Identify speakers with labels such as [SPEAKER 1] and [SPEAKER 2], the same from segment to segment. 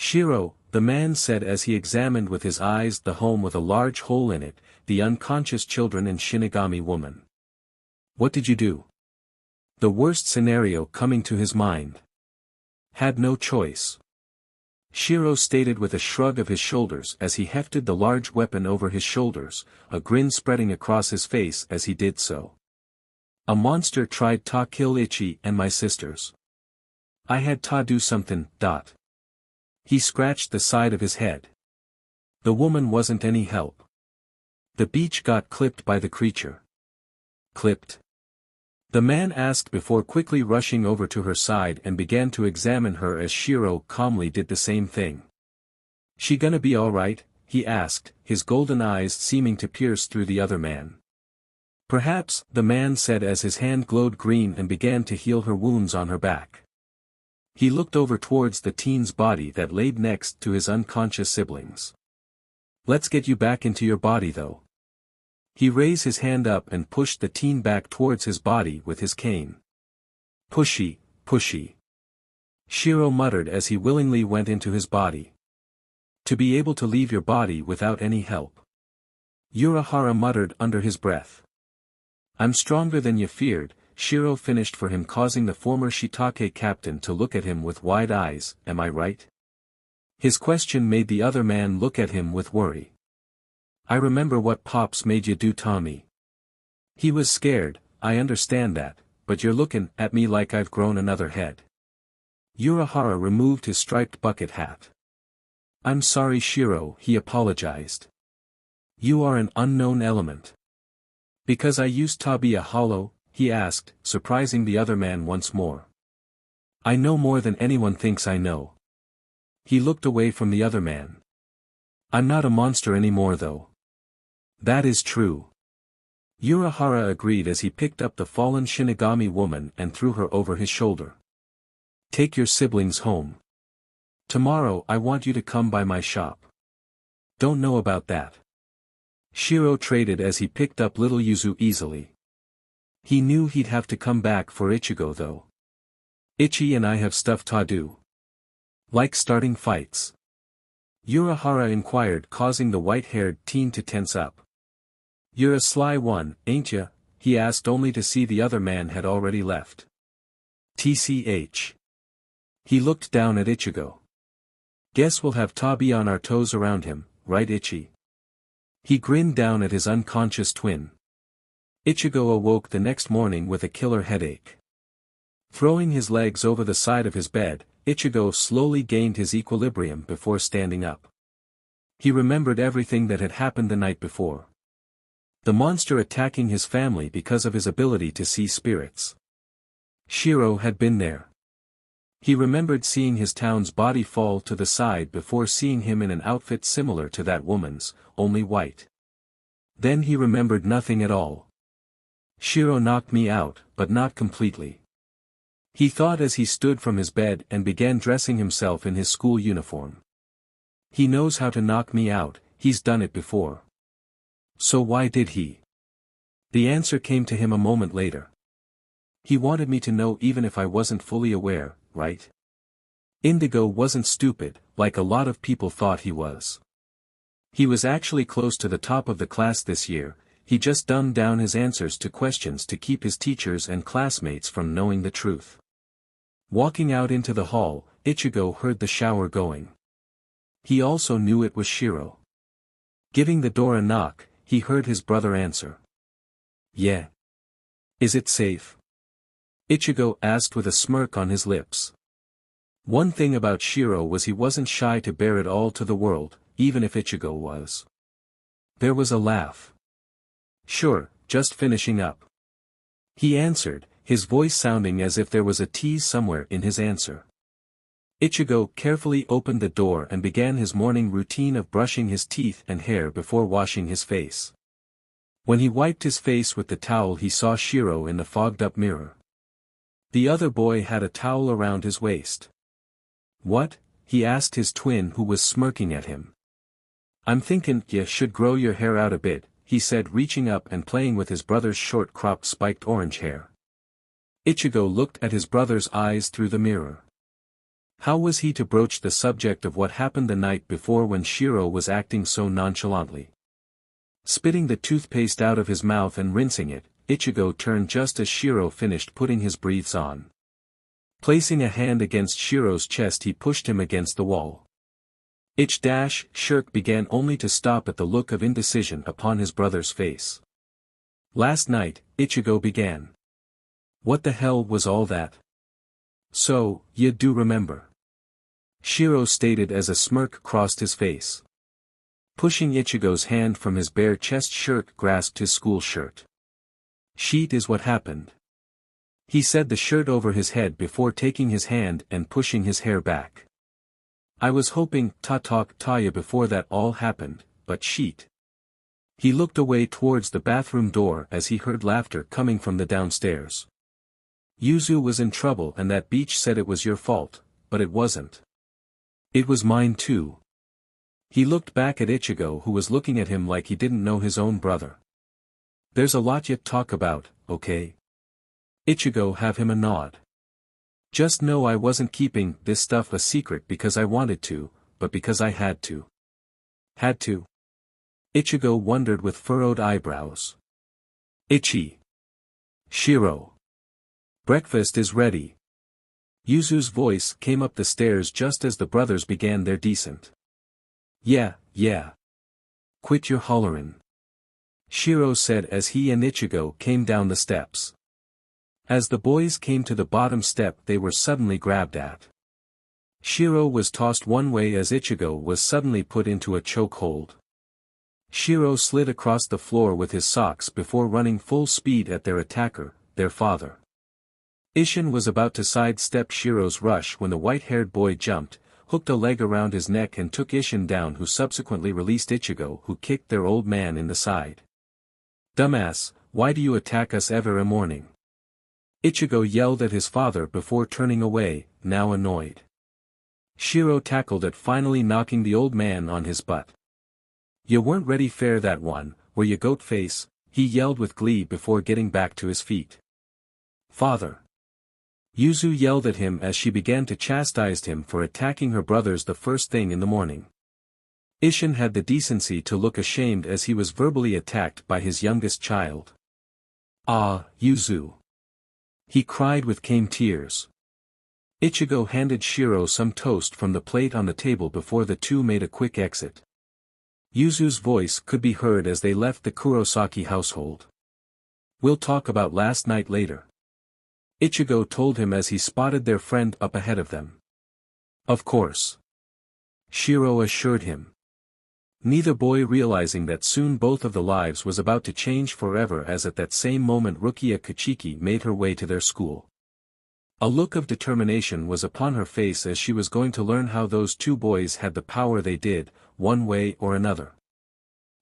[SPEAKER 1] Shiro, the man said as he examined with his eyes the home with a large hole in it, the unconscious children and Shinigami woman. What did you do? The worst scenario coming to his mind. Had no choice. Shiro stated with a shrug of his shoulders as he hefted the large weapon over his shoulders, a grin spreading across his face as he did so. A monster tried to kill Ichi and my sisters. I had to do something. He scratched the side of his head. The woman wasn't any help. The beach got clipped by the creature. Clipped? The man asked before quickly rushing over to her side and began to examine her as Shiro calmly did the same thing. She gonna be alright? He asked, his golden eyes seeming to pierce through the other man. Perhaps, the man said as his hand glowed green and began to heal her wounds on her back. He looked over towards the teen's body that laid next to his unconscious siblings. Let's get you back into your body though. He raised his hand up and pushed the teen back towards his body with his cane. Pushy, pushy. Shiro muttered as he willingly went into his body. To be able to leave your body without any help. Urahara muttered under his breath. I'm stronger than you feared, Shiro finished for him, causing the former Shiitake captain to look at him with wide eyes, am I right? His question made the other man look at him with worry. I remember what Pops made you do, Tommy. He was scared, I understand that, but you're looking at me like I've grown another head. Urahara removed his striped bucket hat. I'm sorry Shiro, he apologized. You are an unknown element. Because I used to be a hollow, he asked, surprising the other man once more. I know more than anyone thinks I know. He looked away from the other man. I'm not a monster anymore though. That is true. Urahara agreed as he picked up the fallen Shinigami woman and threw her over his shoulder. Take your siblings home. Tomorrow I want you to come by my shop. Don't know about that. Shiro traded as he picked up little Yuzu easily. He knew he'd have to come back for Ichigo though. Ichi and I have stuff to do. Like starting fights? Urahara inquired, causing the white-haired teen to tense up. You're a sly one, ain't ya? He asked only to see the other man had already left. TCH. He looked down at Ichigo. Guess we'll have to be on our toes around him, right Ichi? He grinned down at his unconscious twin. Ichigo awoke the next morning with a killer headache. Throwing his legs over the side of his bed, Ichigo slowly gained his equilibrium before standing up. He remembered everything that had happened the night before. The monster attacking his family because of his ability to see spirits. Shiro had been there. He remembered seeing his town's body fall to the side before seeing him in an outfit similar to that woman's, only white. Then he remembered nothing at all. Shiro knocked me out, but not completely. He thought as he stood from his bed and began dressing himself in his school uniform. He knows how to knock me out, he's done it before. So why did he? The answer came to him a moment later. He wanted me to know even if I wasn't fully aware, right? Indigo wasn't stupid, like a lot of people thought he was. He was actually close to the top of the class this year, he just dumbed down his answers to questions to keep his teachers and classmates from knowing the truth. Walking out into the hall, Ichigo heard the shower going. He also knew it was Shiro. Giving the door a knock, he heard his brother answer. Yeah. Is it safe? Ichigo asked with a smirk on his lips. One thing about Shiro was he wasn't shy to bare it all to the world, even if Ichigo was. There was a laugh. Sure, just finishing up. He answered, his voice sounding as if there was a tease somewhere in his answer. Ichigo carefully opened the door and began his morning routine of brushing his teeth and hair before washing his face. When he wiped his face with the towel he saw Shiro in the fogged-up mirror. The other boy had a towel around his waist. What? He asked his twin who was smirking at him. I'm thinking you should grow your hair out a bit, he said reaching up and playing with his brother's short-cropped spiked orange hair. Ichigo looked at his brother's eyes through the mirror. How was he to broach the subject of what happened the night before when Shiro was acting so nonchalantly? Spitting the toothpaste out of his mouth and rinsing it, Ichigo turned just as Shiro finished putting his briefs on. Placing a hand against Shiro's chest, he pushed him against the wall. Shirk began only to stop at the look of indecision upon his brother's face. Last night, Ichigo began. What the hell was all that? So, you do remember? Shiro stated as a smirk crossed his face. Pushing Ichigo's hand from his bare chest, Shirk grasped his school shirt. Sheet is what happened. He said the shirt over his head before taking his hand and pushing his hair back. I was hoping ta talk Taya before that all happened, but sheet. He looked away towards the bathroom door as he heard laughter coming from the downstairs. Yuzu was in trouble and that Bleach said it was your fault, but it wasn't. It was mine too. He looked back at Ichigo, who was looking at him like he didn't know his own brother. There's a lot yet talk about, okay? Ichigo have him a nod. Just know I wasn't keeping this stuff a secret because I wanted to, but because I had to. Had to? Ichigo wondered with furrowed eyebrows. Shiro. Breakfast is ready. Yuzu's voice came up the stairs just as the brothers began their descent. Yeah. Quit your hollerin'. Shiro said as he and Ichigo came down the steps. As the boys came to the bottom step, they were suddenly grabbed at. Shiro was tossed one way as Ichigo was suddenly put into a chokehold. Shiro slid across the floor with his socks before running full speed at their attacker, their father. Isshin was about to sidestep Shiro's rush when the white-haired boy jumped, hooked a leg around his neck and took Isshin down, who subsequently released Ichigo, who kicked their old man in the side. Dumbass, why do you attack us every morning? Ichigo yelled at his father before turning away, now annoyed. Shiro tackled at finally knocking the old man on his butt. You weren't ready fair that one, were you, goat face? He yelled with glee before getting back to his feet. Father. Yuzu yelled at him as she began to chastise him for attacking her brothers the first thing in the morning. Isshin had the decency to look ashamed as he was verbally attacked by his youngest child. Ah, Yuzu. He cried with came tears. Ichigo handed Shiro some toast from the plate on the table before the two made a quick exit. Yuzu's voice could be heard as they left the Kurosaki household. We'll talk about last night later. Ichigo told him as he spotted their friend up ahead of them. Of course. Shiro assured him. Neither boy realizing that soon both of the lives was about to change forever, as at that same moment Rukia Kachiki made her way to their school. A look of determination was upon her face as she was going to learn how those two boys had the power they did, one way or another.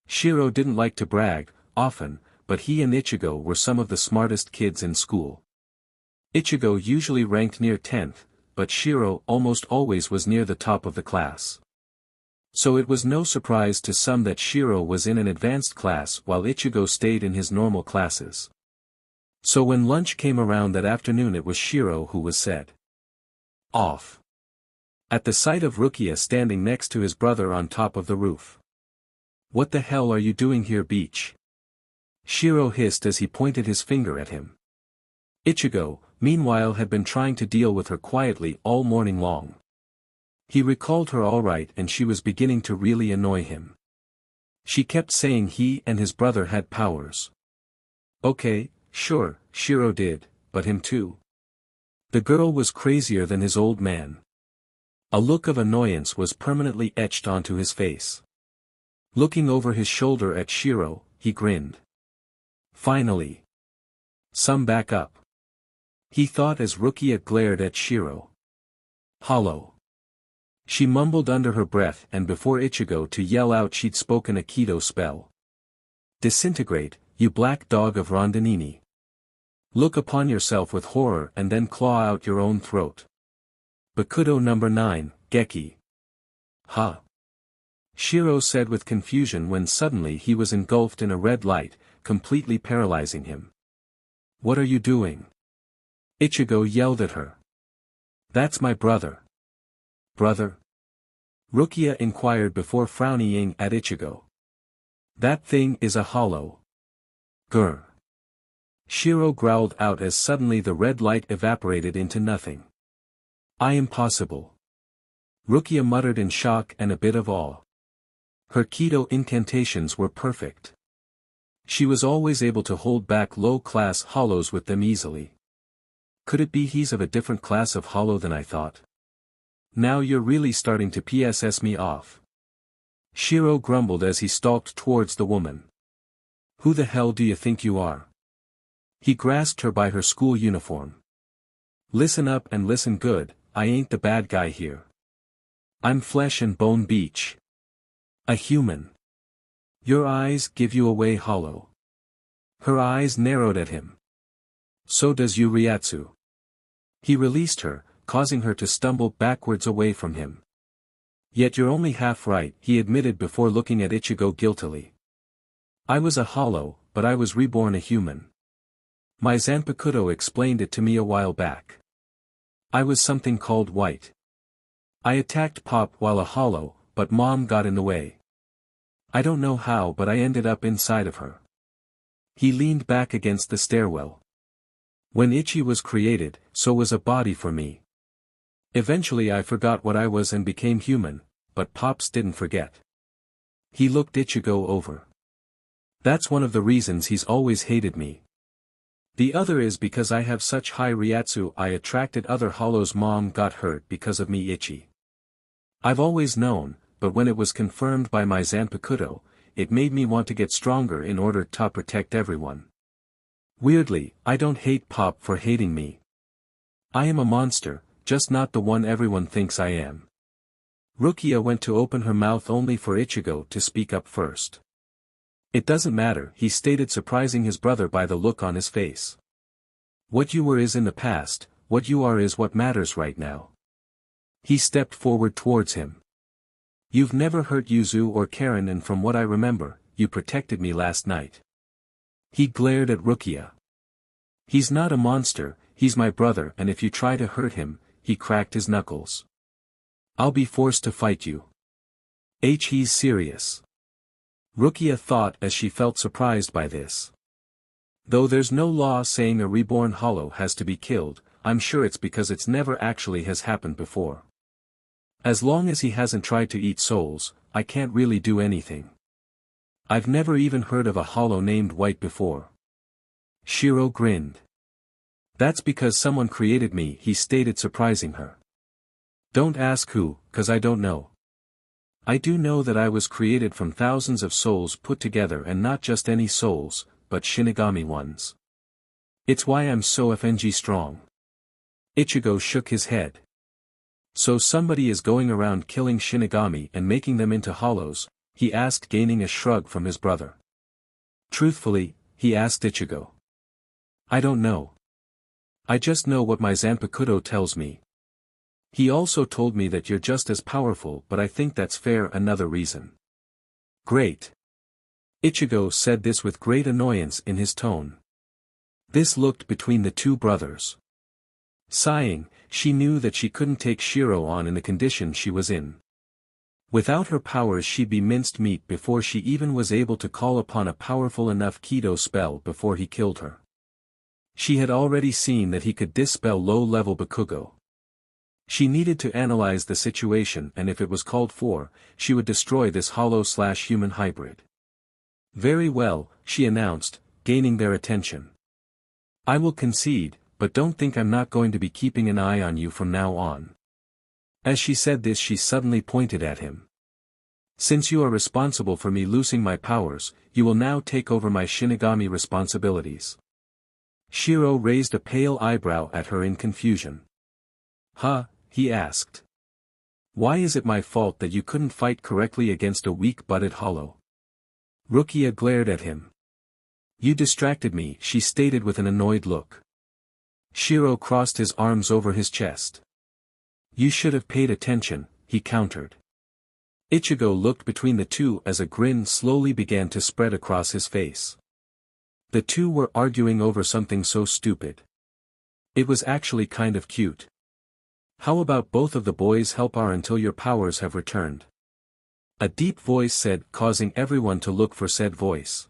[SPEAKER 1] Shiro didn't like to brag, often, but he and Ichigo were some of the smartest kids in school. Ichigo usually ranked near 10th, but Shiro almost always was near the top of the class. So it was no surprise to some that Shiro was in an advanced class while Ichigo stayed in his normal classes. So when lunch came around that afternoon, it was Shiro who was said off. At the sight of Rukia standing next to his brother on top of the roof. What the hell are you doing here, Bleach? Shiro hissed as he pointed his finger at him. Ichigo, meanwhile, had been trying to deal with her quietly all morning long. He recalled her all right, and she was beginning to really annoy him. She kept saying he and his brother had powers. Okay, sure, Shiro did, but him too. The girl was crazier than his old man. A look of annoyance was permanently etched onto his face. Looking over his shoulder at Shiro, he grinned. Finally. Some back up. He thought as Rukia glared at Shiro. Hollow. She mumbled under her breath, and before Ichigo to yell out she'd spoken a Kido spell. Disintegrate, you black dog of Rondinini. Look upon yourself with horror and then claw out your own throat. Bakudo number 9, Geki. Ha. Shiro said with confusion when suddenly he was engulfed in a red light, completely paralyzing him. What are you doing? Ichigo yelled at her. That's my brother. brother? Rukia inquired before frowning at Ichigo. That thing is a hollow. Grr. Shiro growled out as suddenly the red light evaporated into nothing. Impossible. Rukia muttered in shock and a bit of awe. Her Kido incantations were perfect. She was always able to hold back low-class hollows with them easily. Could it be he's of a different class of hollow than I thought? Now you're really starting to PSS me off. Shiro grumbled as he stalked towards the woman. Who the hell do you think you are? He grasped her by her school uniform. Listen up and listen good, I ain't the bad guy here. I'm flesh and bone Bleach. A human. Your eyes give you away hollow. Her eyes narrowed at him. So does Uriatsu. He released her, causing her to stumble backwards away from him. Yet you're only half right, he admitted before looking at Ichigo guiltily. I was a hollow, but I was reborn a human. My Zanpakuto explained it to me a while back. I was something called white. I attacked Pop while a hollow, but Mom got in the way. I don't know how but I ended up inside of her. He leaned back against the stairwell. When Ichi was created, so was a body for me. Eventually I forgot what I was and became human, but Pops didn't forget. He looked Ichigo over. That's one of the reasons he's always hated me. The other is because I have such high Ryatsu I attracted other hollows. Mom got hurt because of me Ichi. I've always known, but when it was confirmed by my Zanpakuto, it made me want to get stronger in order to protect everyone. Weirdly, I don't hate Pop for hating me. I am a monster, just not the one everyone thinks I am. Rukia went to open her mouth only for Ichigo to speak up first. It doesn't matter, he stated, surprising his brother by the look on his face. What you were is in the past, what you are is what matters right now. He stepped forward towards him. You've never hurt Yuzu or Karen, and from what I remember, you protected me last night. He glared at Rukia. He's not a monster, he's my brother, and if you try to hurt him, he cracked his knuckles. I'll be forced to fight you. He's serious. Rukia thought as she felt surprised by this. Though there's no law saying a reborn hollow has to be killed, I'm sure it's because it's never actually has happened before. As long as he hasn't tried to eat souls, I can't really do anything. I've never even heard of a hollow named White before. Shiro grinned. That's because someone created me, he stated, surprising her. Don't ask who, 'cause I don't know. I do know that I was created from thousands of souls put together, and not just any souls, but Shinigami ones. It's why I'm so FNG strong. Ichigo shook his head. So somebody is going around killing Shinigami and making them into hollows, he asked, gaining a shrug from his brother. Truthfully, he asked Ichigo. I don't know. I just know what my Zanpakuto tells me. He also told me that you're just as powerful, but I think that's fair. Another reason. Great. Ichigo said this with great annoyance in his tone. This looked between the two brothers. Sighing, she knew that she couldn't take Shiro on in the condition she was in. Without her powers she'd be minced meat before she even was able to call upon a powerful enough Kido spell before he killed her. She had already seen that he could dispel low-level Bakugo. She needed to analyze the situation, and if it was called for, she would destroy this hollow/human hybrid. Very well, she announced, gaining their attention. I will concede, but don't think I'm not going to be keeping an eye on you from now on. As she said this, she suddenly pointed at him. Since you are responsible for me losing my powers, you will now take over my Shinigami responsibilities. Shiro raised a pale eyebrow at her in confusion. Huh? He asked. Why is it my fault that you couldn't fight correctly against a weak-butted hollow? Rukia glared at him. You distracted me, she stated with an annoyed look. Shiro crossed his arms over his chest. You should have paid attention, he countered. Ichigo looked between the two as a grin slowly began to spread across his face. The two were arguing over something so stupid. It was actually kind of cute. How about both of the boys help our until your powers have returned? A deep voice said, causing everyone to look for said voice.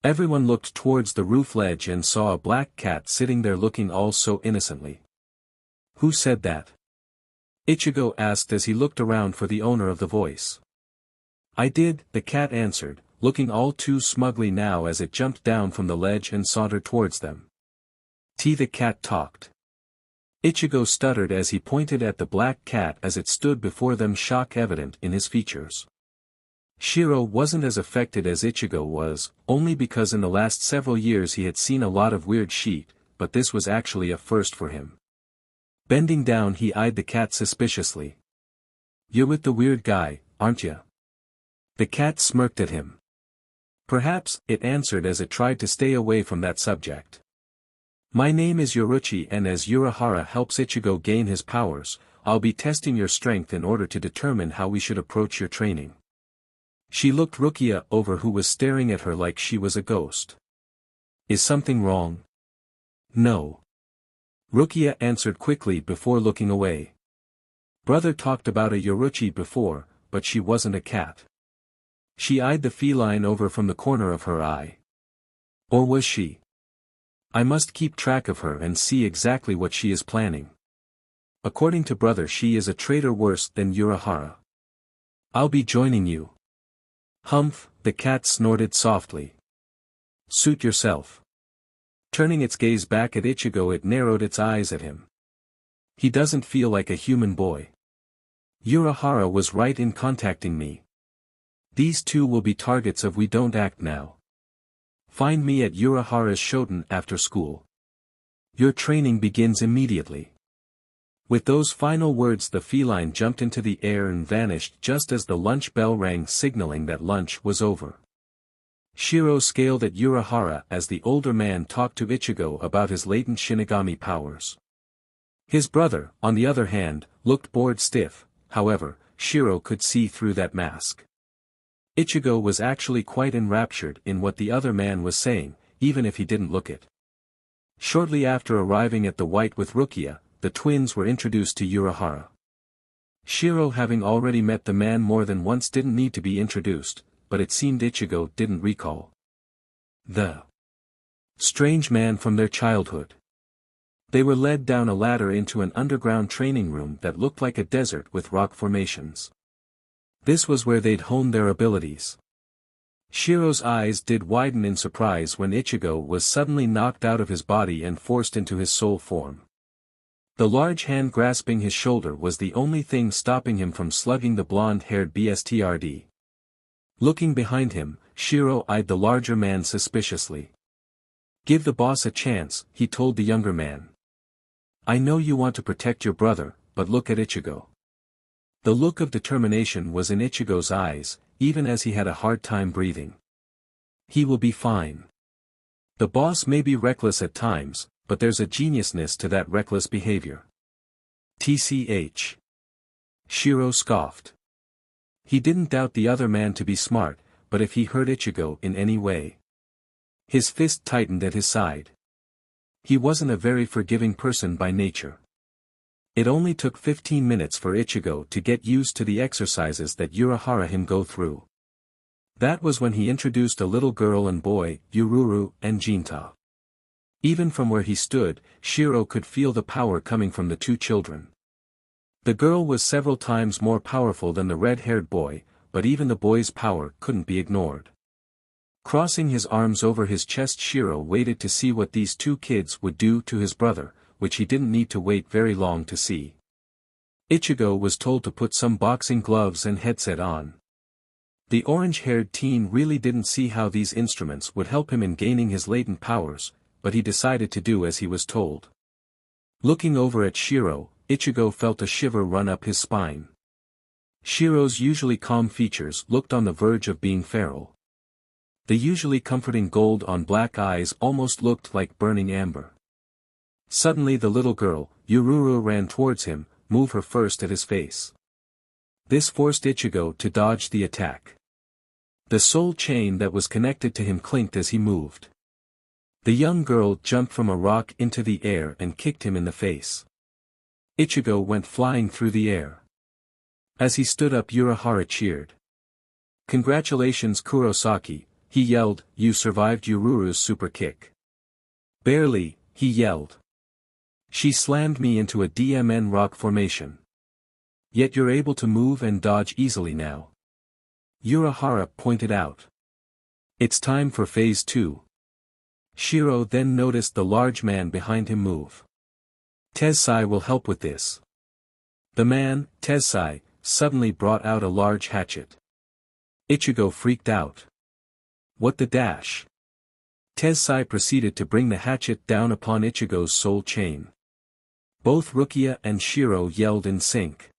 [SPEAKER 1] Everyone looked towards the roof ledge and saw a black cat sitting there looking all so innocently. Who said that? Ichigo asked as he looked around for the owner of the voice. I did, the cat answered, looking all too smugly now as it jumped down from the ledge and sauntered towards them. The cat talked. Ichigo stuttered as he pointed at the black cat as it stood before them, shock evident in his features. Shiro wasn't as affected as Ichigo was, only because in the last several years he had seen a lot of weird shit, but this was actually a first for him. Bending down he eyed the cat suspiciously. You're with the weird guy, aren't you? The cat smirked at him. Perhaps, it answered as it tried to stay away from that subject. My name is Yoruchi, and as Urahara helps Ichigo gain his powers, I'll be testing your strength in order to determine how we should approach your training. She looked Rukia over, who was staring at her like she was a ghost. Is something wrong? No. Rukia answered quickly before looking away. Brother talked about a Yoruchi before, but she wasn't a cat. She eyed the feline over from the corner of her eye. Or was she? I must keep track of her and see exactly what she is planning. According to brother, she is a traitor worse than Urahara. I'll be joining you. Humph, the cat snorted softly. Suit yourself. Turning its gaze back at Ichigo, it narrowed its eyes at him. He doesn't feel like a human boy. Urahara was right in contacting me. These two will be targets if we don't act now. Find me at Urahara's shoten after school. Your training begins immediately. With those final words, the feline jumped into the air and vanished just as the lunch bell rang, signaling that lunch was over. Shiro scowled at Urahara as the older man talked to Ichigo about his latent Shinigami powers. His brother, on the other hand, looked bored stiff. However, Shiro could see through that mask. Ichigo was actually quite enraptured in what the other man was saying, even if he didn't look it. Shortly after arriving at the White with Rukia, the twins were introduced to Urahara. Shiro, having already met the man more than once, didn't need to be introduced, but it seemed Ichigo didn't recall the strange man from their childhood. They were led down a ladder into an underground training room that looked like a desert with rock formations. This was where they'd honed their abilities. Shiro's eyes did widen in surprise when Ichigo was suddenly knocked out of his body and forced into his soul form. The large hand grasping his shoulder was the only thing stopping him from slugging the blonde-haired bstrd. Looking behind him, Shiro eyed the larger man suspiciously. Give the boss a chance, he told the younger man. I know you want to protect your brother, but look at Ichigo. The look of determination was in Ichigo's eyes, even as he had a hard time breathing. He will be fine. The boss may be reckless at times, but there's a geniusness to that reckless behavior. TCH. Shiro scoffed. He didn't doubt the other man to be smart, but if he hurt Ichigo in any way. His fist tightened at his side. He wasn't a very forgiving person by nature. It only took 15 minutes for Ichigo to get used to the exercises that Urahara him go through. That was when he introduced a little girl and boy, Yururu and Jinta. Even from where he stood, Shiro could feel the power coming from the two children. The girl was several times more powerful than the red-haired boy, but even the boy's power couldn't be ignored. Crossing his arms over his chest, Shiro waited to see what these two kids would do to his brother, which he didn't need to wait very long to see. Ichigo was told to put some boxing gloves and headset on. The orange-haired teen really didn't see how these instruments would help him in gaining his latent powers, but he decided to do as he was told. Looking over at Shiro, Ichigo felt a shiver run up his spine. Shiro's usually calm features looked on the verge of being feral. The usually comforting gold on black eyes almost looked like burning amber. Suddenly the little girl, Yururu, ran towards him, move her first at his face. This forced Ichigo to dodge the attack. The soul chain that was connected to him clinked as he moved. The young girl jumped from a rock into the air and kicked him in the face. Ichigo went flying through the air. As he stood up, Urahara cheered. "Congratulations, Kurosaki," he yelled, "you survived Yururu's super kick." "Barely," he yelled. "She slammed me into a DMN rock formation. Yet you're able to move and dodge easily now," Urahara pointed out. "It's time for phase 2. Shiro then noticed the large man behind him move. "Tensai will help with this." The man, Tensai, suddenly brought out a large hatchet. Ichigo freaked out. "What the dash?" Tensai proceeded to bring the hatchet down upon Ichigo's soul chain. Both Rukia and Shiro yelled in sync.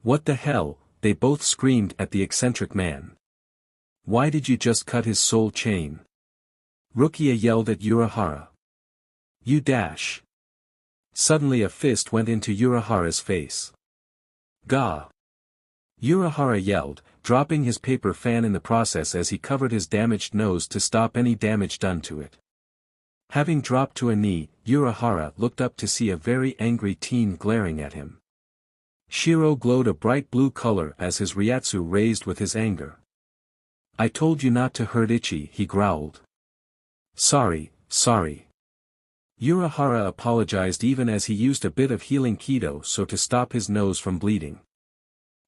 [SPEAKER 1] "What the hell?" they both screamed at the eccentric man. "Why did you just cut his soul chain?" Rukia yelled at Urahara. "You dash." Suddenly a fist went into Urahara's face. "Gah!" Urahara yelled, dropping his paper fan in the process as he covered his damaged nose to stop any damage done to it. Having dropped to a knee, Urahara looked up to see a very angry teen glaring at him. Shiro glowed a bright blue color as his Ryatsu raised with his anger. "I told you not to hurt Ichi," he growled. Sorry. Urahara apologized even as he used a bit of healing Kido so to stop his nose from bleeding.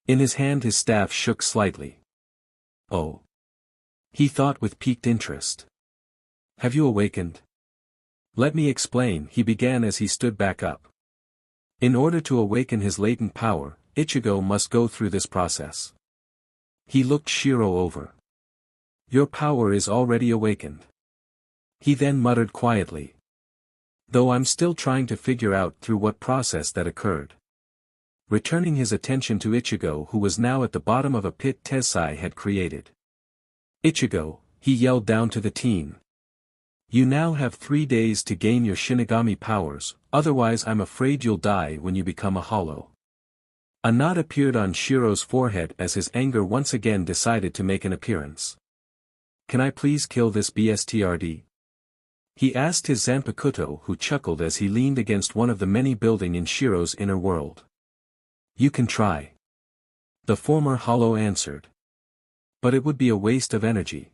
[SPEAKER 1] In his hand his staff shook slightly. "Oh," he thought with piqued interest. "Have you awakened?" "Let me explain," he began as he stood back up. In order to awaken his latent power, Ichigo must go through this process. He looked Shiro over. "Your power is already awakened." He then muttered quietly. "Though I'm still trying to figure out through what process that occurred." Returning his attention to Ichigo, who was now at the bottom of a pit Tensai had created. "Ichigo," he yelled down to the teen. "You now have 3 days to gain your Shinigami powers, otherwise I'm afraid you'll die when you become a hollow." A knot appeared on Shiro's forehead as his anger once again decided to make an appearance. "Can I please kill this BSTRD?" he asked his Zanpakuto, who chuckled as he leaned against one of the many buildings in Shiro's inner world. "You can try," the former hollow answered. "But it would be a waste of energy.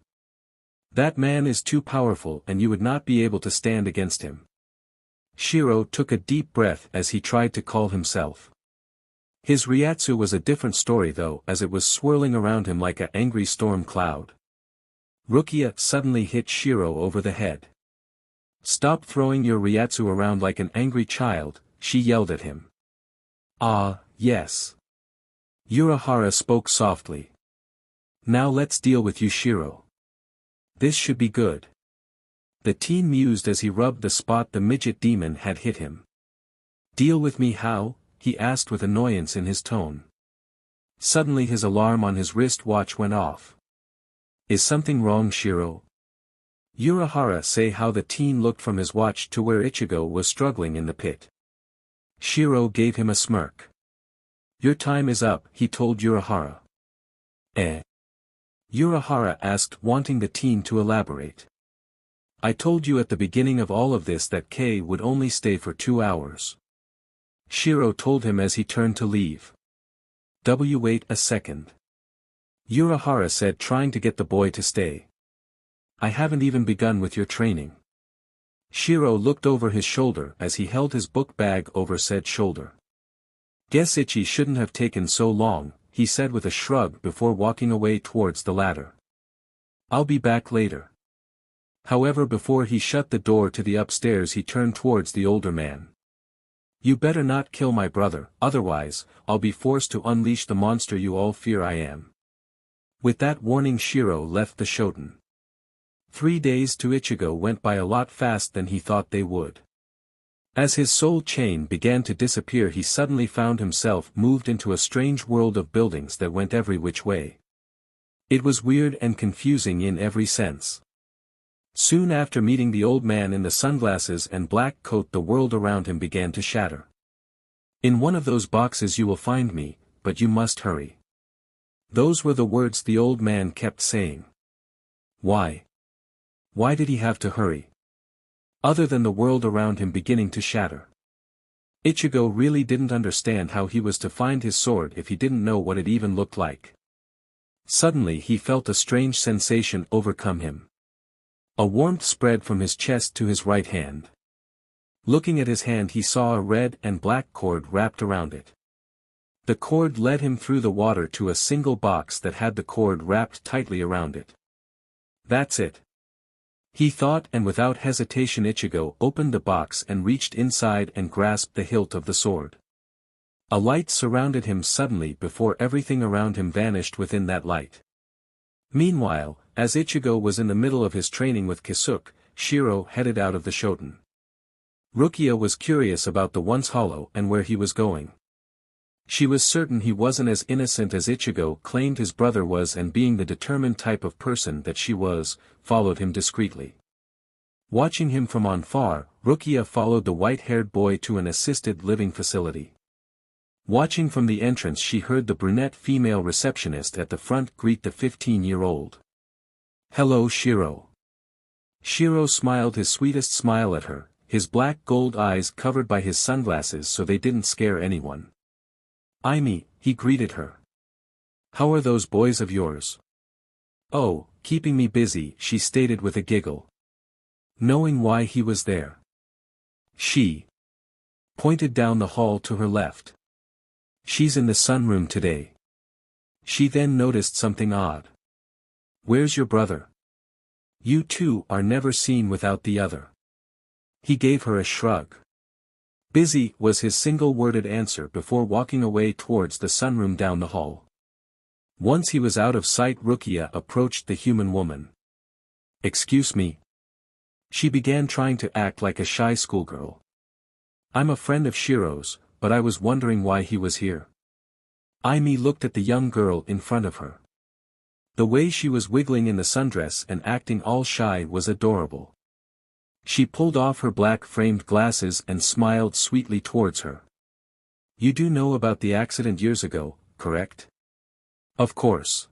[SPEAKER 1] That man is too powerful and you would not be able to stand against him." Shiro took a deep breath as he tried to calm himself. His Ryatsu was a different story though, as it was swirling around him like an angry storm cloud. Rukia suddenly hit Shiro over the head. "Stop throwing your Ryatsu around like an angry child," she yelled at him. "Ah, yes." Urahara spoke softly. "Now let's deal with you, Shiro. This should be good." The teen mused as he rubbed the spot the midget demon had hit him. "Deal with me how?" he asked with annoyance in his tone. Suddenly his alarm on his wrist watch went off. "Is something wrong, Shiro?" Urahara saw how the teen looked from his watch to where Ichigo was struggling in the pit. Shiro gave him a smirk. "Your time is up," he told Urahara. "Eh?" Urahara asked, wanting the teen to elaborate. "I told you at the beginning of all of this that K would only stay for 2 hours. Shiro told him as he turned to leave. Wait a second," Urahara said, trying to get the boy to stay. "I haven't even begun with your training." Shiro looked over his shoulder as he held his book bag over said shoulder. "Guess Ichi shouldn't have taken so long," he said with a shrug before walking away towards the ladder. "I'll be back later." However, before he shut the door to the upstairs he turned towards the older man. "You better not kill my brother, otherwise, I'll be forced to unleash the monster you all fear I am." With that warning Shiro left the Shoten. 3 days to Ichigo went by a lot fast than he thought they would. As his soul chain began to disappear he suddenly found himself moved into a strange world of buildings that went every which way. It was weird and confusing in every sense. Soon after meeting the old man in the sunglasses and black coat, the world around him began to shatter. "In one of those boxes you will find me, but you must hurry." Those were the words the old man kept saying. Why? Why did he have to hurry? Other than the world around him beginning to shatter. Ichigo really didn't understand how he was to find his sword if he didn't know what it even looked like. Suddenly he felt a strange sensation overcome him. A warmth spread from his chest to his right hand. Looking at his hand he saw a red and black cord wrapped around it. The cord led him through the water to a single box that had the cord wrapped tightly around it. That's it, he thought, and without hesitation Ichigo opened the box and reached inside and grasped the hilt of the sword. A light surrounded him suddenly before everything around him vanished within that light. Meanwhile, as Ichigo was in the middle of his training with Kisuke, Shiro headed out of the shoten. Rukia was curious about the once hollow and where he was going. She was certain he wasn't as innocent as Ichigo claimed his brother was, and being the determined type of person that she was, followed him discreetly. Watching him from on far, Rukia followed the white-haired boy to an assisted living facility. Watching from the entrance she heard the brunette female receptionist at the front greet the 15-year-old. "Hello Shiro." Shiro smiled his sweetest smile at her, his black gold eyes covered by his sunglasses so they didn't scare anyone. "Aimi," he greeted her. "How are those boys of yours?" "Oh, keeping me busy," she stated with a giggle. Knowing why he was there, she pointed down the hall to her left. "She's in the sunroom today." She then noticed something odd. "Where's your brother? You two are never seen without the other." He gave her a shrug. "Busy," was his single-worded answer before walking away towards the sunroom down the hall. Once he was out of sight Rukia approached the human woman. "Excuse me." She began trying to act like a shy schoolgirl. "I'm a friend of Shiro's, but I was wondering why he was here." Aimi looked at the young girl in front of her. The way she was wiggling in the sundress and acting all shy was adorable. She pulled off her black-framed glasses and smiled sweetly towards her. "You do know about the accident years ago, correct?" "Of course."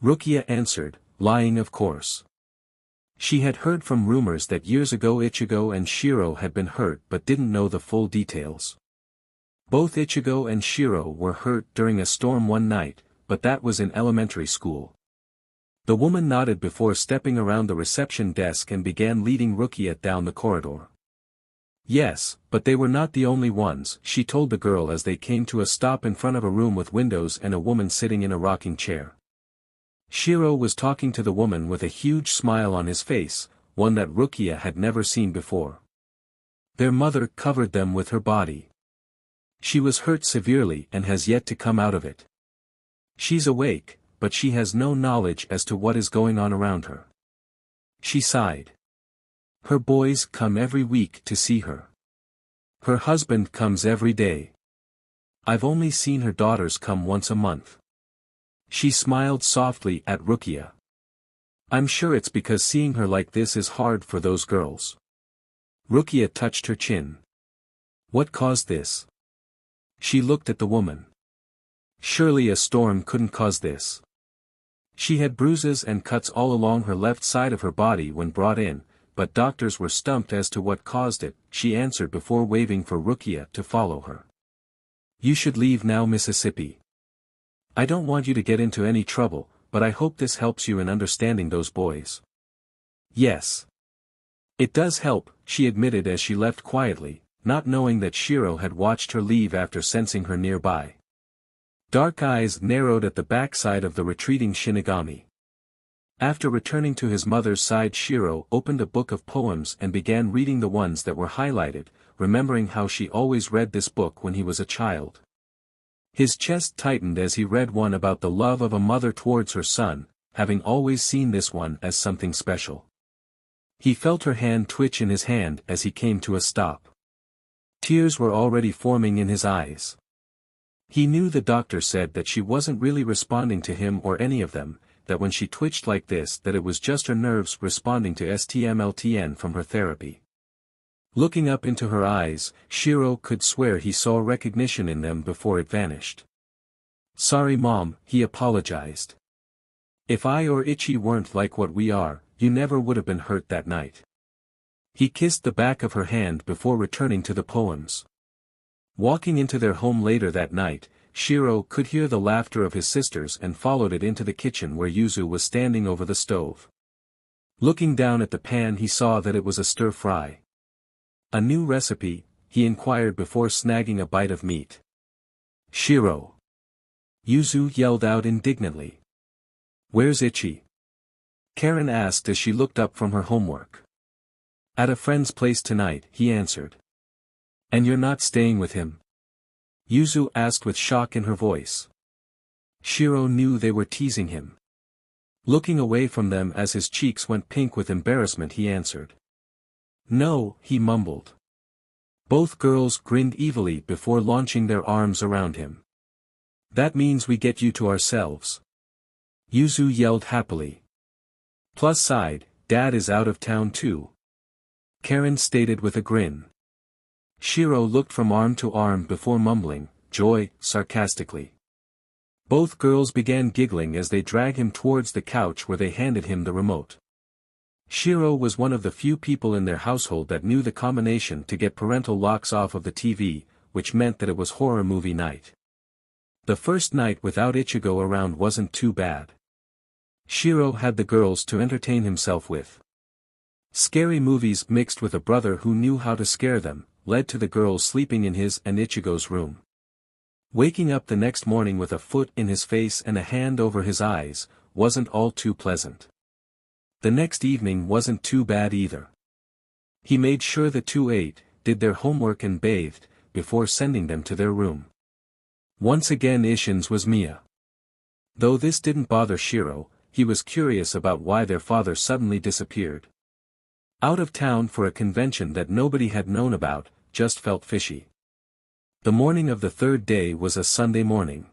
[SPEAKER 1] Rukia answered, lying of course. She had heard from rumors that years ago Ichigo and Shiro had been hurt but didn't know the full details. Both Ichigo and Shiro were hurt during a storm one night, but that was in elementary school. The woman nodded before stepping around the reception desk and began leading Rukia down the corridor. "Yes, but they were not the only ones," she told the girl as they came to a stop in front of a room with windows and a woman sitting in a rocking chair. Shiro was talking to the woman with a huge smile on his face, one that Rukia had never seen before. Their mother covered them with her body. She was hurt severely and has yet to come out of it. She's awake, but she has no knowledge as to what is going on around her. She sighed. Her boys come every week to see her. Her husband comes every day. I've only seen her daughters come once a month. She smiled softly at Rukia. I'm sure it's because seeing her like this is hard for those girls. Rukia touched her chin. What caused this? She looked at the woman. Surely a storm couldn't cause this. She had bruises and cuts all along her left side of her body when brought in, but doctors were stumped as to what caused it, she answered before waving for Rukia to follow her. You should leave now, Mississippi. I don't want you to get into any trouble, but I hope this helps you in understanding those boys. Yes. It does help, she admitted as she left quietly, not knowing that Shiro had watched her leave after sensing her nearby. Dark eyes narrowed at the backside of the retreating Shinigami. After returning to his mother's side, Shiro opened a book of poems and began reading the ones that were highlighted, remembering how she always read this book when he was a child. His chest tightened as he read one about the love of a mother towards her son, having always seen this one as something special. He felt her hand twitch in his hand as he came to a stop. Tears were already forming in his eyes. He knew the doctor said that she wasn't really responding to him or any of them, that when she twitched like this that it was just her nerves responding to STMLTN from her therapy. Looking up into her eyes, Shiro could swear he saw recognition in them before it vanished. Sorry Mom, he apologized. If I or Ichi weren't like what we are, you never would have been hurt that night. He kissed the back of her hand before returning to the poems. Walking into their home later that night, Shiro could hear the laughter of his sisters and followed it into the kitchen where Yuzu was standing over the stove. Looking down at the pan he saw that it was a stir-fry. A new recipe, he inquired before snagging a bite of meat. Shiro! Yuzu yelled out indignantly. Where's Ichi? Karen asked as she looked up from her homework. At a friend's place tonight, he answered. And you're not staying with him? Yuzu asked with shock in her voice. Shiro knew they were teasing him. Looking away from them as his cheeks went pink with embarrassment he answered. No, he mumbled. Both girls grinned evilly before launching their arms around him. That means we get you to ourselves. Yuzu yelled happily. Plus side, Dad is out of town too. Karen stated with a grin. Shiro looked from arm to arm before mumbling, joy, sarcastically. Both girls began giggling as they dragged him towards the couch where they handed him the remote. Shiro was one of the few people in their household that knew the combination to get parental locks off of the TV, which meant that it was horror movie night. The first night without Ichigo around wasn't too bad. Shiro had the girls to entertain himself with. Scary movies mixed with a brother who knew how to scare them, led to the girls sleeping in his and Ichigo's room. Waking up the next morning with a foot in his face and a hand over his eyes, wasn't all too pleasant. The next evening wasn't too bad either. He made sure the two ate, did their homework and bathed, before sending them to their room. Once again Isshin's was Mia. Though this didn't bother Shiro, he was curious about why their father suddenly disappeared. Out of town for a convention that nobody had known about, just felt fishy. The morning of the third day was a Sunday morning.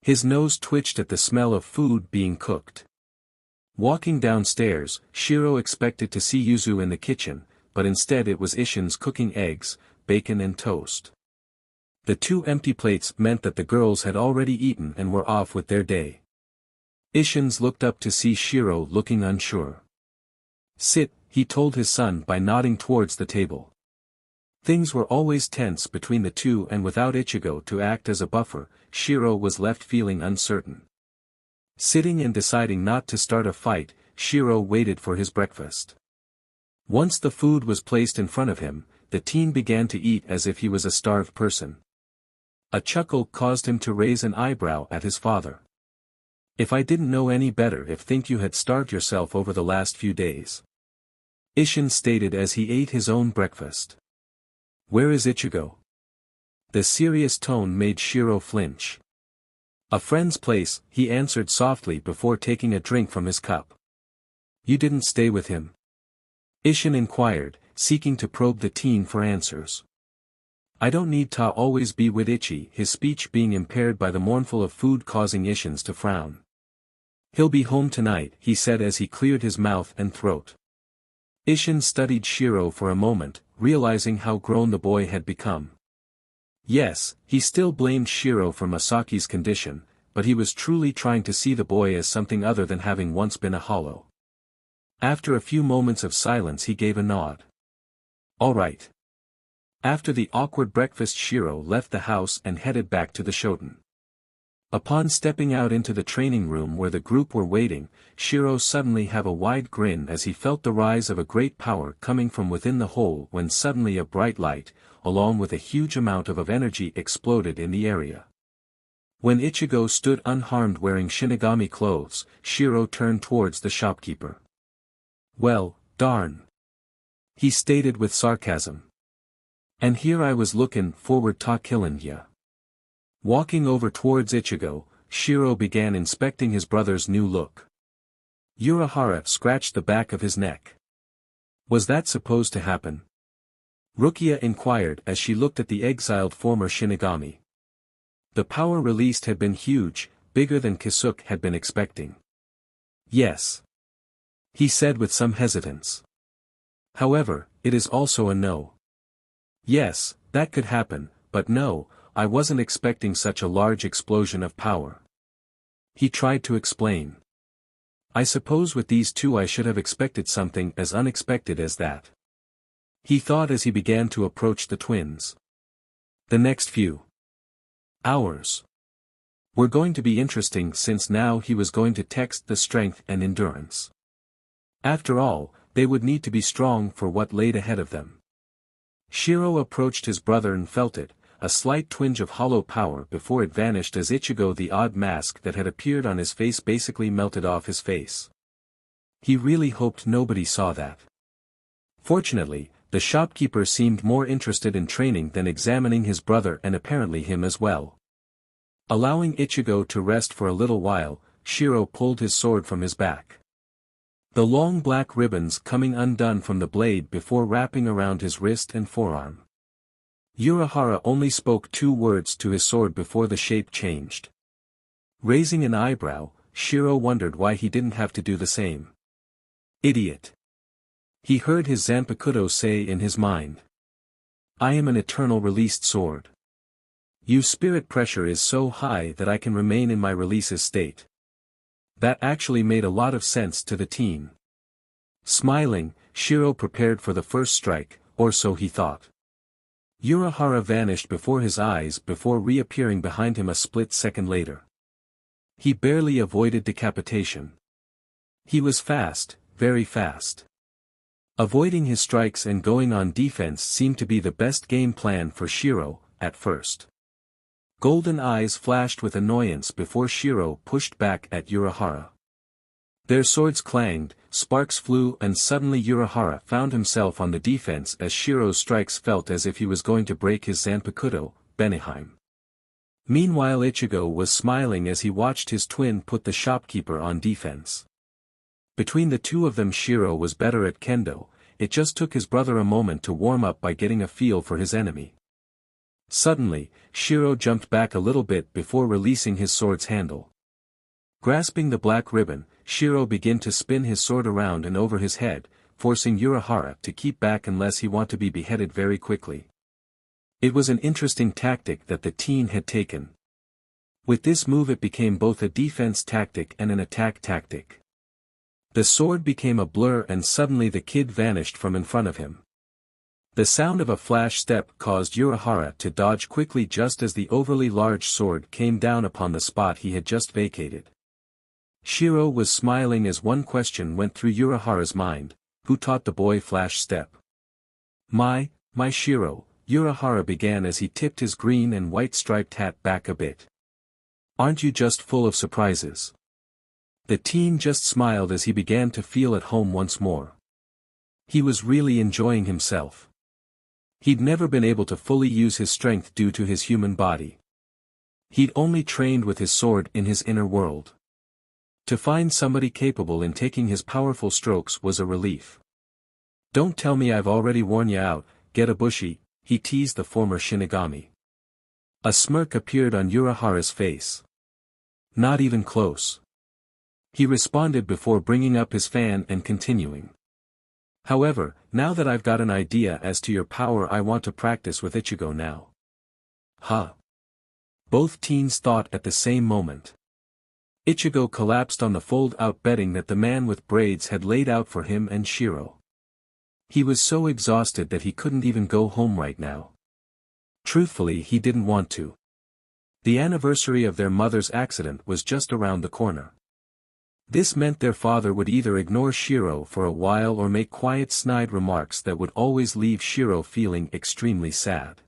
[SPEAKER 1] His nose twitched at the smell of food being cooked. Walking downstairs, Shiro expected to see Yuzu in the kitchen, but instead it was Isshin's cooking eggs, bacon and toast. The two empty plates meant that the girls had already eaten and were off with their day. Isshin's looked up to see Shiro looking unsure. Sit, he told his son by nodding towards the table. Things were always tense between the two and without Ichigo to act as a buffer, Shiro was left feeling uncertain. Sitting and deciding not to start a fight, Shiro waited for his breakfast. Once the food was placed in front of him, the teen began to eat as if he was a starved person. A chuckle caused him to raise an eyebrow at his father. If I didn't know any better if think you had starved yourself over the last few days. Isshin stated as he ate his own breakfast. Where is Ichigo? The serious tone made Shiro flinch. A friend's place, he answered softly before taking a drink from his cup. You didn't stay with him? Isshin inquired, seeking to probe the teen for answers. I don't need to always be with Ichi, his speech being impaired by the mournful of food causing Isshin's to frown. He'll be home tonight, he said as he cleared his mouth and throat. Isshin studied Shiro for a moment, realizing how grown the boy had become. Yes, he still blamed Shiro for Masaki's condition, but he was truly trying to see the boy as something other than having once been a hollow. After a few moments of silence he gave a nod. All right. After the awkward breakfast Shiro left the house and headed back to the Shoten. Upon stepping out into the training room where the group were waiting, Shiro suddenly had a wide grin as he felt the rise of a great power coming from within the hole when suddenly a bright light, along with a huge amount of energy exploded in the area. When Ichigo stood unharmed wearing Shinigami clothes, Shiro turned towards the shopkeeper. Well, darn. He stated with sarcasm. And here I was looking forward to killing ya. Walking over towards Ichigo, Shiro began inspecting his brother's new look. Urahara scratched the back of his neck. Was that supposed to happen? Rukia inquired as she looked at the exiled former Shinigami. The power released had been huge, bigger than Kisuke had been expecting. Yes. He said with some hesitance. However, it is also a no. Yes, that could happen, but no, I wasn't expecting such a large explosion of power. He tried to explain. I suppose with these two I should have expected something as unexpected as that. He thought as he began to approach the twins. The next few hours were going to be interesting since now he was going to test the strength and endurance. After all, they would need to be strong for what laid ahead of them. Shiro approached his brother and felt it, a slight twinge of hollow power before it vanished as Ichigo, the odd mask that had appeared on his face, basically melted off his face. He really hoped nobody saw that. Fortunately, the shopkeeper seemed more interested in training than examining his brother, and apparently him as well. Allowing Ichigo to rest for a little while, Shiro pulled his sword from his back. The long black ribbons coming undone from the blade before wrapping around his wrist and forearm. Urahara only spoke 2 words to his sword before the shape changed. Raising an eyebrow, Shiro wondered why he didn't have to do the same. Idiot. He heard his Zanpakuto say in his mind. I am an eternal released sword. Your spirit pressure is so high that I can remain in my releases state. That actually made a lot of sense to the teen. Smiling, Shiro prepared for the first strike, or so he thought. Urahara vanished before his eyes before reappearing behind him a split second later. He barely avoided decapitation. He was fast, very fast. Avoiding his strikes and going on defense seemed to be the best game plan for Shiro, at first. Golden eyes flashed with annoyance before Shiro pushed back at Urahara. Their swords clanged, sparks flew, and suddenly Urahara found himself on the defense as Shiro's strikes felt as if he was going to break his Zanpakuto, Beneheim. Meanwhile Ichigo was smiling as he watched his twin put the shopkeeper on defense. Between the two of them Shiro was better at kendo, it just took his brother a moment to warm up by getting a feel for his enemy. Suddenly, Shiro jumped back a little bit before releasing his sword's handle. Grasping the black ribbon, Shiro began to spin his sword around and over his head, forcing Urahara to keep back unless he wanted to be beheaded very quickly. It was an interesting tactic that the teen had taken. With this move it became both a defense tactic and an attack tactic. The sword became a blur and suddenly the kid vanished from in front of him. The sound of a flash step caused Urahara to dodge quickly just as the overly large sword came down upon the spot he had just vacated. Shiro was smiling as one question went through Urahara's mind: who taught the boy flash step? My Shiro, Urahara began as he tipped his green and white striped hat back a bit. Aren't you just full of surprises? The teen just smiled as he began to feel at home once more. He was really enjoying himself. He'd never been able to fully use his strength due to his human body. He'd only trained with his sword in his inner world. To find somebody capable in taking his powerful strokes was a relief. Don't tell me I've already worn you out, Getabushi, he teased the former Shinigami. A smirk appeared on Urahara's face. Not even close. He responded before bringing up his fan and continuing. However, now that I've got an idea as to your power I want to practice with Ichigo now. Huh? Both teens thought at the same moment. Ichigo collapsed on the fold-out bedding that the man with braids had laid out for him and Shiro. He was so exhausted that he couldn't even go home right now. Truthfully, he didn't want to. The anniversary of their mother's accident was just around the corner. This meant their father would either ignore Shiro for a while or make quiet snide remarks that would always leave Shiro feeling extremely sad.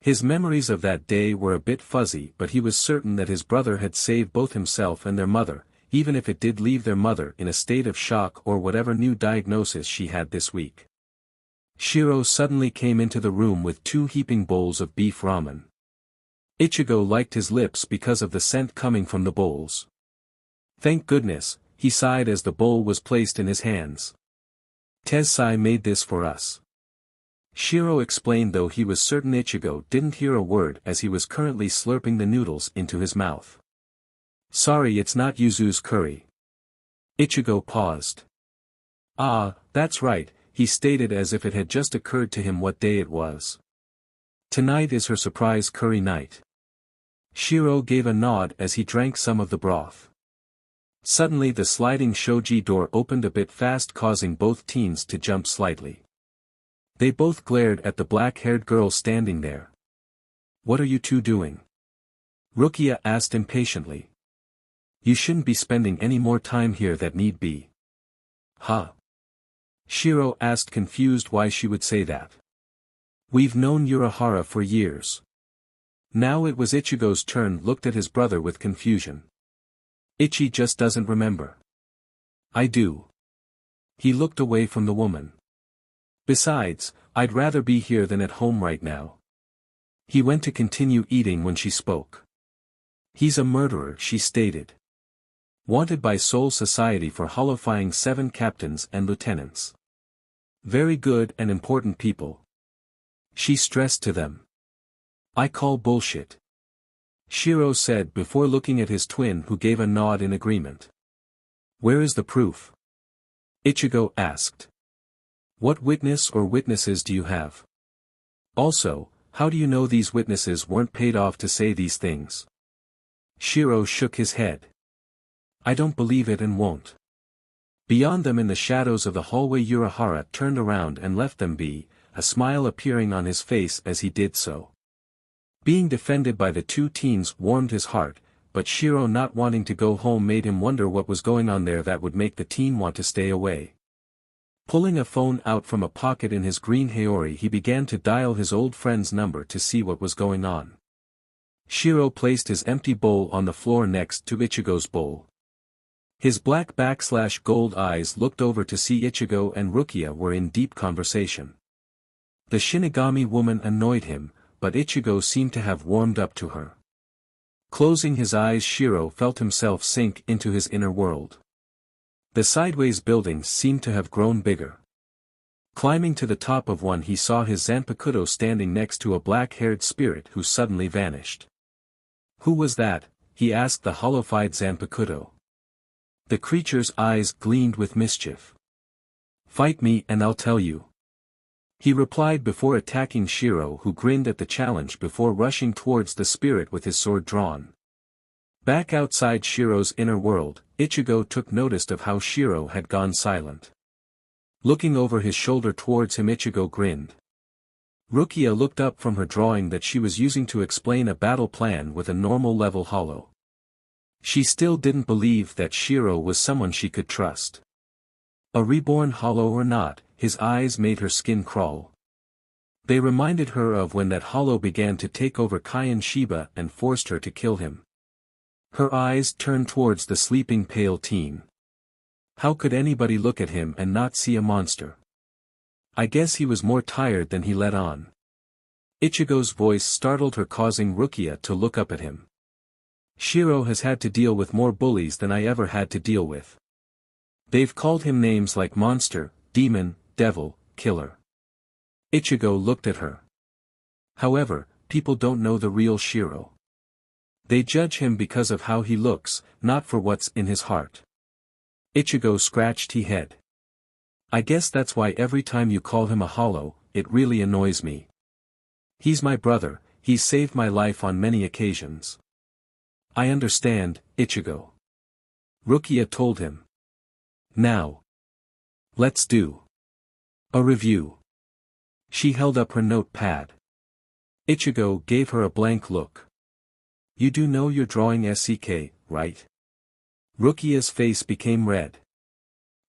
[SPEAKER 1] His memories of that day were a bit fuzzy, but he was certain that his brother had saved both himself and their mother, even if it did leave their mother in a state of shock or whatever new diagnosis she had this week. Shiro suddenly came into the room with 2 heaping bowls of beef ramen. Ichigo liked his lips because of the scent coming from the bowls. Thank goodness, he sighed as the bowl was placed in his hands. Tessai made this for us. Shiro explained, though he was certain Ichigo didn't hear a word as he was currently slurping the noodles into his mouth. Sorry, it's not Yuzu's curry. Ichigo paused. Ah, that's right, he stated as if it had just occurred to him what day it was. Tonight is her surprise curry night. Shiro gave a nod as he drank some of the broth. Suddenly the sliding shoji door opened a bit fast, causing both teens to jump slightly. They both glared at the black-haired girl standing there. What are you two doing? Rukia asked impatiently. You shouldn't be spending any more time here that need be. Huh? Shiro asked, confused why she would say that. We've known Urahara for years. Now it was Ichigo's turn. Looked at his brother with confusion. Ichi just doesn't remember. I do. He looked away from the woman. Besides, I'd rather be here than at home right now. He went to continue eating when she spoke. He's a murderer, she stated. Wanted by Soul Society for hollowifying 7 captains and lieutenants. Very good and important people. She stressed to them. I call bullshit. Shiro said before looking at his twin, who gave a nod in agreement. Where is the proof? Ichigo asked. What witness or witnesses do you have? Also, how do you know these witnesses weren't paid off to say these things? Shiro shook his head. I don't believe it and won't. Beyond them in the shadows of the hallway, Urahara turned around and left them be, a smile appearing on his face as he did so. Being defended by the 2 teens warmed his heart, but Shiro not wanting to go home made him wonder what was going on there that would make the teen want to stay away. Pulling a phone out from a pocket in his green haori, he began to dial his old friend's number to see what was going on. Shiro placed his empty bowl on the floor next to Ichigo's bowl. His black/gold eyes looked over to see Ichigo and Rukia were in deep conversation. The Shinigami woman annoyed him, but Ichigo seemed to have warmed up to her. Closing his eyes, Shiro felt himself sink into his inner world. The sideways buildings seemed to have grown bigger. Climbing to the top of one, he saw his Zanpakuto standing next to a black-haired spirit who suddenly vanished. Who was that? He asked the hollowified Zanpakuto. The creature's eyes gleamed with mischief. Fight me and I'll tell you. He replied before attacking Shiro, who grinned at the challenge before rushing towards the spirit with his sword drawn. Back outside Shiro's inner world, Ichigo took notice of how Shiro had gone silent. Looking over his shoulder towards him, Ichigo grinned. Rukia looked up from her drawing that she was using to explain a battle plan with a normal level hollow. She still didn't believe that Shiro was someone she could trust. A reborn hollow or not, his eyes made her skin crawl. They reminded her of when that hollow began to take over Kaian Shiba and forced her to kill him. Her eyes turned towards the sleeping pale teen. How could anybody look at him and not see a monster? I guess he was more tired than he let on. Ichigo's voice startled her, causing Rukia to look up at him. Shiro has had to deal with more bullies than I ever had to deal with. They've called him names like monster, demon, devil, killer. Ichigo looked at her. However, people don't know the real Shiro. They judge him because of how he looks, not for what's in his heart. Ichigo scratched his head. I guess that's why every time you call him a hollow, it really annoys me. He's my brother, he's saved my life on many occasions. I understand, Ichigo. Rukia told him. Now. Let's do a review. She held up her notepad. Ichigo gave her a blank look. You do know you're drawing SCK, right? Rukia's face became red.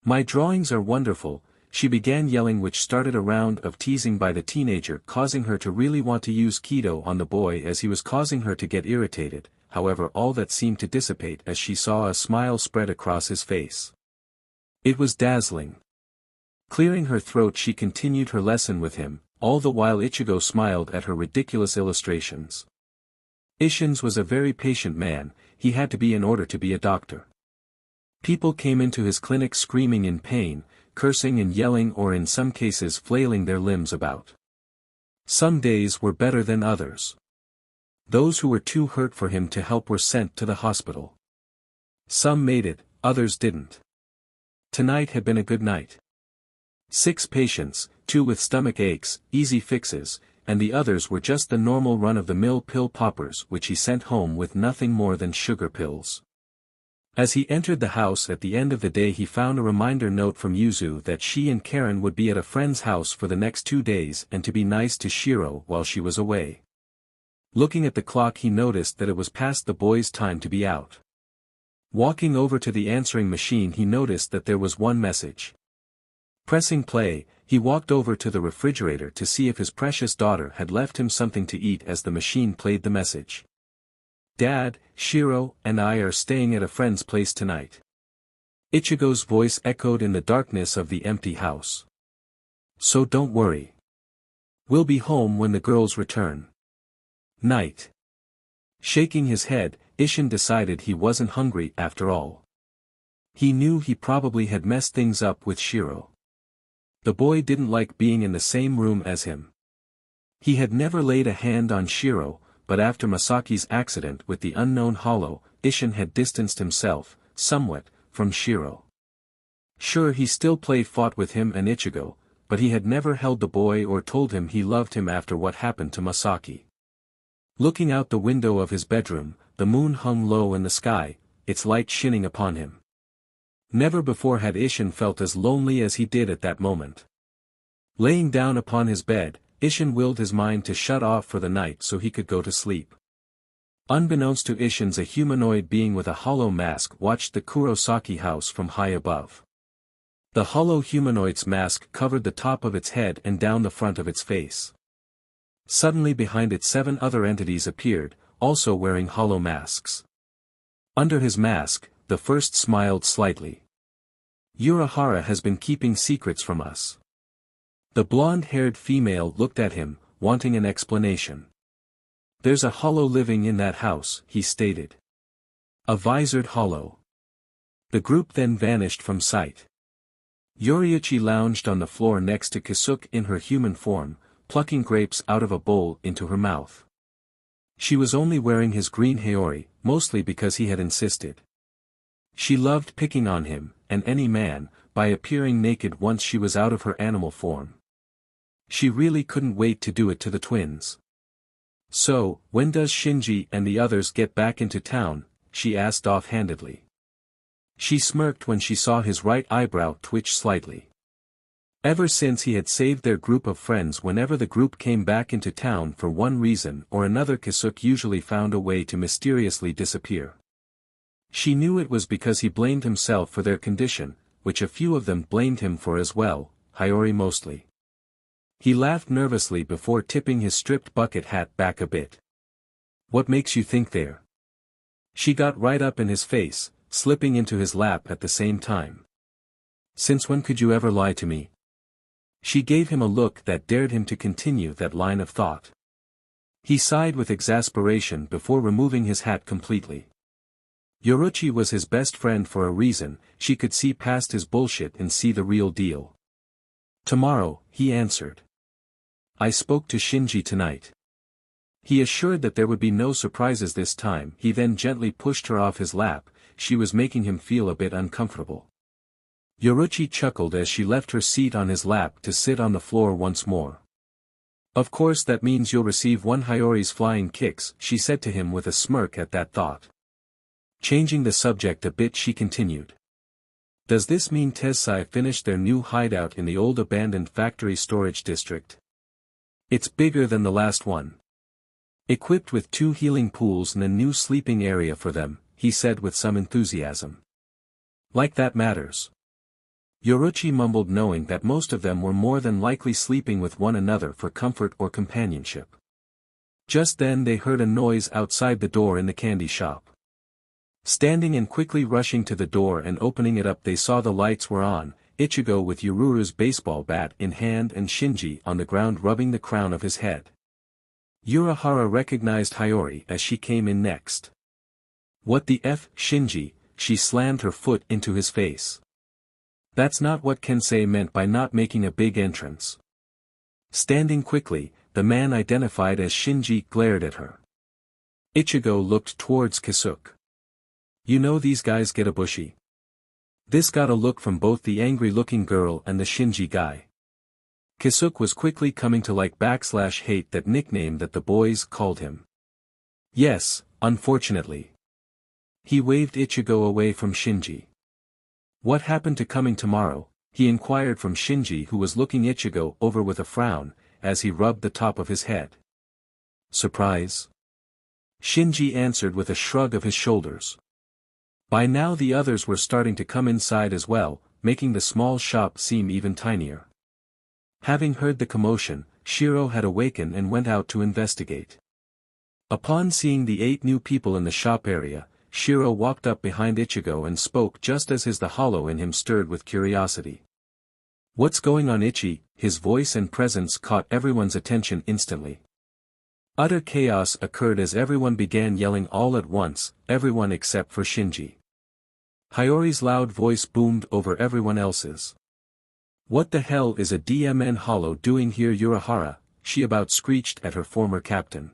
[SPEAKER 1] My drawings are wonderful, she began yelling, which started a round of teasing by the teenager, causing her to really want to use Kido on the boy as he was causing her to get irritated. However, all that seemed to dissipate as she saw a smile spread across his face. It was dazzling. Clearing her throat, she continued her lesson with him, all the while Ichigo smiled at her ridiculous illustrations. Isshin's was a very patient man, he had to be in order to be a doctor. People came into his clinic screaming in pain, cursing and yelling, or in some cases flailing their limbs about. Some days were better than others. Those who were too hurt for him to help were sent to the hospital. Some made it, others didn't. Tonight had been a good night. 6 patients, 2 with stomach aches, easy fixes, and the others were just the normal run-of-the-mill pill poppers, which he sent home with nothing more than sugar pills. As he entered the house at the end of the day, he found a reminder note from Yuzu that she and Karen would be at a friend's house for the next 2 days and to be nice to Shiro while she was away. Looking at the clock he noticed that it was past the boy's time to be out. Walking over to the answering machine he noticed that there was one message. Pressing play, he walked over to the refrigerator to see if his precious daughter had left him something to eat as the machine played the message. Dad, Shiro and I are staying at a friend's place tonight. Ichigo's voice echoed in the darkness of the empty house. So don't worry. We'll be home when the girls return. Night. Shaking his head, Isshin decided he wasn't hungry after all. He knew he probably had messed things up with Shiro. The boy didn't like being in the same room as him. He had never laid a hand on Shiro, but after Masaki's accident with the unknown hollow, Isshin had distanced himself, somewhat, from Shiro. Sure, he still fought with him and Ichigo, but he had never held the boy or told him he loved him after what happened to Masaki. Looking out the window of his bedroom, the moon hung low in the sky, its light shining upon him. Never before had Isshin felt as lonely as he did at that moment. Laying down upon his bed, Isshin willed his mind to shut off for the night so he could go to sleep. Unbeknownst to Isshin, a humanoid being with a hollow mask watched the Kurosaki house from high above. The hollow humanoid's mask covered the top of its head and down the front of its face. Suddenly behind it 7 other entities appeared, also wearing hollow masks. Under his mask, the first smiled slightly. Urahara has been keeping secrets from us. The blonde-haired female looked at him, wanting an explanation. There's a hollow living in that house, he stated. A visored hollow. The group then vanished from sight. Yoriuchi lounged on the floor next to Kisuke in her human form, plucking grapes out of a bowl into her mouth. She was only wearing his green haori, mostly because he had insisted. She loved picking on him, and any man, by appearing naked once she was out of her animal form. She really couldn't wait to do it to the twins. So, when does Shinji and the others get back into town? She asked offhandedly. She smirked when she saw his right eyebrow twitch slightly. Ever since he had saved their group of friends whenever the group came back into town for one reason or another, Kisuke usually found a way to mysteriously disappear. She knew it was because he blamed himself for their condition, which a few of them blamed him for as well, Hiyori mostly. He laughed nervously before tipping his stripped bucket hat back a bit. What makes you think they're? She got right up in his face, slipping into his lap at the same time. Since when could you ever lie to me? She gave him a look that dared him to continue that line of thought. He sighed with exasperation before removing his hat completely. Yoruchi was his best friend for a reason, she could see past his bullshit and see the real deal. Tomorrow, he answered. I spoke to Shinji tonight. He assured that there would be no surprises this time. He then gently pushed her off his lap, she was making him feel a bit uncomfortable. Yoruchi chuckled as she left her seat on his lap to sit on the floor once more. Of course that means you'll receive one Hiyori's flying kicks, she said to him with a smirk at that thought. Changing the subject a bit she continued. Does this mean Tensai finished their new hideout in the old abandoned factory storage district? It's bigger than the last one. Equipped with 2 healing pools and a new sleeping area for them, he said with some enthusiasm. Like that matters. Yoruchi mumbled, knowing that most of them were more than likely sleeping with one another for comfort or companionship. Just then they heard a noise outside the door in the candy shop. Standing and quickly rushing to the door and opening it up, they saw the lights were on, Ichigo with Yururu's baseball bat in hand and Shinji on the ground rubbing the crown of his head. Urahara recognized Hiyori as she came in next. What the F, Shinji? She slammed her foot into his face. That's not what Kensei meant by not making a big entrance. Standing quickly, the man identified as Shinji glared at her. Ichigo looked towards Kisuke. You know these guys get a bushy. This got a look from both the angry-looking girl and the Shinji guy. Kisuke was quickly coming to like / hate that nickname that the boys called him. Yes, unfortunately. He waved Ichigo away from Shinji. What happened to coming tomorrow? He inquired from Shinji, who was looking Ichigo over with a frown, as he rubbed the top of his head. Surprise? Shinji answered with a shrug of his shoulders. By now the others were starting to come inside as well, making the small shop seem even tinier. Having heard the commotion, Shiro had awakened and went out to investigate. Upon seeing the 8 new people in the shop area, Shiro walked up behind Ichigo and spoke just as the hollow in him stirred with curiosity. "What's going on, Ichi?" His voice and presence caught everyone's attention instantly. Utter chaos occurred as everyone began yelling all at once, everyone except for Shinji. Hiyori's loud voice boomed over everyone else's. "What the hell is a DMN hollow doing here, Urahara?" she about screeched at her former captain.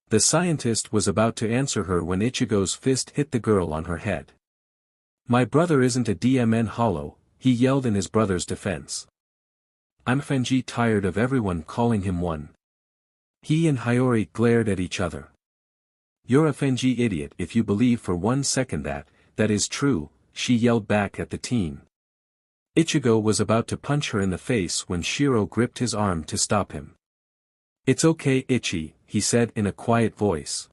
[SPEAKER 1] The scientist was about to answer her when Ichigo's fist hit the girl on her head. "My brother isn't a DMN hollow," he yelled in his brother's defense. "I'm Fenji, tired of everyone calling him one." He and Hiyori glared at each other. "You're a Fenji idiot if you believe for 1 second that is true," she yelled back at the teen. Ichigo was about to punch her in the face when Shiro gripped his arm to stop him. "It's okay, Ichi," he said in a quiet voice.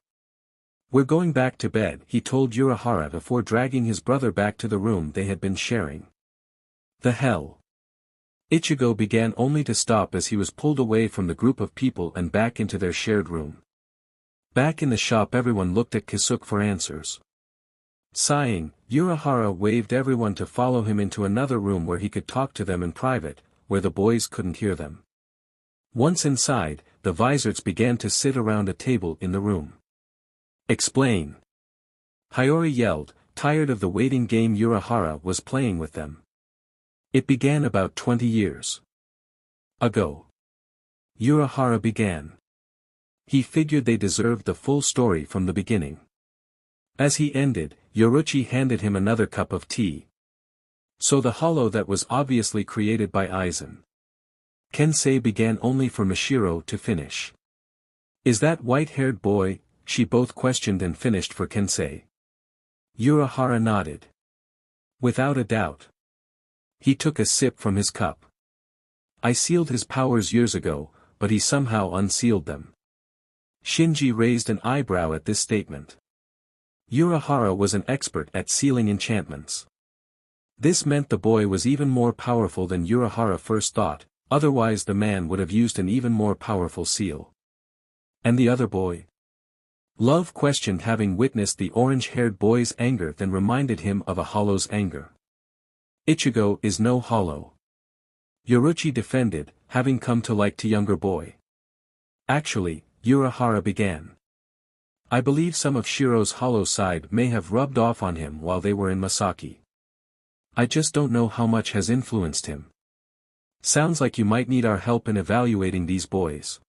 [SPEAKER 1] "We're going back to bed," he told Urahara before dragging his brother back to the room they had been sharing. "The hell?" Ichigo began only to stop as he was pulled away from the group of people and back into their shared room. Back in the shop everyone looked at Kisuke for answers. Sighing, Urahara waved everyone to follow him into another room where he could talk to them in private, where the boys couldn't hear them. Once inside, the Vizards began to sit around a table in the room. "Explain!" Hiyori yelled, tired of the waiting game Urahara was playing with them. "It began about 20 years ago." Urahara began. He figured they deserved the full story from the beginning. As he ended, Yoruichi handed him another cup of tea. "So the hollow that was obviously created by Aizen. Kensei began only for Mishiro to finish. Is that white-haired boy?" she both questioned and finished for Kensei. Urahara nodded. "Without a doubt." He took a sip from his cup. "I sealed his powers years ago, but he somehow unsealed them." Shinji raised an eyebrow at this statement. Urahara was an expert at sealing enchantments. This meant the boy was even more powerful than Urahara first thought, otherwise the man would have used an even more powerful seal. "And the other boy?" Love questioned, having witnessed the orange-haired boy's anger then reminded him of a hollow's anger. "Ichigo is no hollow." Yoruichi defended, having come to like the younger boy. "Actually," Urahara began. "I believe some of Shiro's hollow side may have rubbed off on him while they were in Masaki. I just don't know how much has influenced him. Sounds like you might need our help in evaluating these boys,"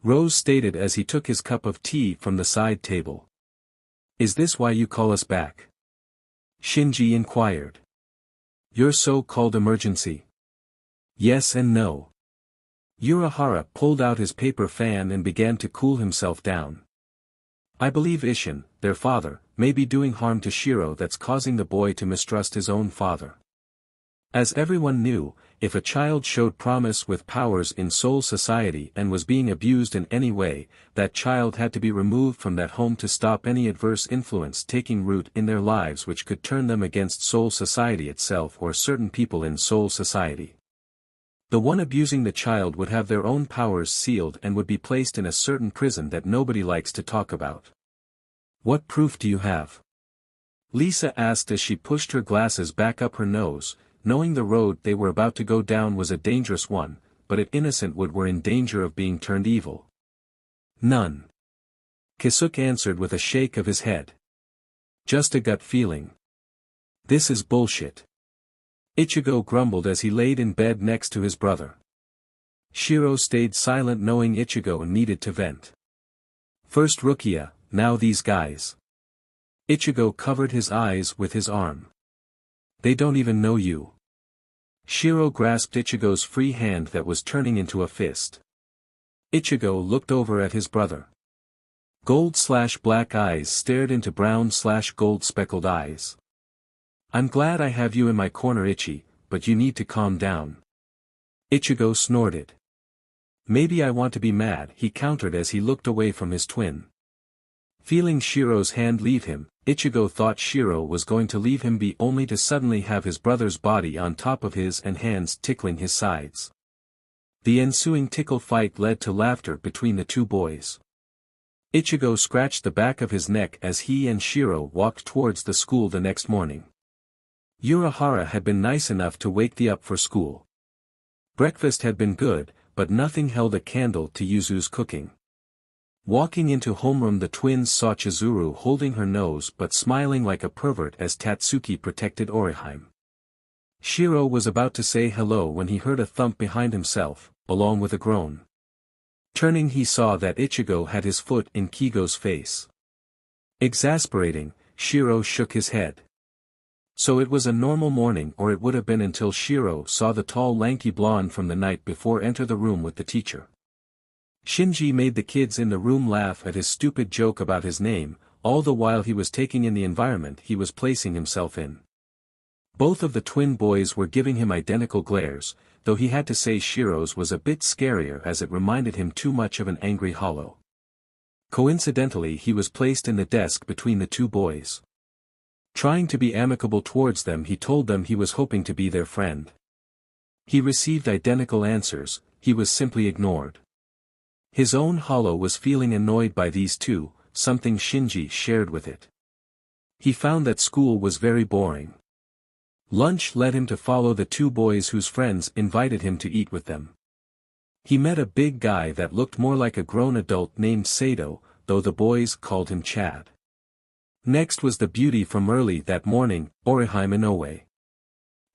[SPEAKER 1] Rose stated as he took his cup of tea from the side table. "Is this why you call us back?" Shinji inquired. "Your so-called emergency?" "Yes and no." Urahara pulled out his paper fan and began to cool himself down. "I believe Isshin, their father, may be doing harm to Shiro that's causing the boy to mistrust his own father. As everyone knew, if a child showed promise with powers in Soul Society and was being abused in any way, that child had to be removed from that home to stop any adverse influence taking root in their lives which could turn them against Soul Society itself or certain people in Soul Society. The one abusing the child would have their own powers sealed and would be placed in a certain prison that nobody likes to talk about." "What proof do you have?" Lisa asked as she pushed her glasses back up her nose, knowing the road they were about to go down was a dangerous one, but if Innocentwood were in danger of being turned evil. "None." Kisuke answered with a shake of his head. "Just a gut feeling." "This is bullshit." Ichigo grumbled as he laid in bed next to his brother. Shiro stayed silent knowing Ichigo needed to vent. "First Rukia, now these guys." Ichigo covered his eyes with his arm. "They don't even know you." Shiro grasped Ichigo's free hand that was turning into a fist. Ichigo looked over at his brother. Gold/black eyes stared into brown/gold speckled eyes. "I'm glad I have you in my corner, Ichi, but you need to calm down." Ichigo snorted. "Maybe I want to be mad," he countered as he looked away from his twin. Feeling Shiro's hand leave him, Ichigo thought Shiro was going to leave him be only to suddenly have his brother's body on top of his and hands tickling his sides. The ensuing tickle fight led to laughter between the two boys. Ichigo scratched the back of his neck as he and Shiro walked towards the school the next morning. Urahara had been nice enough to wake them up for school. Breakfast had been good, but nothing held a candle to Yuzu's cooking. Walking into homeroom, the twins saw Chizuru holding her nose but smiling like a pervert as Tatsuki protected Orihime. Shiro was about to say hello when he heard a thump behind himself, along with a groan. Turning, he saw that Ichigo had his foot in Kigo's face. Exasperating, Shiro shook his head. So it was a normal morning, or it would have been until Shiro saw the tall lanky blonde from the night before enter the room with the teacher. Shinji made the kids in the room laugh at his stupid joke about his name, all the while he was taking in the environment he was placing himself in. Both of the twin boys were giving him identical glares, though he had to say Shiro's was a bit scarier as it reminded him too much of an angry hollow. Coincidentally, he was placed in the desk between the two boys. Trying to be amicable towards them, he told them he was hoping to be their friend. He received identical answers, he was simply ignored. His own hollow was feeling annoyed by these two, something Shinji shared with it. He found that school was very boring. Lunch led him to follow the two boys whose friends invited him to eat with them. He met a big guy that looked more like a grown adult named Sato, though the boys called him Chad. Next was the beauty from early that morning, Orihime Inoue.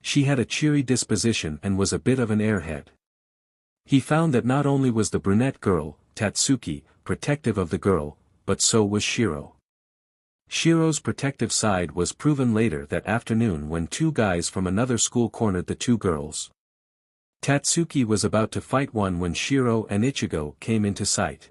[SPEAKER 1] She had a cheery disposition and was a bit of an airhead. He found that not only was the brunette girl, Tatsuki, protective of the girl, but so was Shiro. Shiro's protective side was proven later that afternoon when two guys from another school cornered the two girls. Tatsuki was about to fight one when Shiro and Ichigo came into sight.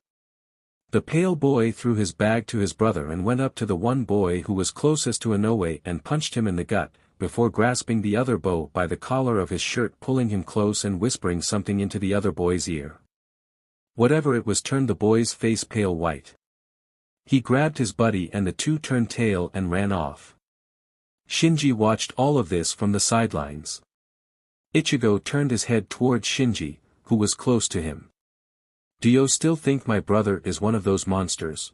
[SPEAKER 1] The pale boy threw his bag to his brother and went up to the one boy who was closest to Inoue and punched him in the gut, before grasping the other boy by the collar of his shirt, pulling him close and whispering something into the other boy's ear. Whatever it was turned the boy's face pale white. He grabbed his buddy and the two turned tail and ran off. Shinji watched all of this from the sidelines. Ichigo turned his head towards Shinji, who was close to him. "Do you still think my brother is one of those monsters?"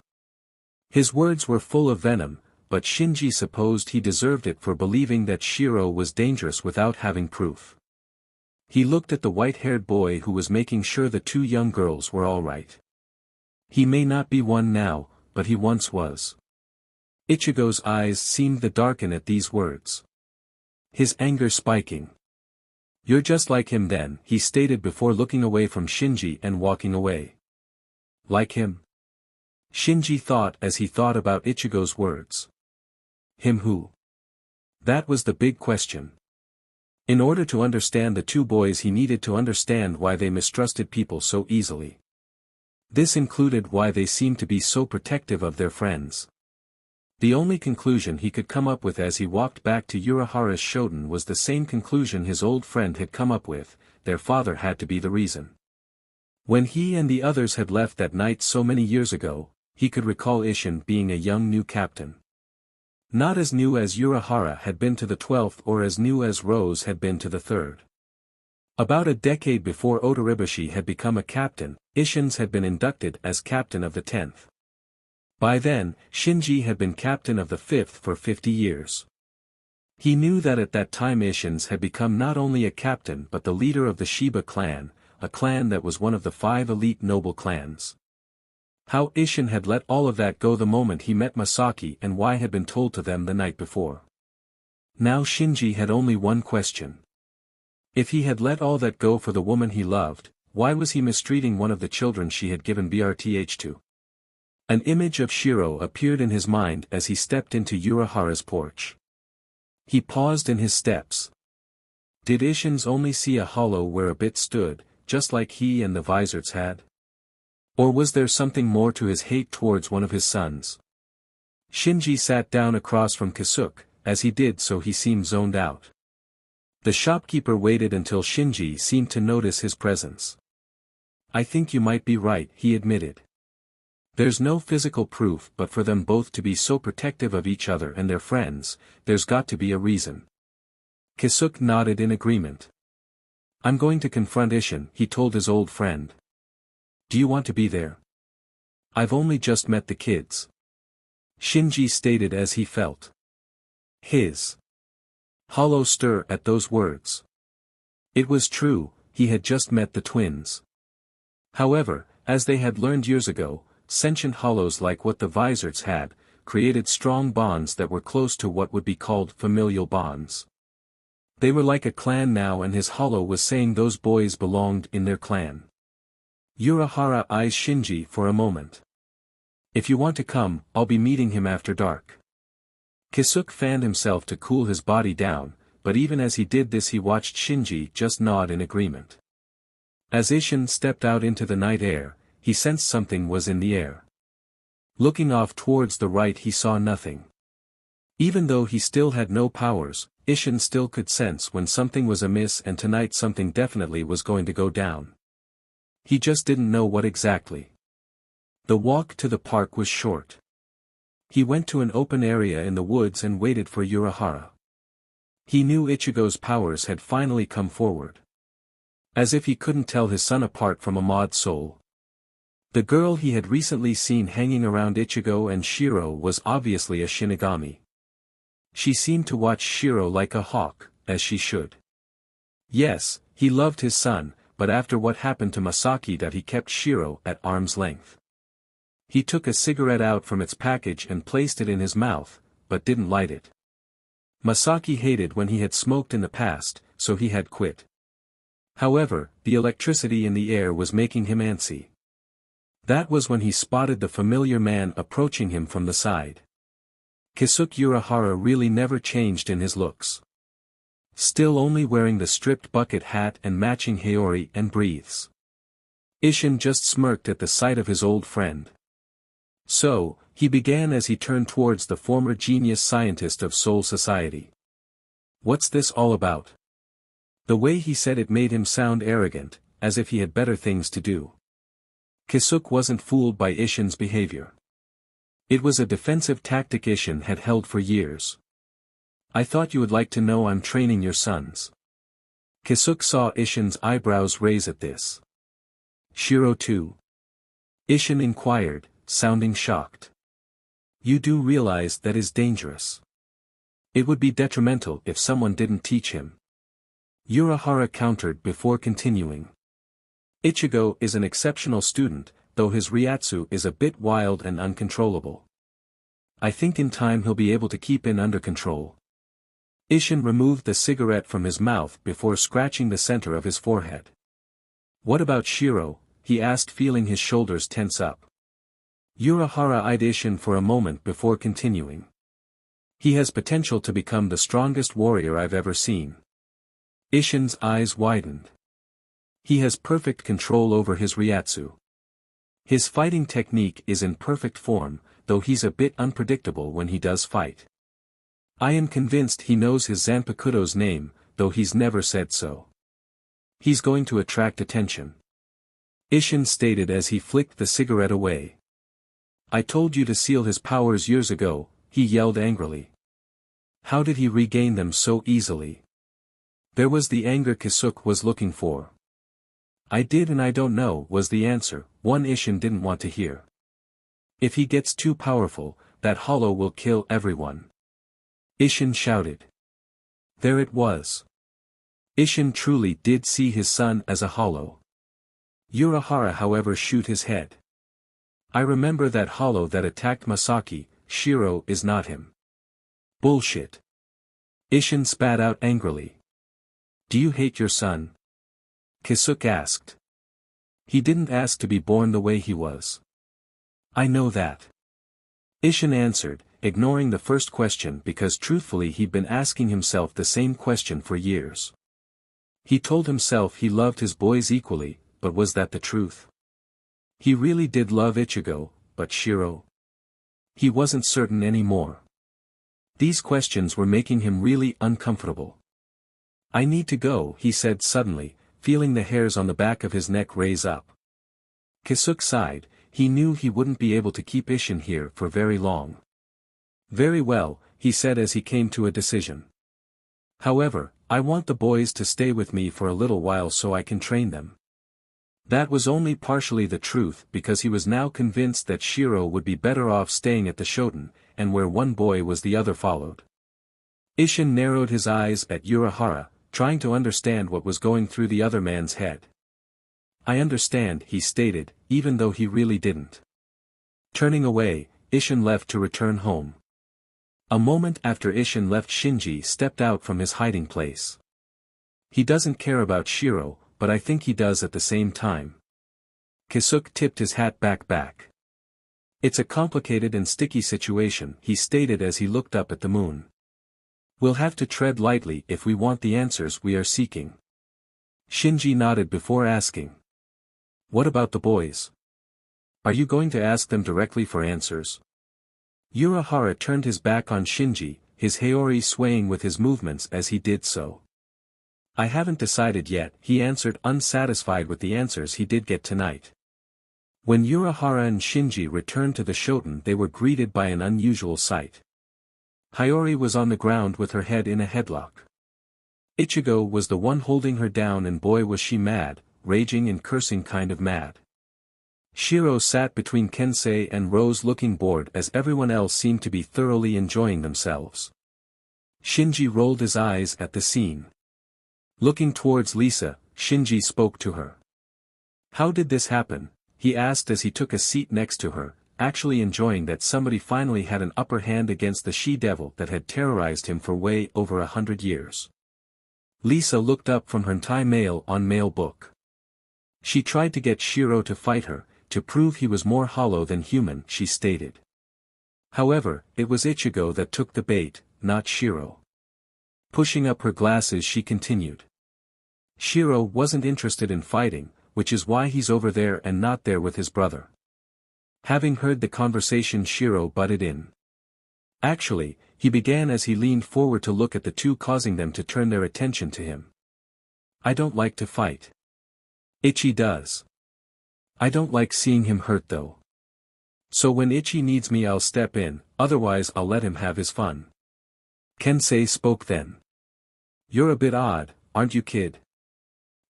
[SPEAKER 1] His words were full of venom, but Shinji supposed he deserved it for believing that Shiro was dangerous without having proof. He looked at the white-haired boy who was making sure the two young girls were all right. He may not be one now, but he once was. Ichigo's eyes seemed to darken at these words. His anger spiking. "You're just like him then," he stated before looking away from Shinji and walking away. Like him? Shinji thought as he thought about Ichigo's words. Him who? That was the big question. In order to understand the two boys, he needed to understand why they mistrusted people so easily. This included why they seemed to be so protective of their friends. The only conclusion he could come up with as he walked back to Urahara's shoten was the same conclusion his old friend had come up with: their father had to be the reason. When he and the others had left that night so many years ago, he could recall Isshin being a young new captain. Not as new as Urahara had been to the 12th or as new as Rose had been to the 3rd. About a decade before Otoribushi had become a captain, Isshin's had been inducted as captain of the 10th. By then, Shinji had been captain of the 5th for 50 years. He knew that at that time Isshin's had become not only a captain but the leader of the Shiba clan, a clan that was one of the 5 elite noble clans. How Isshin had let all of that go the moment he met Masaki and why had been told to them the night before. Now Shinji had only one question. If he had let all that go for the woman he loved, why was he mistreating one of the children she had given BRTH to? An image of Shiro appeared in his mind as he stepped into Urahara's porch. He paused in his steps. Did Isshin's only see a hollow where a bit stood, just like he and the Vizards had? Or was there something more to his hate towards one of his sons? Shinji sat down across from Kasuke. As he did so he seemed zoned out. The shopkeeper waited until Shinji seemed to notice his presence. "I think you might be right," he admitted. There's no physical proof, but for them both to be so protective of each other and their friends, there's got to be a reason. Kisuke nodded in agreement. I'm going to confront Isshin, he told his old friend. Do you want to be there? I've only just met the kids. Shinji stated as he felt his hollow stir at those words. It was true, he had just met the twins. However, as they had learned years ago, sentient hollows like what the Vizards had, created strong bonds that were close to what would be called familial bonds. They were like a clan now, and his hollow was saying those boys belonged in their clan. Urahara eyes Shinji for a moment. If you want to come, I'll be meeting him after dark. Kisuke fanned himself to cool his body down, but even as he did this he watched Shinji just nod in agreement. As Isshin stepped out into the night air, he sensed something was in the air. Looking off towards the right he saw nothing. Even though he still had no powers, Isshin still could sense when something was amiss, and tonight something definitely was going to go down. He just didn't know what exactly. The walk to the park was short. He went to an open area in the woods and waited for Urahara. He knew Ichigo's powers had finally come forward. As if he couldn't tell his son apart from a mod soul. The girl he had recently seen hanging around Ichigo and Shiro was obviously a Shinigami. She seemed to watch Shiro like a hawk, as she should. Yes, he loved his son, but after what happened to Masaki that he kept Shiro at arm's length. He took a cigarette out from its package and placed it in his mouth, but didn't light it. Masaki hated when he had smoked in the past, so he had quit. However, the electricity in the air was making him antsy. That was when he spotted the familiar man approaching him from the side. Kisuke Urahara really never changed in his looks. Still only wearing the stripped bucket hat and matching haori and breathes. Isshin just smirked at the sight of his old friend. So, he began as he turned towards the former genius scientist of Soul Society. What's this all about? The way he said it made him sound arrogant, as if he had better things to do. Kisuke wasn't fooled by Isshin's behavior. It was a defensive tactic Isshin had held for years. I thought you would like to know I'm training your sons. Kisuke saw Isshin's eyebrows raise at this. Shiro too? Isshin inquired, sounding shocked. You do realize that is dangerous. It would be detrimental if someone didn't teach him. Urahara countered before continuing. Ichigo is an exceptional student, though his Ryatsu is a bit wild and uncontrollable. I think in time he'll be able to keep it under control. Isshin removed the cigarette from his mouth before scratching the center of his forehead. What about Shiro? He asked, feeling his shoulders tense up. Urahara eyed Isshin for a moment before continuing. He has potential to become the strongest warrior I've ever seen. Isshin's eyes widened. He has perfect control over his Ryatsu. His fighting technique is in perfect form, though he's a bit unpredictable when he does fight. I am convinced he knows his Zanpakuto's name, though he's never said so. He's going to attract attention. Isshin stated as he flicked the cigarette away. I told you to seal his powers years ago, he yelled angrily. How did he regain them so easily? There was the anger Kisuke was looking for. I did, and I don't know, was the answer, one Isshin didn't want to hear. If he gets too powerful, that hollow will kill everyone. Isshin shouted. There it was. Isshin truly did see his son as a hollow. Urahara however shook his head. I remember that hollow that attacked Masaki, Shiro is not him. Bullshit. Isshin spat out angrily. Do you hate your son? Kisuke asked. He didn't ask to be born the way he was. I know that. Isshin answered, ignoring the first question because truthfully he'd been asking himself the same question for years. He told himself he loved his boys equally, but was that the truth? He really did love Ichigo, but Shiro? He wasn't certain anymore. These questions were making him really uncomfortable. I need to go, he said suddenly, feeling the hairs on the back of his neck raise up. Kisuke sighed. He knew he wouldn't be able to keep Isshin here for very long. Very well, he said as he came to a decision. However, I want the boys to stay with me for a little while so I can train them. That was only partially the truth because he was now convinced that Shiro would be better off staying at the shoten, and where one boy was the other followed. Isshin narrowed his eyes at Urahara, trying to understand what was going through the other man's head. I understand, he stated, even though he really didn't. Turning away, Isshin left to return home. A moment after Isshin left, Shinji stepped out from his hiding place. He doesn't care about Shiro, but I think he does at the same time. Kisuke tipped his hat back. It's a complicated and sticky situation, he stated as he looked up at the moon. We'll have to tread lightly if we want the answers we are seeking. Shinji nodded before asking. What about the boys? Are you going to ask them directly for answers? Urahara turned his back on Shinji, his haori swaying with his movements as he did so. I haven't decided yet, he answered, unsatisfied with the answers he did get tonight. When Urahara and Shinji returned to the shoten, they were greeted by an unusual sight. Haori was on the ground with her head in a headlock. Ichigo was the one holding her down, and boy was she mad, raging and cursing, kind of mad. Shiro sat between Kensei and Rose, looking bored as everyone else seemed to be thoroughly enjoying themselves. Shinji rolled his eyes at the scene. Looking towards Lisa, Shinji spoke to her. How did this happen? He asked as he took a seat next to her, actually enjoying that somebody finally had an upper hand against the she-devil that had terrorized him for way over 100 years. Lisa looked up from her hentai mail book. She tried to get Shiro to fight her, to prove he was more hollow than human, she stated. However, it was Ichigo that took the bait, not Shiro. Pushing up her glasses, she continued. Shiro wasn't interested in fighting, which is why he's over there and not there with his brother. Having heard the conversation, Shiro butted in. Actually, he began as he leaned forward to look at the two, causing them to turn their attention to him. I don't like to fight. Ichi does. I don't like seeing him hurt though. So when Ichi needs me, I'll step in, otherwise I'll let him have his fun. Kensei spoke then. You're a bit odd, aren't you, kid?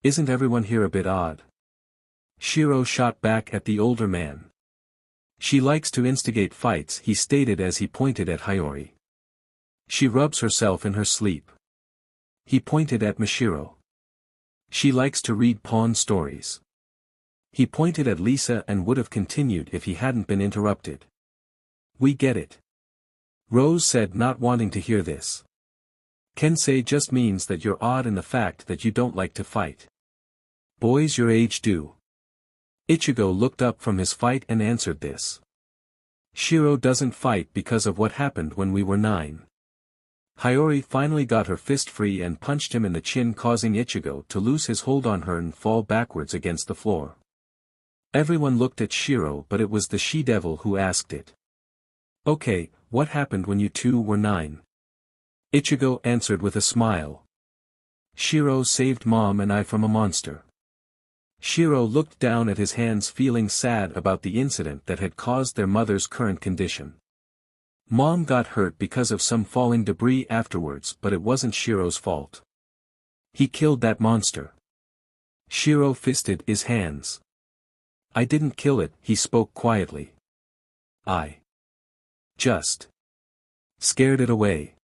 [SPEAKER 1] Isn't everyone here a bit odd? Shiro shot back at the older man. She likes to instigate fights, he stated as he pointed at Haori. She rubs herself in her sleep. He pointed at Mashiro. She likes to read pawn stories. He pointed at Lisa and would have continued if he hadn't been interrupted. We get it. Rose said, not wanting to hear this. Kensei just means that you're odd in the fact that you don't like to fight. Boys your age do. Ichigo looked up from his fight and answered this. Shiro doesn't fight because of what happened when we were 9. Haori finally got her fist free and punched him in the chin, causing Ichigo to lose his hold on her and fall backwards against the floor. Everyone looked at Shiro, but it was the she-devil who asked it. Okay, what happened when you two were 9? Ichigo answered with a smile. Shiro saved Mom and I from a monster. Shiro looked down at his hands, feeling sad about the incident that had caused their mother's current condition. Mom got hurt because of some falling debris afterwards, but it wasn't Shiro's fault. He killed that monster. Shiro fisted his hands. I didn't kill it, he spoke quietly. I just scared it away.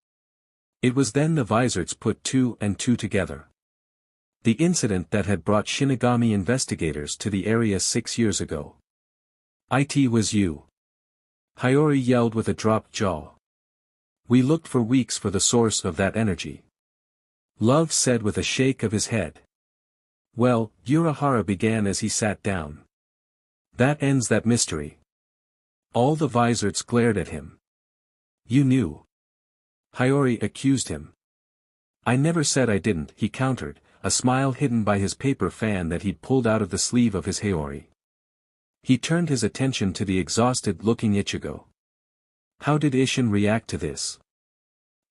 [SPEAKER 1] It was then the Vizards put 2 and 2 together. The incident that had brought Shinigami investigators to the area 6 years ago. It was you. Haori yelled with a dropped jaw. We looked for weeks for the source of that energy. Love said with a shake of his head. Well, Urahara began as he sat down. That ends that mystery. All the Vizards glared at him. You knew. Haori accused him. I never said I didn't, he countered, a smile hidden by his paper fan that he'd pulled out of the sleeve of his haori. He turned his attention to the exhausted-looking Ichigo. How did Isshin react to this?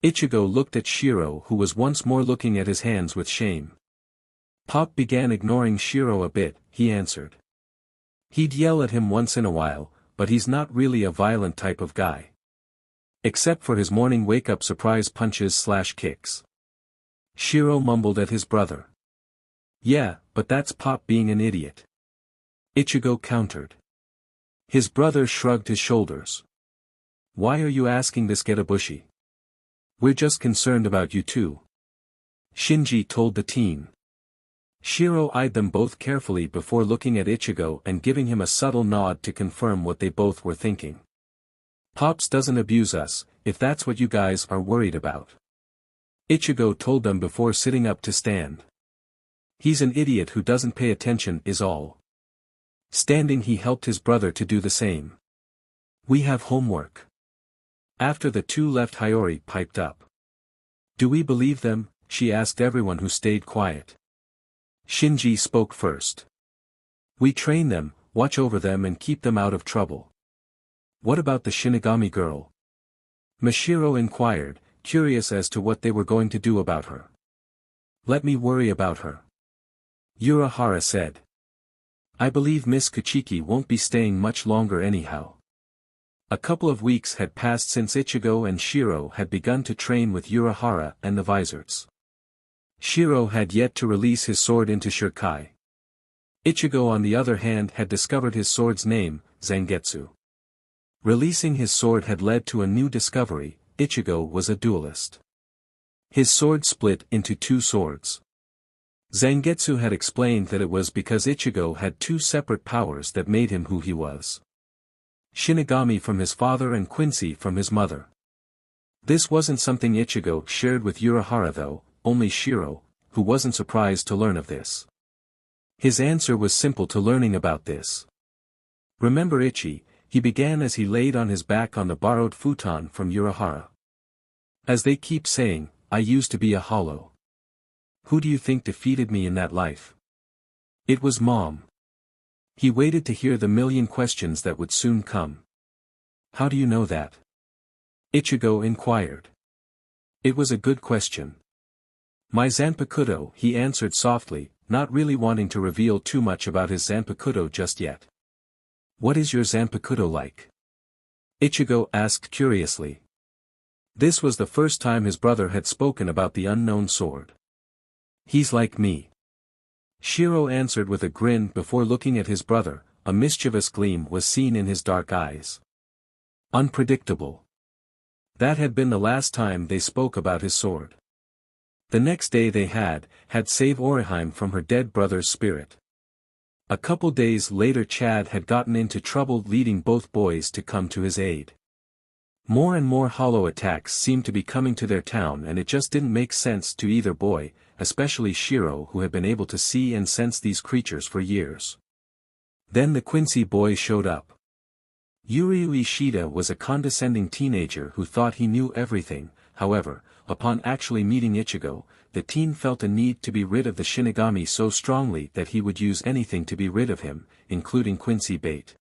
[SPEAKER 1] Ichigo looked at Shiro, who was once more looking at his hands with shame. Pop began ignoring Shiro a bit, he answered. He'd yell at him once in a while, but he's not really a violent type of guy. Except for his morning wake-up surprise punches/kicks. Shiro mumbled at his brother. Yeah, but that's Pop being an idiot. Ichigo countered. His brother shrugged his shoulders. Why are you asking this Getabushi? We're just concerned about you two. Shinji told the teen. Shiro eyed them both carefully before looking at Ichigo and giving him a subtle nod to confirm what they both were thinking. Pops doesn't abuse us, if that's what you guys are worried about. Ichigo told them before sitting up to stand. He's an idiot who doesn't pay attention is all. Standing he helped his brother to do the same. We have homework. After the two left Hiyori piped up. Do we believe them? She asked everyone who stayed quiet. Shinji spoke first. We train them, watch over them and keep them out of trouble. What about the Shinigami girl? Mashiro inquired, curious as to what they were going to do about her. Let me worry about her. Urahara said. I believe Miss Kuchiki won't be staying much longer anyhow. A couple of weeks had passed since Ichigo and Shiro had begun to train with Urahara and the Vizards. Shiro had yet to release his sword into Shirkai. Ichigo on the other hand had discovered his sword's name, Zangetsu. Releasing his sword had led to a new discovery, Ichigo was a duelist. His sword split into two swords. Zangetsu had explained that it was because Ichigo had two separate powers that made him who he was. Shinigami from his father and Quincy from his mother. This wasn't something Ichigo shared with Urahara though, only Shiro, who wasn't surprised to learn of this. His answer was simple to learning about this. Remember Ichi, he began as he laid on his back on the borrowed futon from Urahara. As they keep saying, I used to be a hollow. Who do you think defeated me in that life? It was Mom. He waited to hear the million questions that would soon come. How do you know that? Ichigo inquired. It was a good question. My Zanpakuto, he answered softly, not really wanting to reveal too much about his Zanpakuto just yet. What is your Zanpakuto like? Ichigo asked curiously. This was the first time his brother had spoken about the unknown sword. He's like me. Shiro answered with a grin before looking at his brother, a mischievous gleam was seen in his dark eyes. Unpredictable. That had been the last time they spoke about his sword. The next day they had saved Orihime from her dead brother's spirit. A couple days later Chad had gotten into trouble leading both boys to come to his aid. More and more hollow attacks seemed to be coming to their town and it just didn't make sense to either boy, especially Shiro who had been able to see and sense these creatures for years. Then the Quincy boy showed up. Yuryu Ishida was a condescending teenager who thought he knew everything, however, upon actually meeting Ichigo, the teen felt a need to be rid of the Shinigami so strongly that he would use anything to be rid of him, including Quincy bait.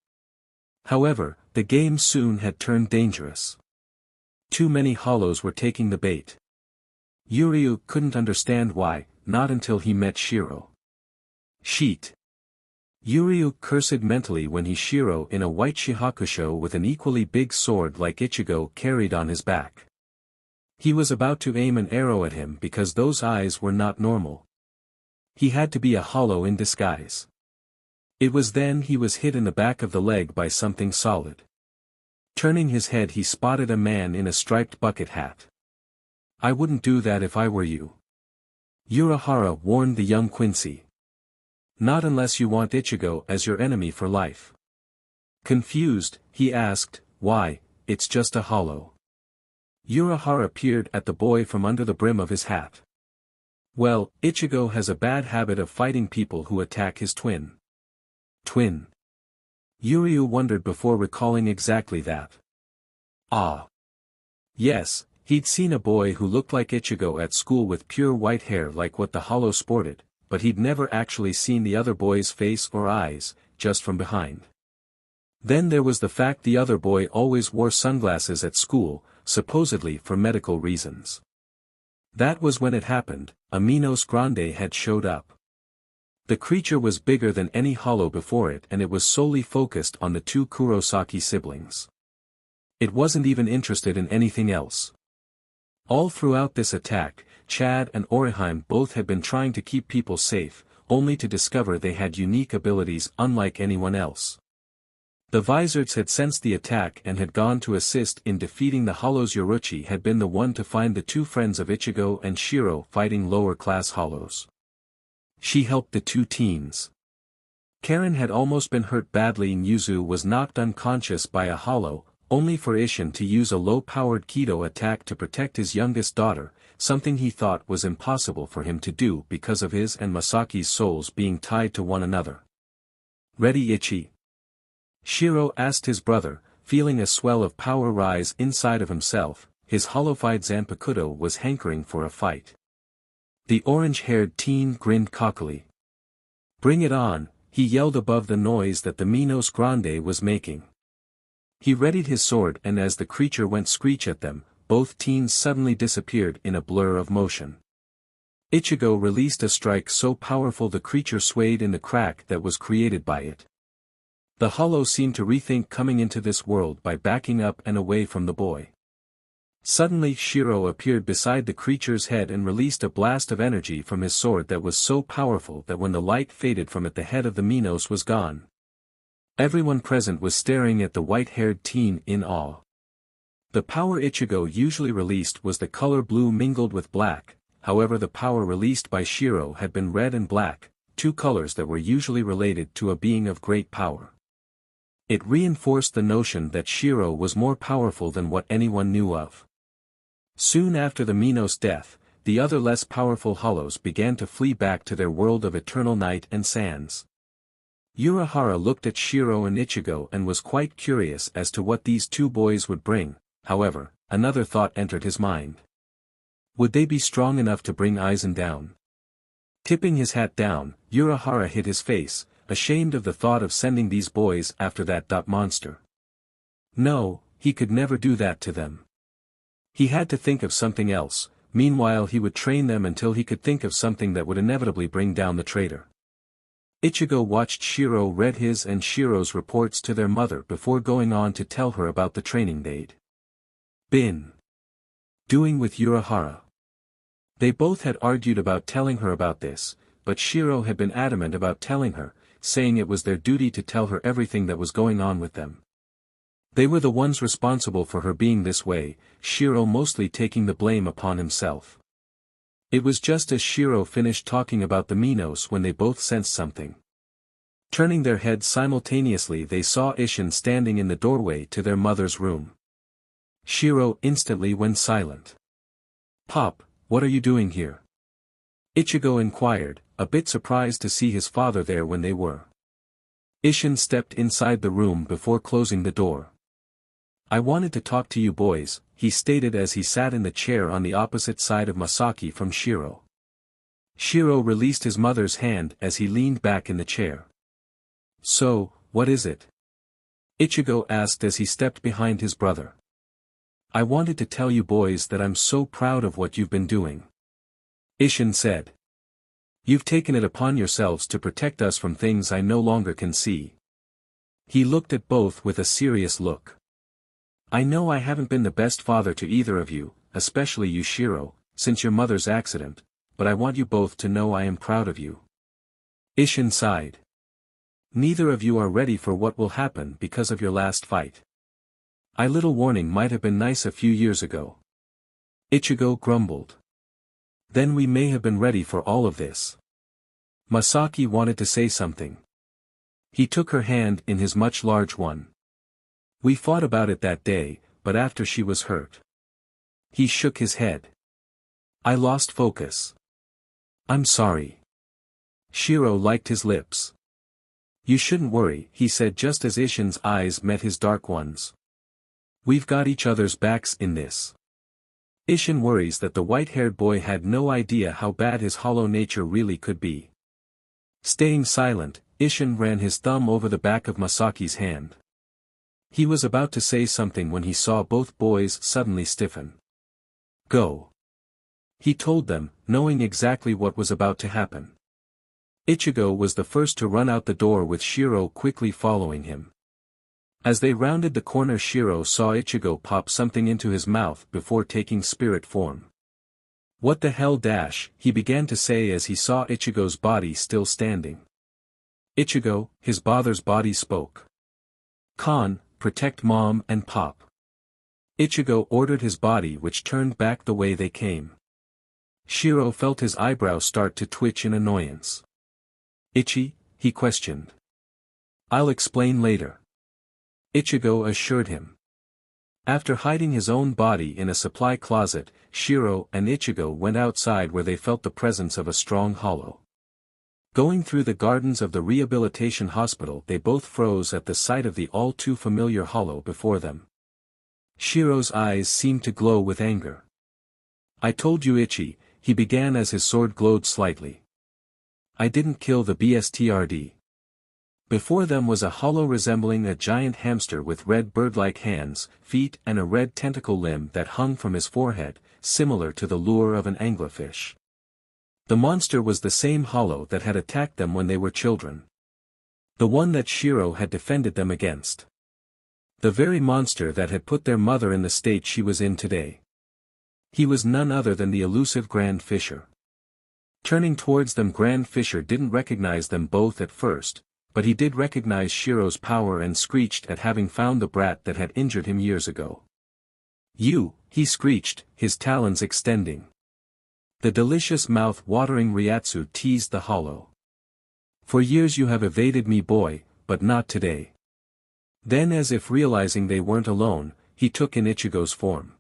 [SPEAKER 1] However, the game soon had turned dangerous. Too many hollows were taking the bait. Yuryu couldn't understand why, not until he met Shiro. Sheet. Yuryu cursed mentally when he Shiro in a white shihakusho with an equally big sword like Ichigo carried on his back. He was about to aim an arrow at him because those eyes were not normal. He had to be a hollow in disguise. It was then he was hit in the back of the leg by something solid. Turning his head he spotted a man in a striped bucket hat. I wouldn't do that if I were you. Urahara warned the young Quincy. Not unless you want Ichigo as your enemy for life. Confused, he asked, why, it's just a hollow. Urahara peered at the boy from under the brim of his hat. Well, Ichigo has a bad habit of fighting people who attack his twin. Twin. Yuryu wondered before recalling exactly that. Ah. Yes, he'd seen a boy who looked like Ichigo at school with pure white hair like what the hollow sported, but he'd never actually seen the other boy's face or eyes, just from behind. Then there was the fact the other boy always wore sunglasses at school, supposedly for medical reasons. That was when it happened, a Minos Grande had showed up. The creature was bigger than any hollow before it, and it was solely focused on the two Kurosaki siblings. It wasn't even interested in anything else. All throughout this attack, Chad and Orihime both had been trying to keep people safe, only to discover they had unique abilities unlike anyone else. The Vizards had sensed the attack and had gone to assist in defeating the hollows. Yoruichi had been the one to find the two friends of Ichigo and Shiro fighting lower-class hollows. She helped the two teens. Karen had almost been hurt badly and Yuzu was knocked unconscious by a hollow, only for Isshin to use a low-powered Kido attack to protect his youngest daughter, something he thought was impossible for him to do because of his and Masaki's souls being tied to one another. "Ready, Ichi?" Shiro asked his brother, feeling a swell of power rise inside of himself. His hollowified Zanpakuto was hankering for a fight. The orange-haired teen grinned cockily. "Bring it on," he yelled above the noise that the Minos Grande was making. He readied his sword, and as the creature went screech at them, both teens suddenly disappeared in a blur of motion. Ichigo released a strike so powerful the creature swayed in the crack that was created by it. The hollow seemed to rethink coming into this world by backing up and away from the boy. Suddenly Shiro appeared beside the creature's head and released a blast of energy from his sword that was so powerful that when the light faded from it the head of the Minos was gone. Everyone present was staring at the white-haired teen in awe. The power Ichigo usually released was the color blue mingled with black, however the power released by Shiro had been red and black, two colors that were usually related to a being of great power. It reinforced the notion that Shiro was more powerful than what anyone knew of. Soon after the Minos' death, the other less powerful hollows began to flee back to their world of eternal night and sands. Urahara looked at Shiro and Ichigo and was quite curious as to what these two boys would bring. However, another thought entered his mind. Would they be strong enough to bring Aizen down? Tipping his hat down, Urahara hid his face, ashamed of the thought of sending these boys after that monster. No, he could never do that to them. He had to think of something else. Meanwhile he would train them until he could think of something that would inevitably bring down the traitor. Ichigo watched Shiro read his and Shiro's reports to their mother before going on to tell her about the training they'd been doing with Urahara. They both had argued about telling her about this, but Shiro had been adamant about telling her, saying it was their duty to tell her everything that was going on with them. They were the ones responsible for her being this way, Shiro mostly taking the blame upon himself. It was just as Shiro finished talking about the Minos when they both sensed something. Turning their heads simultaneously they saw Isshin standing in the doorway to their mother's room. Shiro instantly went silent. "Pop, what are you doing here?" Ichigo inquired, a bit surprised to see his father there when they were. Isshin stepped inside the room before closing the door. "I wanted to talk to you boys," he stated as he sat in the chair on the opposite side of Masaki from Shiro. Shiro released his mother's hand as he leaned back in the chair. "So, what is it?" Ichigo asked as he stepped behind his brother. "I wanted to tell you boys that I'm so proud of what you've been doing," Isshin said. "You've taken it upon yourselves to protect us from things I no longer can see." He looked at both with a serious look. "I know I haven't been the best father to either of you, especially you Shiro, since your mother's accident, but I want you both to know I am proud of you." Isshin sighed. "Neither of you are ready for what will happen because of your last fight. A little warning might have been nice a few years ago." Ichigo grumbled. "Then we may have been ready for all of this." Masaki wanted to say something. He took her hand in his much large one. "We fought about it that day, but after she was hurt." He shook his head. "I lost focus. I'm sorry." Shiro liked his lips. "You shouldn't worry," he said just as Isshin's eyes met his dark ones. "We've got each other's backs in this." Isshin worries that the white-haired boy had no idea how bad his hollow nature really could be. Staying silent, Isshin ran his thumb over the back of Masaki's hand. He was about to say something when he saw both boys suddenly stiffen. "Go," he told them, knowing exactly what was about to happen. Ichigo was the first to run out the door with Shiro quickly following him. As they rounded the corner, Shiro saw Ichigo pop something into his mouth before taking spirit form. "What the hell dash," he began to say as he saw Ichigo's body still standing. "Ichigo," his father's body spoke. "Kon, protect mom and pop." Ichigo ordered his body, which turned back the way they came. Shiro felt his eyebrows start to twitch in annoyance. "Ichi?" he questioned. "I'll explain later," Ichigo assured him. After hiding his own body in a supply closet, Shiro and Ichigo went outside where they felt the presence of a strong hollow. Going through the gardens of the rehabilitation hospital, they both froze at the sight of the all-too-familiar hollow before them. Shiro's eyes seemed to glow with anger. "I told you, Ichi," he began as his sword glowed slightly. "I didn't kill the bastard." Before them was a hollow resembling a giant hamster with red bird-like hands, feet and a red tentacle limb that hung from his forehead, similar to the lure of an anglerfish. The monster was the same hollow that had attacked them when they were children. The one that Shiro had defended them against. The very monster that had put their mother in the state she was in today. He was none other than the elusive Grand Fisher. Turning towards them, Grand Fisher didn't recognize them both at first, but he did recognize Shiro's power and screeched at having found the brat that had injured him years ago. "You," he screeched, his talons extending. The delicious mouth-watering Ryatsu teased the hollow. "For years you have evaded me, boy, but not today." Then, as if realizing they weren't alone, he took in Ichigo's form.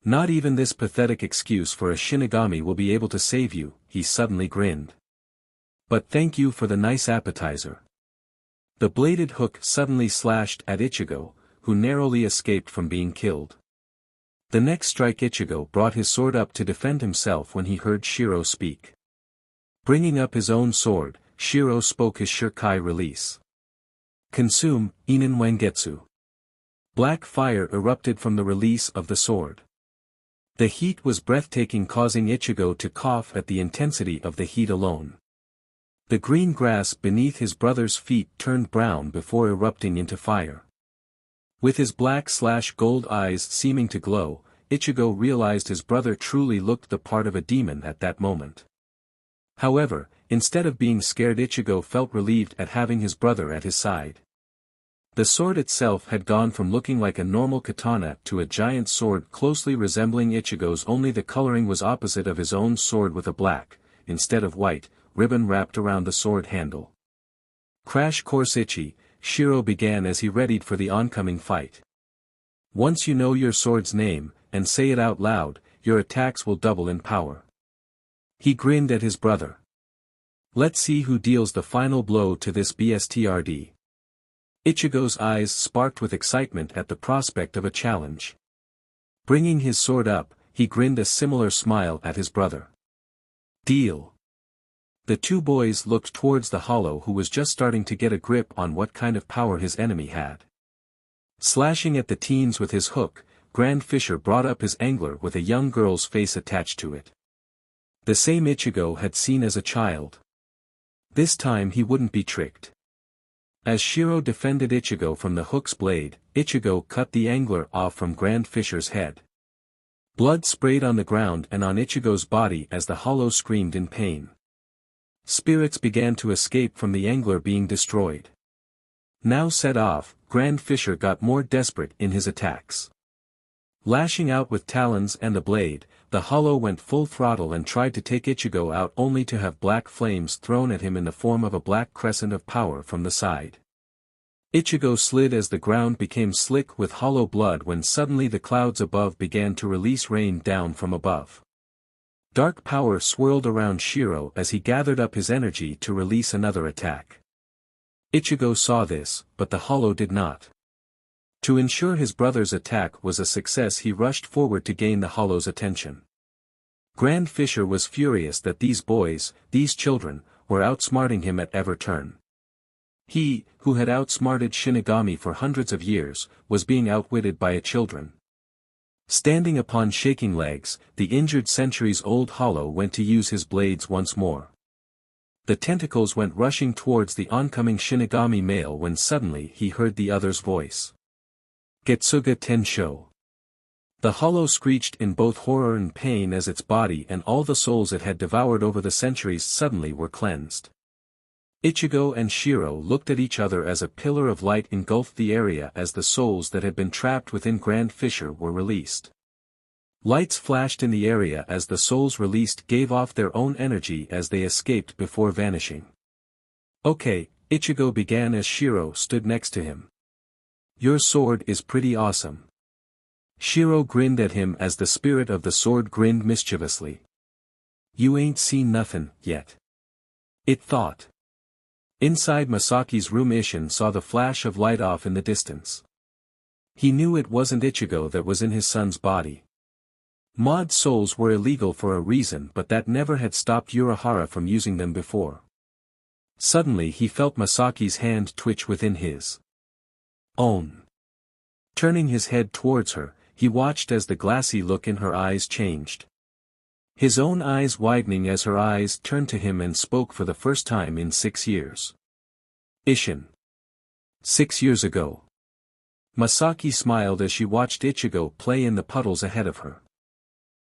[SPEAKER 1] "Not even this pathetic excuse for a Shinigami will be able to save you," he suddenly grinned. "But thank you for the nice appetizer." The bladed hook suddenly slashed at Ichigo, who narrowly escaped from being killed. The next strike, Ichigo brought his sword up to defend himself when he heard Shiro speak. Bringing up his own sword, Shiro spoke his Shirkai release. "Consume, Inen Wangetsu." Black fire erupted from the release of the sword. The heat was breathtaking, causing Ichigo to cough at the intensity of the heat alone. The green grass beneath his brother's feet turned brown before erupting into fire. With his black/gold eyes seeming to glow, Ichigo realized his brother truly looked the part of a demon at that moment. However, instead of being scared, Ichigo felt relieved at having his brother at his side. The sword itself had gone from looking like a normal katana to a giant sword closely resembling Ichigo's, only the coloring was opposite of his own sword, with a black, instead of white, ribbon wrapped around the sword handle. "Crash course, Ichi," Shiro began as he readied for the oncoming fight. "Once you know your sword's name, and say it out loud, your attacks will double in power." He grinned at his brother. "Let's see who deals the final blow to this bastard." Ichigo's eyes sparked with excitement at the prospect of a challenge. Bringing his sword up, he grinned a similar smile at his brother. "Deal." The two boys looked towards the hollow, who was just starting to get a grip on what kind of power his enemy had. Slashing at the teens with his hook, Grand Fisher brought up his angler with a young girl's face attached to it. The same Ichigo had seen as a child. This time he wouldn't be tricked. As Shiro defended Ichigo from the hook's blade, Ichigo cut the angler off from Grand Fisher's head. Blood sprayed on the ground and on Ichigo's body as the hollow screamed in pain. Spirits began to escape from the angler being destroyed. Now set off, Grand Fisher got more desperate in his attacks. Lashing out with talons and the blade, the hollow went full throttle and tried to take Ichigo out, only to have black flames thrown at him in the form of a black crescent of power from the side. Ichigo slid as the ground became slick with hollow blood, when suddenly the clouds above began to release rain down from above. Dark power swirled around Shiro as he gathered up his energy to release another attack. Ichigo saw this, but the hollow did not. To ensure his brother's attack was a success, he rushed forward to gain the hollow's attention. Grand Fisher was furious that these boys, these children, were outsmarting him at every turn. He, who had outsmarted Shinigami for hundreds of years, was being outwitted by a children. Standing upon shaking legs, the injured centuries-old hollow went to use his blades once more. The tentacles went rushing towards the oncoming Shinigami male when suddenly he heard the other's voice. Getsuga Tensho. The hollow screeched in both horror and pain as its body and all the souls it had devoured over the centuries suddenly were cleansed. Ichigo and Shiro looked at each other as a pillar of light engulfed the area as the souls that had been trapped within Grand Fissure were released. Lights flashed in the area as the souls released gave off their own energy as they escaped before vanishing. Okay, Ichigo began as Shiro stood next to him. Your sword is pretty awesome. Shiro grinned at him as the spirit of the sword grinned mischievously. You ain't seen nothin' yet. It thought. Inside Masaki's room Isshin saw the flash of light off in the distance. He knew it wasn't Ichigo that was in his son's body. Mod souls were illegal for a reason but that never had stopped Urahara from using them before. Suddenly he felt Masaki's hand twitch within his own. Turning his head towards her, he watched as the glassy look in her eyes changed. His own eyes widening as her eyes turned to him and spoke for the first time in 6 years. Isshin. 6 years ago. Masaki smiled as she watched Ichigo play in the puddles ahead of her.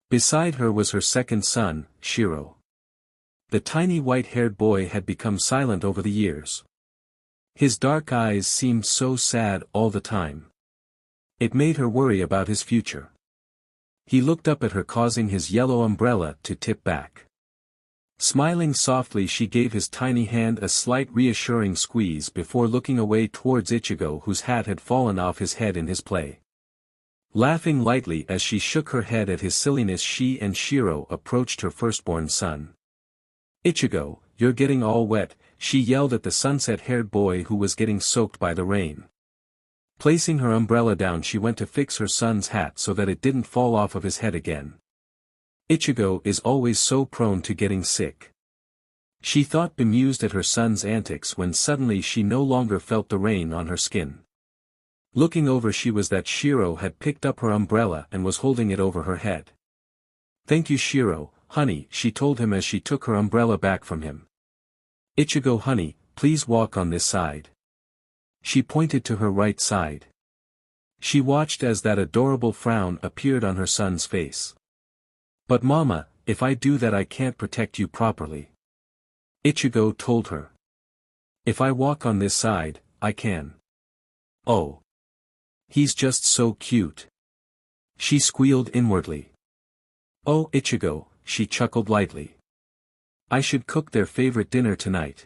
[SPEAKER 1] Beside her was her second son, Shiro. The tiny white-haired boy had become silent over the years. His dark eyes seemed so sad all the time. It made her worry about his future. He looked up at her causing his yellow umbrella to tip back. Smiling softly she gave his tiny hand a slight reassuring squeeze before looking away towards Ichigo whose hat had fallen off his head in his play. Laughing lightly as she shook her head at his silliness she and Shiro approached her firstborn son. Ichigo, you're getting all wet, she yelled at the sunset-haired boy who was getting soaked by the rain. Placing her umbrella down she went to fix her son's hat so that it didn't fall off of his head again. Ichigo is always so prone to getting sick. She thought bemused at her son's antics when suddenly she no longer felt the rain on her skin. Looking over she was that Shiro had picked up her umbrella and was holding it over her head. Thank you Shiro, honey, she told him as she took her umbrella back from him. Ichigo honey, please walk on this side. She pointed to her right side. She watched as that adorable frown appeared on her son's face. But mama, if I do that I can't protect you properly. Ichigo told her. If I walk on this side, I can. Oh. He's just so cute. She squealed inwardly. Oh Ichigo, she chuckled lightly. I should cook their favorite dinner tonight.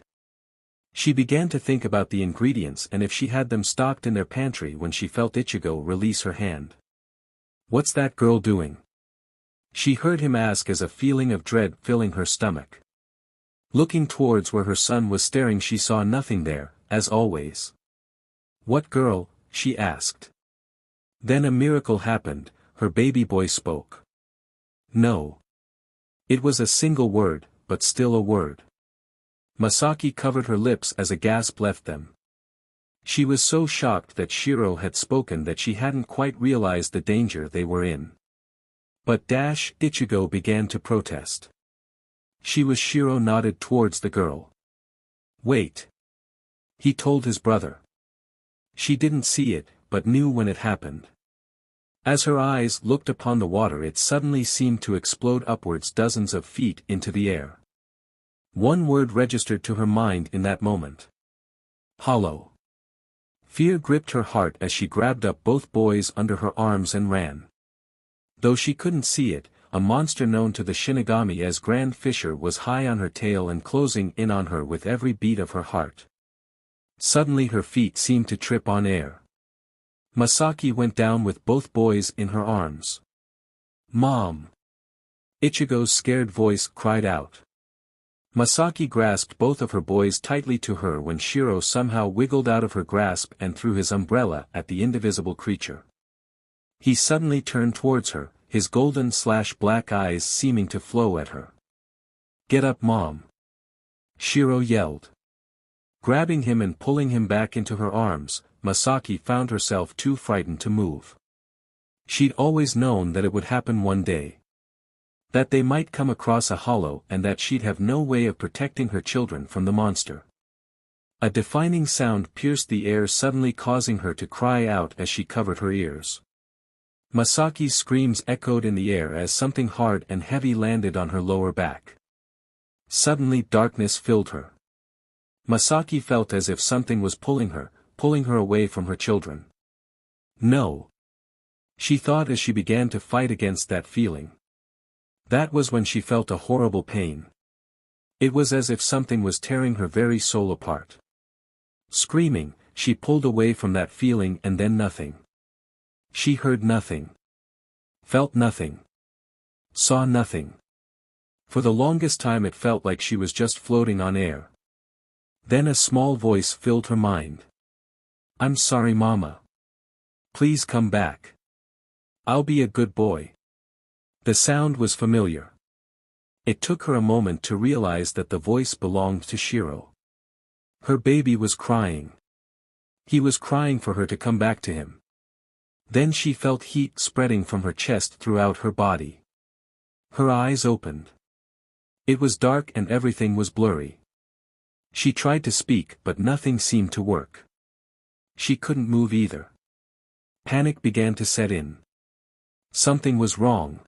[SPEAKER 1] She began to think about the ingredients and if she had them stocked in their pantry when she felt Ichigo release her hand. What's that girl doing? She heard him ask as a feeling of dread filling her stomach. Looking towards where her son was staring she saw nothing there, as always. What girl? She asked. Then a miracle happened, her baby boy spoke. No. It was a single word, but still a word. Masaki covered her lips as a gasp left them. She was so shocked that Shiro had spoken that she hadn't quite realized the danger they were in. But Ichigo began to protest. Shiro nodded towards the girl. Wait. He told his brother. She didn't see it, but knew when it happened. As her eyes looked upon the water it suddenly seemed to explode upwards dozens of feet into the air. One word registered to her mind in that moment. Hollow. Fear gripped her heart as she grabbed up both boys under her arms and ran. Though she couldn't see it, a monster known to the Shinigami as Grand Fissure was high on her tail and closing in on her with every beat of her heart. Suddenly her feet seemed to trip on air. Masaki went down with both boys in her arms. Mom! Ichigo's scared voice cried out. Masaki grasped both of her boys tightly to her when Shiro somehow wiggled out of her grasp and threw his umbrella at the indivisible creature. He suddenly turned towards her, his golden/black eyes seeming to flow at her. Get up Mom! Shiro yelled. Grabbing him and pulling him back into her arms, Masaki found herself too frightened to move. She'd always known that it would happen one day. That they might come across a hollow and that she'd have no way of protecting her children from the monster. A deafening sound pierced the air, suddenly causing her to cry out as she covered her ears. Masaki's screams echoed in the air as something hard and heavy landed on her lower back. Suddenly darkness filled her. Masaki felt as if something was pulling her away from her children. No. She thought as she began to fight against that feeling. That was when she felt a horrible pain. It was as if something was tearing her very soul apart. Screaming, she pulled away from that feeling, and then nothing. She heard nothing. Felt nothing. Saw nothing. For the longest time it felt like she was just floating on air. Then a small voice filled her mind. "I'm sorry, Mama. Please come back. I'll be a good boy." The sound was familiar. It took her a moment to realize that the voice belonged to Shiro. Her baby was crying. He was crying for her to come back to him. Then she felt heat spreading from her chest throughout her body. Her eyes opened. It was dark and everything was blurry. She tried to speak, but nothing seemed to work. She couldn't move either. Panic began to set in. Something was wrong.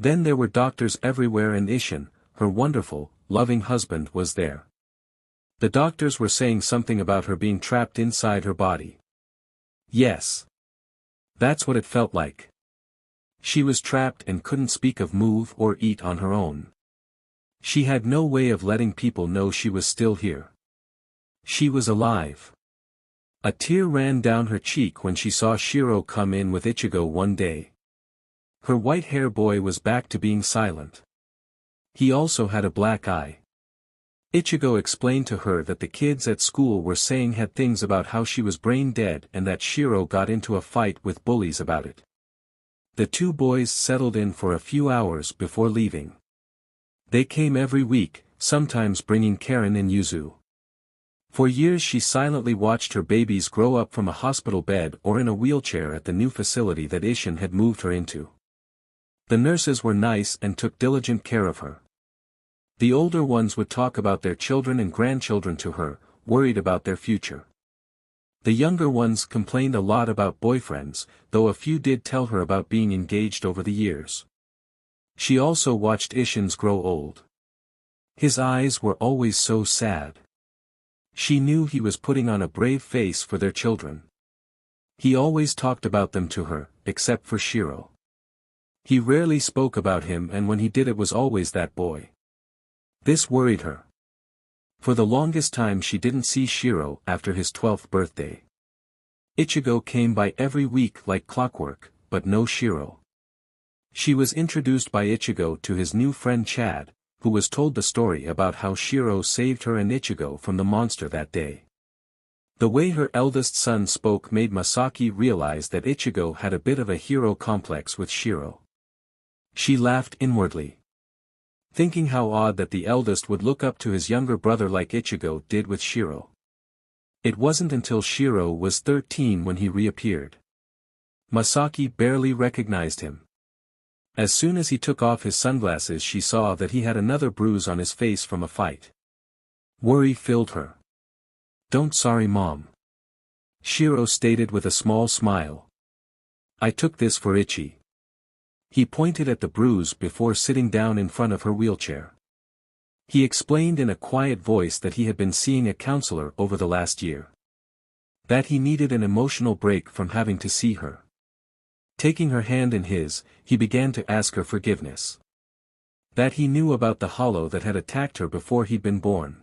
[SPEAKER 1] Then there were doctors everywhere, and Isshin, her wonderful, loving husband, was there. The doctors were saying something about her being trapped inside her body. Yes. That's what it felt like. She was trapped and couldn't speak of, move, or eat on her own. She had no way of letting people know she was still here. She was alive. A tear ran down her cheek when she saw Shiro come in with Ichigo one day. Her white-haired boy was back to being silent. He also had a black eye. Ichigo explained to her that the kids at school were saying had things about how she was brain dead and that Shiro got into a fight with bullies about it. The two boys settled in for a few hours before leaving. They came every week, sometimes bringing Karen and Yuzu. For years she silently watched her babies grow up from a hospital bed or in a wheelchair at the new facility that Isshin had moved her into. The nurses were nice and took diligent care of her. The older ones would talk about their children and grandchildren to her, worried about their future. The younger ones complained a lot about boyfriends, though a few did tell her about being engaged over the years. She also watched Isshin's grow old. His eyes were always so sad. She knew he was putting on a brave face for their children. He always talked about them to her, except for Shiro. He rarely spoke about him, and when he did it was always that boy. This worried her. For the longest time she didn't see Shiro after his 12th birthday. Ichigo came by every week like clockwork, but no Shiro. She was introduced by Ichigo to his new friend Chad, who was told the story about how Shiro saved her and Ichigo from the monster that day. The way her eldest son spoke made Masaki realize that Ichigo had a bit of a hero complex with Shiro. She laughed inwardly, thinking how odd that the eldest would look up to his younger brother like Ichigo did with Shiro. It wasn't until Shiro was 13 when he reappeared. Masaki barely recognized him. As soon as he took off his sunglasses she saw that he had another bruise on his face from a fight. Worry filled her. "Don't sorry, Mom," Shiro stated with a small smile. "I took this for Ichi." He pointed at the bruise before sitting down in front of her wheelchair. He explained in a quiet voice that he had been seeing a counselor over the last year. That he needed an emotional break from having to see her. Taking her hand in his, he began to ask her forgiveness. That he knew about the hollow that had attacked her before he'd been born.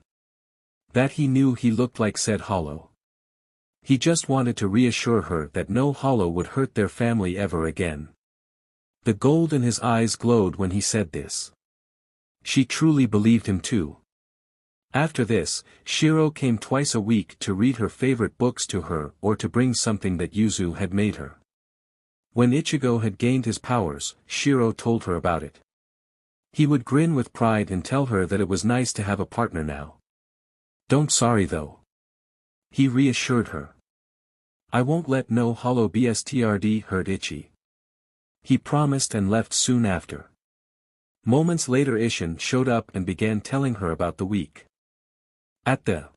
[SPEAKER 1] That he knew he looked like said hollow. He just wanted to reassure her that no hollow would hurt their family ever again. The gold in his eyes glowed when he said this. She truly believed him too. After this, Shiro came twice a week to read her favorite books to her or to bring something that Yuzu had made her. When Ichigo had gained his powers, Shiro told her about it. He would grin with pride and tell her that it was nice to have a partner now. "Don't sorry though," he reassured her. "I won't let no hollow bstrd hurt Ichi." He promised and left soon after. Moments later Isshin showed up and began telling her about the week at the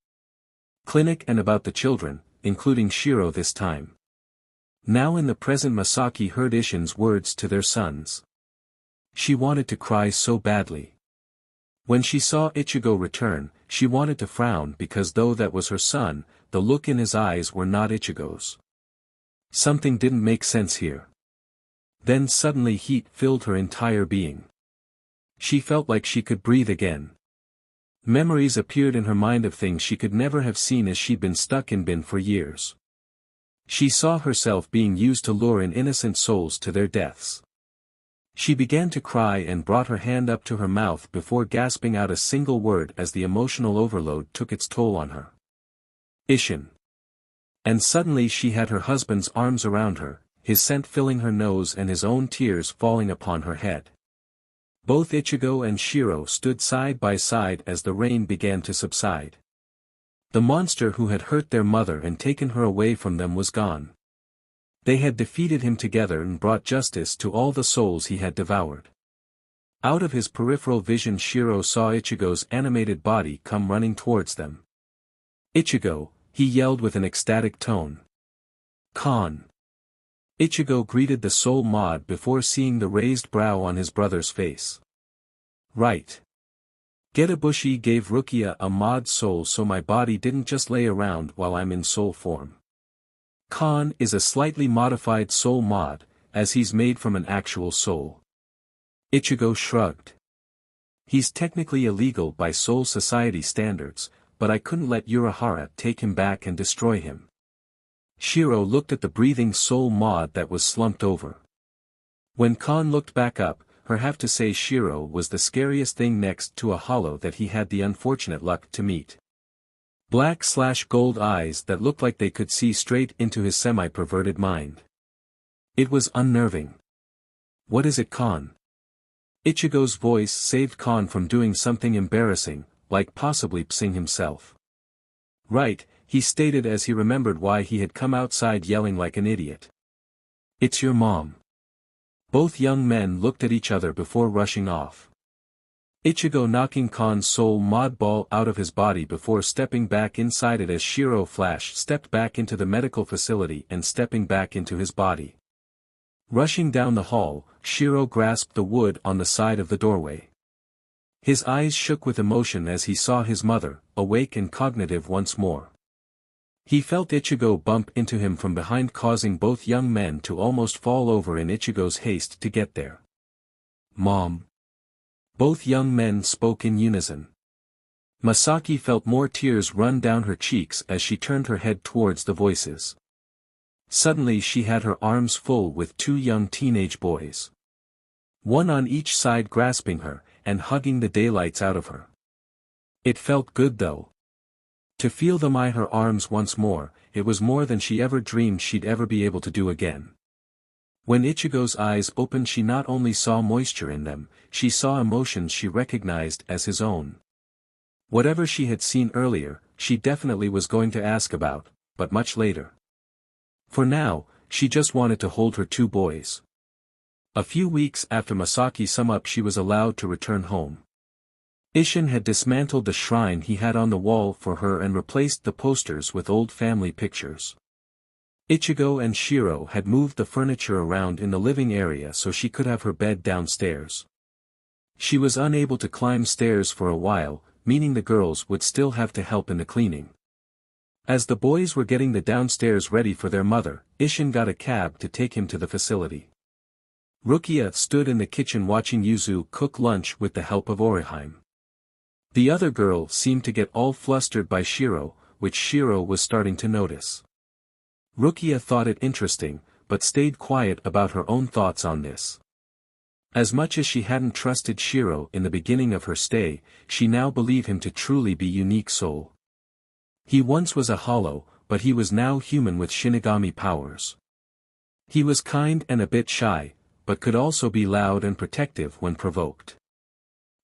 [SPEAKER 1] clinic and about the children, including Shiro this time. Now in the present Masaki heard Isshin's words to their sons. She wanted to cry so badly. When she saw Ichigo return, she wanted to frown because though that was her son, the look in his eyes were not Ichigo's. Something didn't make sense here. Then suddenly heat filled her entire being. She felt like she could breathe again. Memories appeared in her mind of things she could never have seen as she'd been stuck in bin for years. She saw herself being used to lure in innocent souls to their deaths. She began to cry and brought her hand up to her mouth before gasping out a single word as the emotional overload took its toll on her. Isshin. And suddenly she had her husband's arms around her, his scent filling her nose and his own tears falling upon her head. Both Ichigo and Shiro stood side by side as the rain began to subside. The monster who had hurt their mother and taken her away from them was gone. They had defeated him together and brought justice to all the souls he had devoured. Out of his peripheral vision Shiro saw Ichigo's animated body come running towards them. Ichigo, he yelled with an ecstatic tone. Kon. Ichigo greeted the soul mod before seeing the raised brow on his brother's face. Right. Getabushi gave Rukia a mod soul so my body didn't just lay around while I'm in soul form. Kon is a slightly modified soul mod, as he's made from an actual soul. Ichigo shrugged. He's technically illegal by Soul Society standards, but I couldn't let Urahara take him back and destroy him. Shiro looked at the breathing soul mod that was slumped over. When Kon looked back up, her have to say Shiro was the scariest thing next to a hollow that he had the unfortunate luck to meet. Black/gold eyes that looked like they could see straight into his semi-perverted mind. It was unnerving. What is it, Kon? Ichigo's voice saved Kon from doing something embarrassing, like possibly psing himself. Right, he stated as he remembered why he had come outside yelling like an idiot. It's your mom. Both young men looked at each other before rushing off. Ichigo knocking Kon's soul mod ball out of his body before stepping back inside it as Shiro Flash stepped back into the medical facility and stepping back into his body. Rushing down the hall, Shiro grasped the wood on the side of the doorway. His eyes shook with emotion as he saw his mother, awake and cognitive once more. He felt Ichigo bump into him from behind causing both young men to almost fall over in Ichigo's haste to get there. Mom. Both young men spoke in unison. Masaki felt more tears run down her cheeks as she turned her head towards the voices. Suddenly she had her arms full with two young teenage boys. One on each side grasping her, and hugging the daylights out of her. It felt good though. To feel them eye her arms once more, it was more than she ever dreamed she'd ever be able to do again. When Ichigo's eyes opened she not only saw moisture in them, she saw emotions she recognized as his own. Whatever she had seen earlier, she definitely was going to ask about, but much later. For now, she just wanted to hold her two boys. A few weeks after Masaki's sum up she was allowed to return home. Isshin had dismantled the shrine he had on the wall for her and replaced the posters with old family pictures. Ichigo and Shiro had moved the furniture around in the living area so she could have her bed downstairs. She was unable to climb stairs for a while, meaning the girls would still have to help in the cleaning. As the boys were getting the downstairs ready for their mother, Isshin got a cab to take him to the facility. Rukia stood in the kitchen watching Yuzu cook lunch with the help of Orihime. The other girl seemed to get all flustered by Shiro, which Shiro was starting to notice. Rukia thought it interesting, but stayed quiet about her own thoughts on this. As much as she hadn't trusted Shiro in the beginning of her stay, she now believed him to truly be unique soul. He once was a hollow, but he was now human with Shinigami powers. He was kind and a bit shy, but could also be loud and protective when provoked.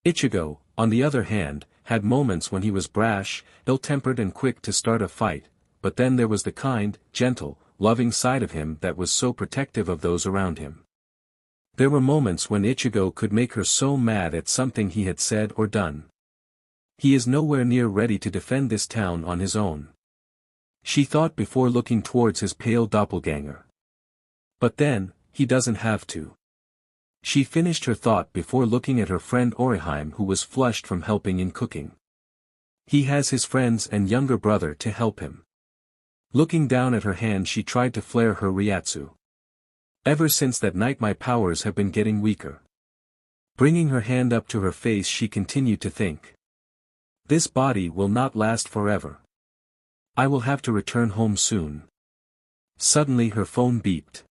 [SPEAKER 1] Ichigo, on the other hand, had moments when he was brash, ill-tempered and quick to start a fight, but then there was the kind, gentle, loving side of him that was so protective of those around him. There were moments when Ichigo could make her so mad at something he had said or done. He is nowhere near ready to defend this town on his own. She thought before looking towards his pale doppelganger. But then, he doesn't have to. She finished her thought before looking at her friend Orihime, who was flushed from helping in cooking. He has his friends and younger brother to help him. Looking down at her hand, she tried to flare her Ryatsu. Ever since that night my powers have been getting weaker. Bringing her hand up to her face, she continued to think. This body will not last forever. I will have to return home soon. Suddenly her phone beeped.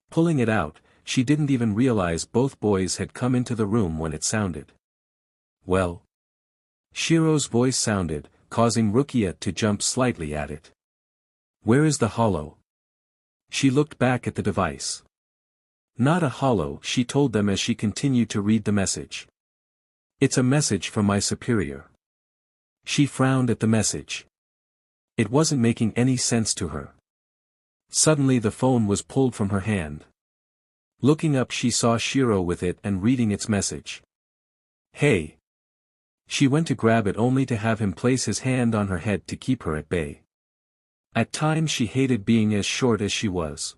[SPEAKER 1] Pulling it out, she didn't even realize both boys had come into the room when it sounded. Well? Shiro's voice sounded, causing Rukia to jump slightly at it. Where is the hollow? She looked back at the device. Not a hollow, she told them as she continued to read the message. It's a message from my superior. She frowned at the message. It wasn't making any sense to her. Suddenly the phone was pulled from her hand. Looking up, she saw Shiro with it and reading its message. Hey! She went to grab it only to have him place his hand on her head to keep her at bay. At times she hated being as short as she was.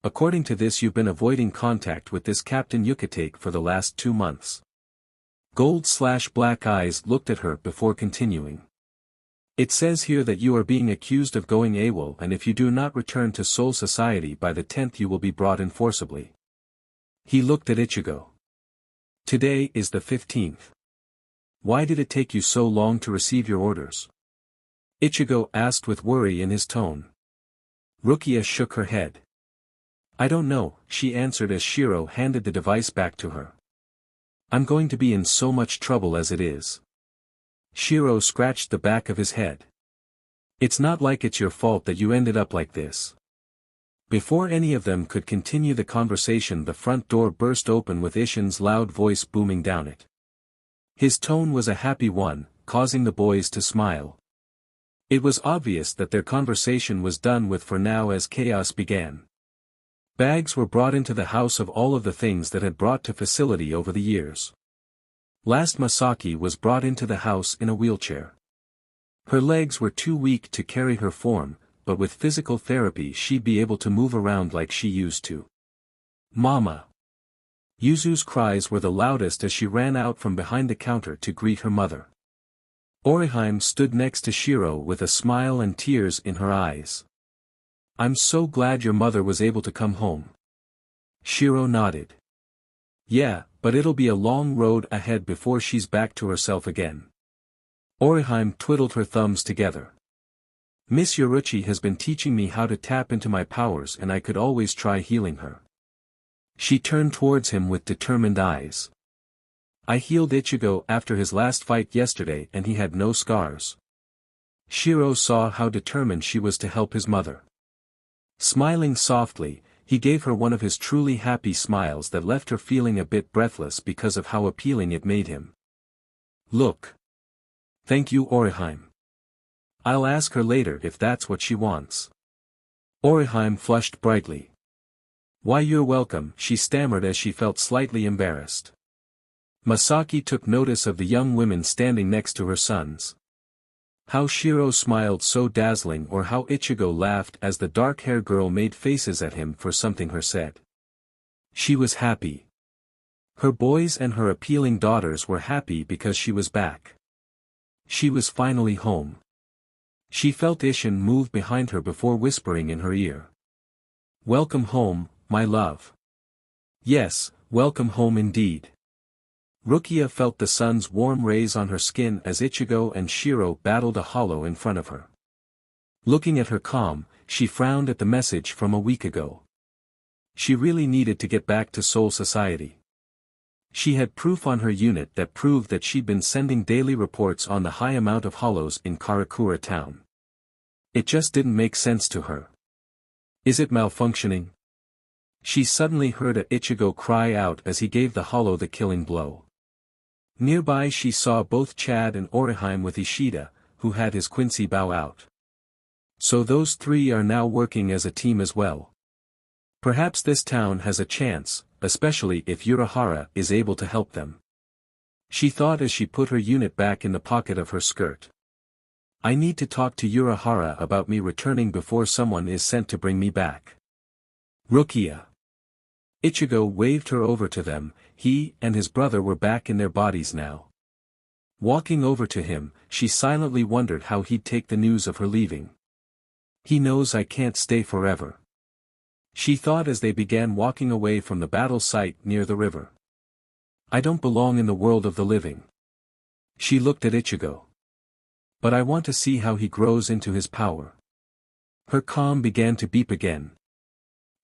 [SPEAKER 1] According to this, you've been avoiding contact with this Captain Yukatake for the last 2 months. Gold/black eyes looked at her before continuing. It says here that you are being accused of going AWOL, and if you do not return to Soul Society by the 10th you will be brought in forcibly. He looked at Ichigo. Today is the 15th. Why did it take you so long to receive your orders? Ichigo asked with worry in his tone. Rukia shook her head. I don't know, she answered as Shiro handed the device back to her. I'm going to be in so much trouble as it is. Shiro scratched the back of his head. It's not like it's your fault that you ended up like this. Before any of them could continue the conversation, the front door burst open with Isshin's loud voice booming down it. His tone was a happy one, causing the boys to smile. It was obvious that their conversation was done with for now as chaos began. Bags were brought into the house of all of the things that had brought to facility over the years. Last Masaki was brought into the house in a wheelchair. Her legs were too weak to carry her form, but with physical therapy she'd be able to move around like she used to. Mama! Yuzu's cries were the loudest as she ran out from behind the counter to greet her mother. Orihime stood next to Shiro with a smile and tears in her eyes. I'm so glad your mother was able to come home. Shiro nodded. Yeah, but it'll be a long road ahead before she's back to herself again. Orihime twiddled her thumbs together. Miss Yoruchi has been teaching me how to tap into my powers, and I could always try healing her. She turned towards him with determined eyes. I healed Ichigo after his last fight yesterday and he had no scars. Shiro saw how determined she was to help his mother. Smiling softly, he gave her one of his truly happy smiles that left her feeling a bit breathless because of how appealing it made him. Look. Thank you, Orihime. I'll ask her later if that's what she wants. Orihime flushed brightly. Why, you're welcome, she stammered as she felt slightly embarrassed. Masaki took notice of the young women standing next to her sons. How Shiro smiled so dazzling, or how Ichigo laughed as the dark-haired girl made faces at him for something her said. She was happy. Her boys and her appealing daughters were happy because she was back. She was finally home. She felt Isshin move behind her before whispering in her ear. Welcome home, my love. Yes, welcome home indeed. Rukia felt the sun's warm rays on her skin as Ichigo and Shiro battled a hollow in front of her. Looking at her calm, she frowned at the message from a week ago. She really needed to get back to Soul Society. She had proof on her unit that proved that she'd been sending daily reports on the high amount of hollows in Karakura town. It just didn't make sense to her. Is it malfunctioning? She suddenly heard Ichigo cry out as he gave the hollow the killing blow. Nearby she saw both Chad and Orihime with Ishida, who had his Quincy bow out. So those three are now working as a team as well. Perhaps this town has a chance, especially if Urahara is able to help them. She thought as she put her unit back in the pocket of her skirt. I need to talk to Urahara about me returning before someone is sent to bring me back. Rukia. Ichigo waved her over to them. He and his brother were back in their bodies now. Walking over to him, she silently wondered how he'd take the news of her leaving. He knows I can't stay forever. She thought as they began walking away from the battle site near the river. I don't belong in the world of the living. She looked at Ichigo. But I want to see how he grows into his power. Her comm began to beep again.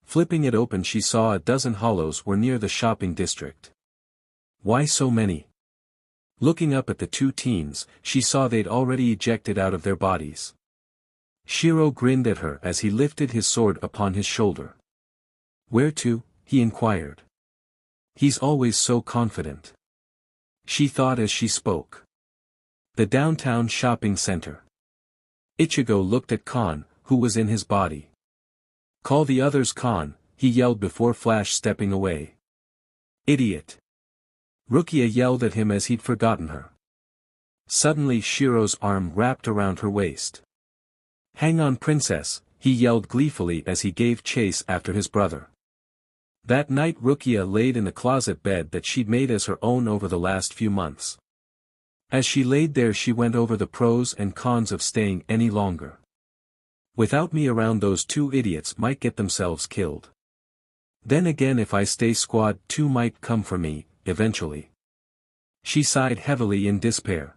[SPEAKER 1] Flipping it open, she saw a dozen hollows were near the shopping district. Why so many? Looking up at the two teens, she saw they'd already ejected out of their bodies. Shiro grinned at her as he lifted his sword upon his shoulder. Where to? He inquired. He's always so confident. She thought as she spoke. The downtown shopping center. Ichigo looked at Kon, who was in his body. Call the others, Kon, he yelled before flash stepping away. Idiot. Rukia yelled at him as he'd forgotten her. Suddenly Shiro's arm wrapped around her waist. Hang on, princess, he yelled gleefully as he gave chase after his brother. That night Rukia laid in the closet bed that she'd made as her own over the last few months. As she laid there she went over the pros and cons of staying any longer. Without me around, those two idiots might get themselves killed. Then again, if I stay, squad 2 might come for me, eventually. She sighed heavily in despair.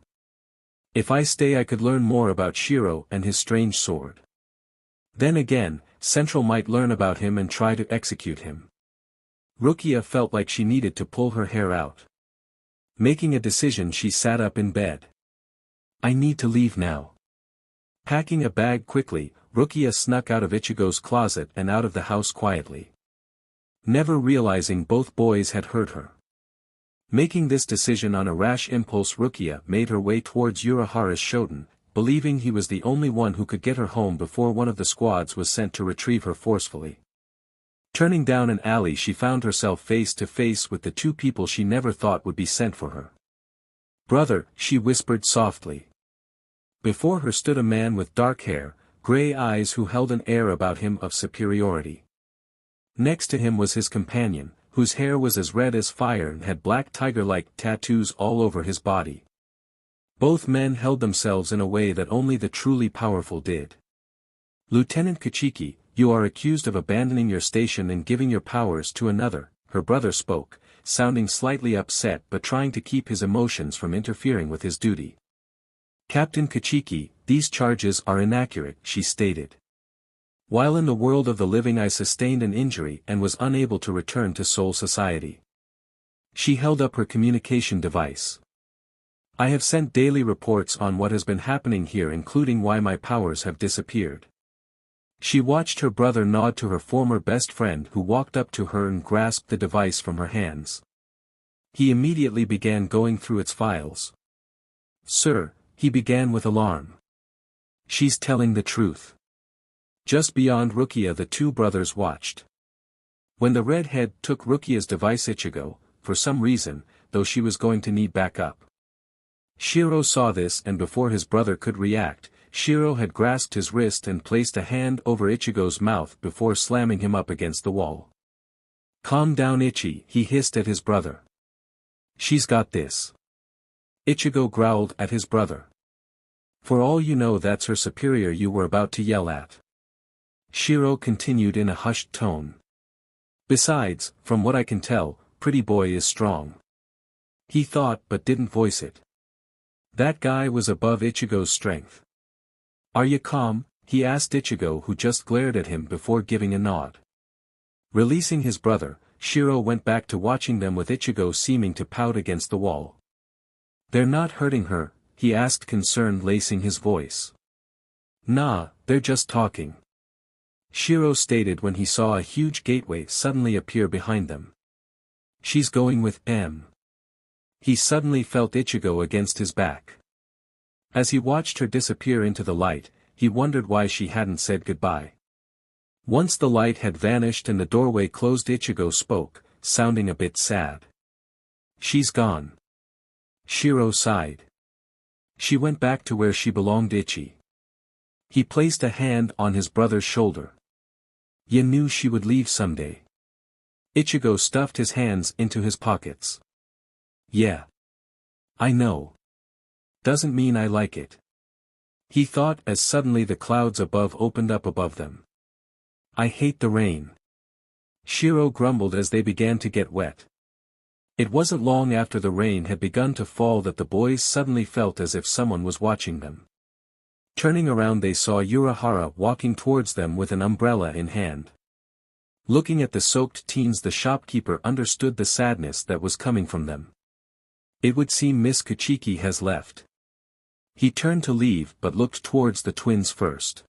[SPEAKER 1] If I stay I could learn more about Shiro and his strange sword. Then again, Central might learn about him and try to execute him. Rukia felt like she needed to pull her hair out. Making a decision, she sat up in bed. I need to leave now. Packing a bag quickly, Rukia snuck out of Ichigo's closet and out of the house quietly. Never realizing both boys had heard her. Making this decision on a rash impulse, Rukia made her way towards Urahara's shoten, believing he was the only one who could get her home before one of the squads was sent to retrieve her forcefully. Turning down an alley, she found herself face to face with the two people she never thought would be sent for her. Brother, she whispered softly. Before her stood a man with dark hair, gray eyes who held an air about him of superiority. Next to him was his companion, whose hair was as red as fire and had black tiger-like tattoos all over his body. Both men held themselves in a way that only the truly powerful did. Lieutenant Kichiki, you are accused of abandoning your station and giving your powers to another, her brother spoke, sounding slightly upset but trying to keep his emotions from interfering with his duty. Captain Kichiki, these charges are inaccurate, she stated. While in the world of the living I sustained an injury and was unable to return to Soul Society. She held up her communication device. I have sent daily reports on what has been happening here, including why my powers have disappeared. She watched her brother nod to her former best friend, who walked up to her and grasped the device from her hands. He immediately began going through its files. Sir, he began with alarm. She's telling the truth. Just beyond Rukia the two brothers watched. When the redhead took Rukia's device, Ichigo, for some reason, though she was going to need backup. Shiro saw this, and before his brother could react, Shiro had grasped his wrist and placed a hand over Ichigo's mouth before slamming him up against the wall. Calm down, Ichi, he hissed at his brother. She's got this. Ichigo growled at his brother. For all you know, that's her superior you were about to yell at. Shiro continued in a hushed tone. Besides, from what I can tell, pretty boy is strong. He thought but didn't voice it. That guy was above Ichigo's strength. Are you calm? He asked Ichigo, who just glared at him before giving a nod. Releasing his brother, Shiro went back to watching them, with Ichigo seeming to pout against the wall. They're not hurting her? He asked, concern lacing his voice. Nah, they're just talking. Shiro stated when he saw a huge gateway suddenly appear behind them. She's going with M. He suddenly felt Ichigo against his back. As he watched her disappear into the light, he wondered why she hadn't said goodbye. Once the light had vanished and the doorway closed, Ichigo spoke, sounding a bit sad. She's gone. Shiro sighed. She went back to where she belonged. Ichi. He placed a hand on his brother's shoulder. You knew she would leave someday. Ichigo stuffed his hands into his pockets. Yeah. I know. Doesn't mean I like it. He thought as suddenly the clouds above opened up above them. I hate the rain. Shiro grumbled as they began to get wet. It wasn't long after the rain had begun to fall that the boys suddenly felt as if someone was watching them. Turning around they saw Urahara walking towards them with an umbrella in hand. Looking at the soaked teens, the shopkeeper understood the sadness that was coming from them. It would seem Miss Kuchiki has left. He turned to leave but looked towards the twins first.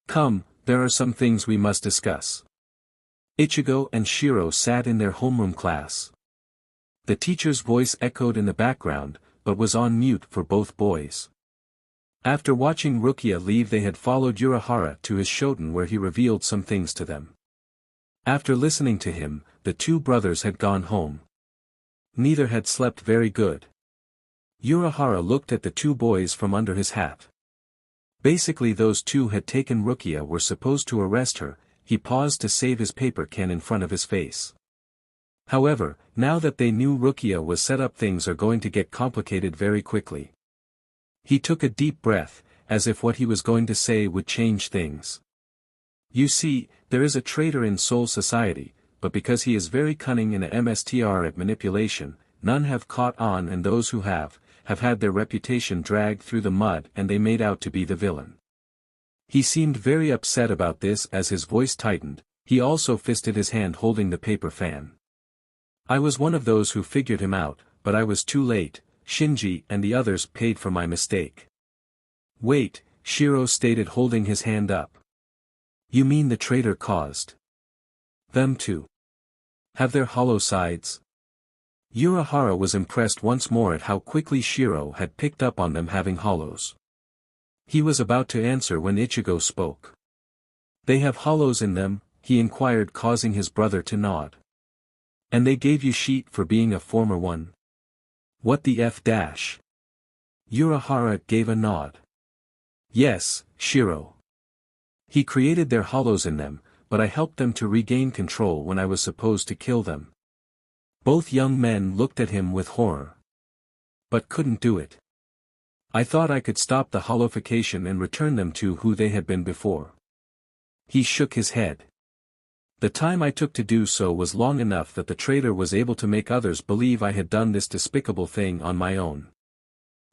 [SPEAKER 1] Come, there are some things we must discuss. Ichigo and Shiro sat in their homeroom class. The teacher's voice echoed in the background, but was on mute for both boys. After watching Rukia leave, they had followed Urahara to his shoten where he revealed some things to them. After listening to him, the two brothers had gone home. Neither had slept very good. Urahara looked at the two boys from under his hat. Basically those two had taken Rukia, were supposed to arrest her. He paused to save his paper can in front of his face. However, now that they knew Rukia was set up, things are going to get complicated very quickly. He took a deep breath, as if what he was going to say would change things. You see, there is a traitor in Soul Society, but because he is very cunning in a MSTR at manipulation, none have caught on, and those who have had their reputation dragged through the mud, and they made out to be the villain. He seemed very upset about this as his voice tightened. He also fisted his hand holding the paper fan. I was one of those who figured him out, but I was too late. Shinji and the others paid for my mistake. Wait, Shiro stated holding his hand up. You mean the traitor caused them to have their hollow sides? Urahara was impressed once more at how quickly Shiro had picked up on them having hollows. He was about to answer when Ichigo spoke. They have hollows in them, he inquired, causing his brother to nod. And they gave you shit for being a former one? What the F dash? Urahara gave a nod. Yes, Shiro. He created their hollows in them, but I helped them to regain control when I was supposed to kill them. Both young men looked at him with horror. But couldn't do it. I thought I could stop the hollowification and return them to who they had been before. He shook his head. The time I took to do so was long enough that the traitor was able to make others believe I had done this despicable thing on my own.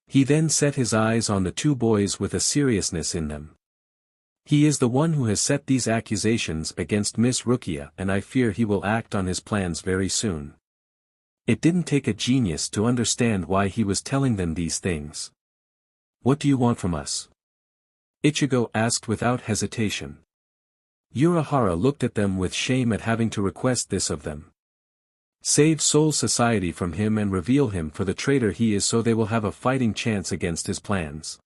[SPEAKER 1] He then set his eyes on the two boys with a seriousness in them. He is the one who has set these accusations against Miss Rukia, and I fear he will act on his plans very soon. It didn't take a genius to understand why he was telling them these things. What do you want from us? Ichigo asked without hesitation. Urahara looked at them with shame at having to request this of them. Save Soul Society from him and reveal him for the traitor he is, so they will have a fighting chance against his plans.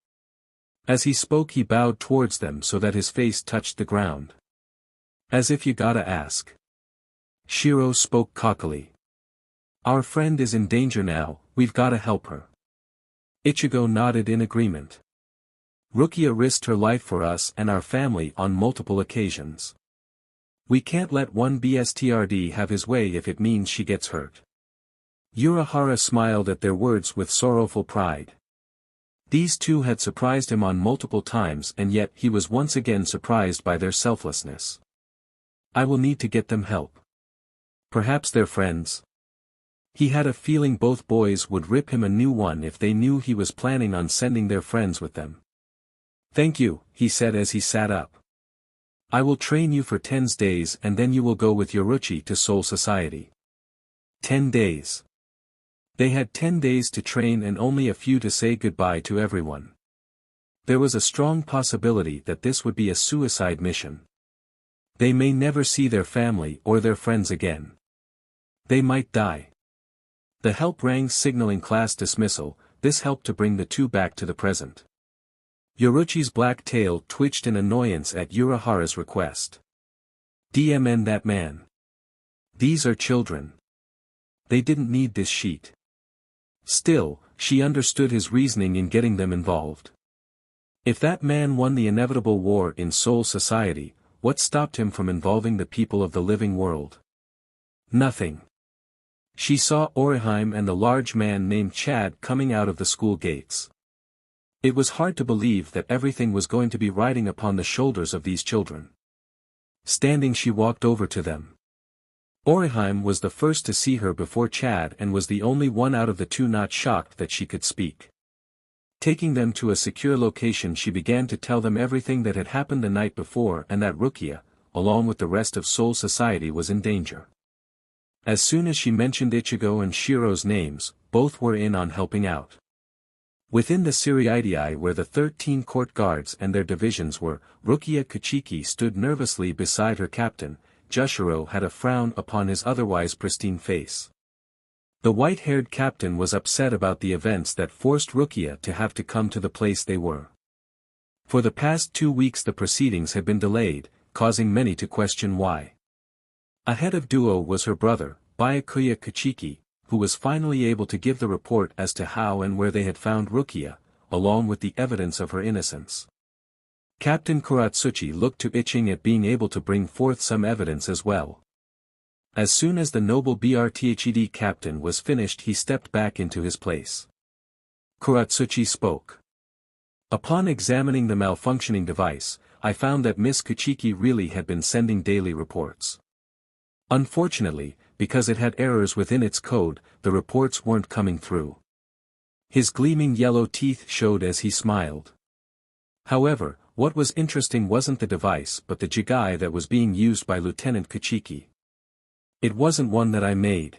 [SPEAKER 1] As he spoke he bowed towards them so that his face touched the ground. As if you gotta ask. Shiro spoke cockily. Our friend is in danger now, we've gotta help her. Ichigo nodded in agreement. Rukia risked her life for us and our family on multiple occasions. We can't let one BSTRD have his way if it means she gets hurt. Urahara smiled at their words with sorrowful pride. These two had surprised him on multiple times, and yet he was once again surprised by their selflessness. I will need to get them help. Perhaps they're friends. He had a feeling both boys would rip him a new one if they knew he was planning on sending their friends with them. Thank you, he said as he sat up. I will train you for 10 days and then you will go with Yoruchi to Soul Society. 10 days. They had 10 days to train and only a few to say goodbye to everyone. There was a strong possibility that this would be a suicide mission. They may never see their family or their friends again. They might die. The help rang signaling class dismissal. This helped to bring the two back to the present. Yoruchi's black tail twitched in annoyance at Urahara's request. DMN that man. These are children. They didn't need this sheet. Still, she understood his reasoning in getting them involved. If that man won the inevitable war in Soul Society, what stopped him from involving the people of the living world? Nothing. She saw Orihime and a large man named Chad coming out of the school gates. It was hard to believe that everything was going to be riding upon the shoulders of these children. Standing, she walked over to them. Orihime was the first to see her before Chad and was the only one out of the two not shocked that she could speak. Taking them to a secure location, she began to tell them everything that had happened the night before and that Rukia, along with the rest of Soul Society, was in danger. As soon as she mentioned Ichigo and Shiro's names, both were in on helping out. Within the Siriidii, where the 13 court guards and their divisions were, Rukia Kuchiki stood nervously beside her captain. Jushiro had a frown upon his otherwise pristine face. The white-haired captain was upset about the events that forced Rukia to have to come to the place they were. For the past 2 weeks the proceedings had been delayed, causing many to question why. Ahead of Duo was her brother, Byakuya Kuchiki, who was finally able to give the report as to how and where they had found Rukia, along with the evidence of her innocence. Captain Kuratsuchi looked to Iching at being able to bring forth some evidence as well. As soon as the noble BRTHED captain was finished, he stepped back into his place. Kuratsuchi spoke. Upon examining the malfunctioning device, I found that Miss Kuchiki really had been sending daily reports. Unfortunately, because it had errors within its code, the reports weren't coming through. His gleaming yellow teeth showed as he smiled. However, what was interesting wasn't the device but the jigai that was being used by Lieutenant Kuchiki. It wasn't one that I made.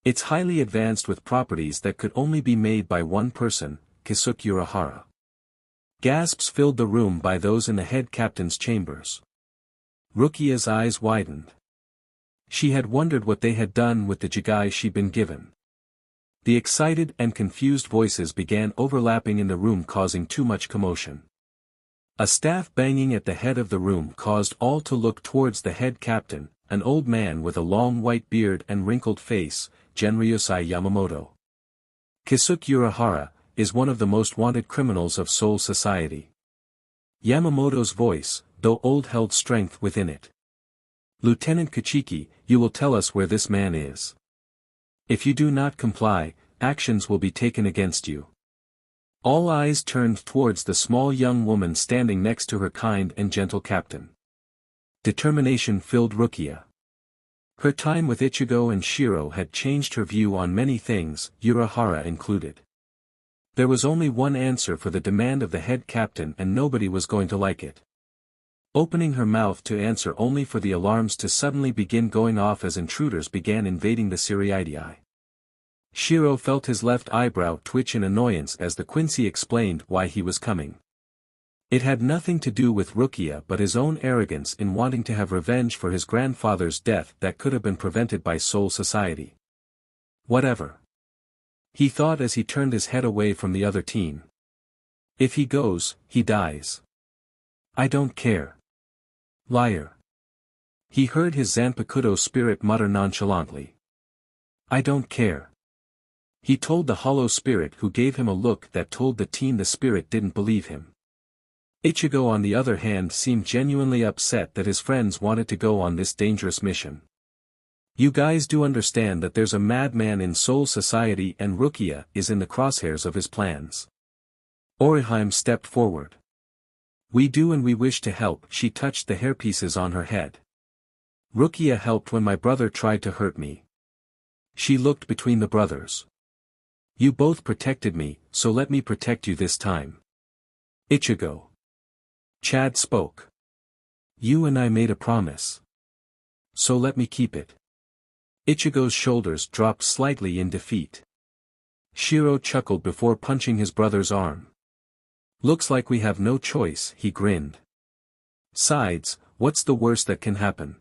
[SPEAKER 1] It's highly advanced with properties that could only be made by one person, Keisuke Urahara. Gasps filled the room by those in the head captain's chambers. Rukia's eyes widened. She had wondered what they had done with the jigai she'd been given. The excited and confused voices began overlapping in the room, causing too much commotion. A staff banging at the head of the room caused all to look towards the head captain, an old man with a long white beard and wrinkled face, Genryusai Yamamoto. Keisuke Urahara is one of the most wanted criminals of Soul Society. Yamamoto's voice, though old, held strength within it. Lieutenant Kuchiki, you will tell us where this man is. If you do not comply, actions will be taken against you. All eyes turned towards the small young woman standing next to her kind and gentle captain. Determination filled Rukia. Her time with Ichigo and Shiro had changed her view on many things, Urahara included. There was only one answer for the demand of the head captain, and nobody was going to like it. Opening her mouth to answer only for the alarms to suddenly begin going off as intruders began invading the Siriidii. Shiro felt his left eyebrow twitch in annoyance as the Quincy explained why he was coming. It had nothing to do with Rukia but his own arrogance in wanting to have revenge for his grandfather's death that could have been prevented by Soul Society. Whatever. He thought as he turned his head away from the other team. If he goes, he dies. I don't care. Liar. He heard his Zanpakuto spirit mutter nonchalantly. I don't care. He told the hollow spirit, who gave him a look that told the team the spirit didn't believe him. Ichigo on the other hand seemed genuinely upset that his friends wanted to go on this dangerous mission. You guys do understand that there's a madman in Soul Society and Rukia is in the crosshairs of his plans. Orihime stepped forward. We do, and we wish to help. She touched the hairpieces on her head. Rukia helped when my brother tried to hurt me. She looked between the brothers. You both protected me, so let me protect you this time. Ichigo. Chad spoke. You and I made a promise. So let me keep it. Ichigo's shoulders dropped slightly in defeat. Shiro chuckled before punching his brother's arm. Looks like we have no choice, he grinned. Sides, what's the worst that can happen?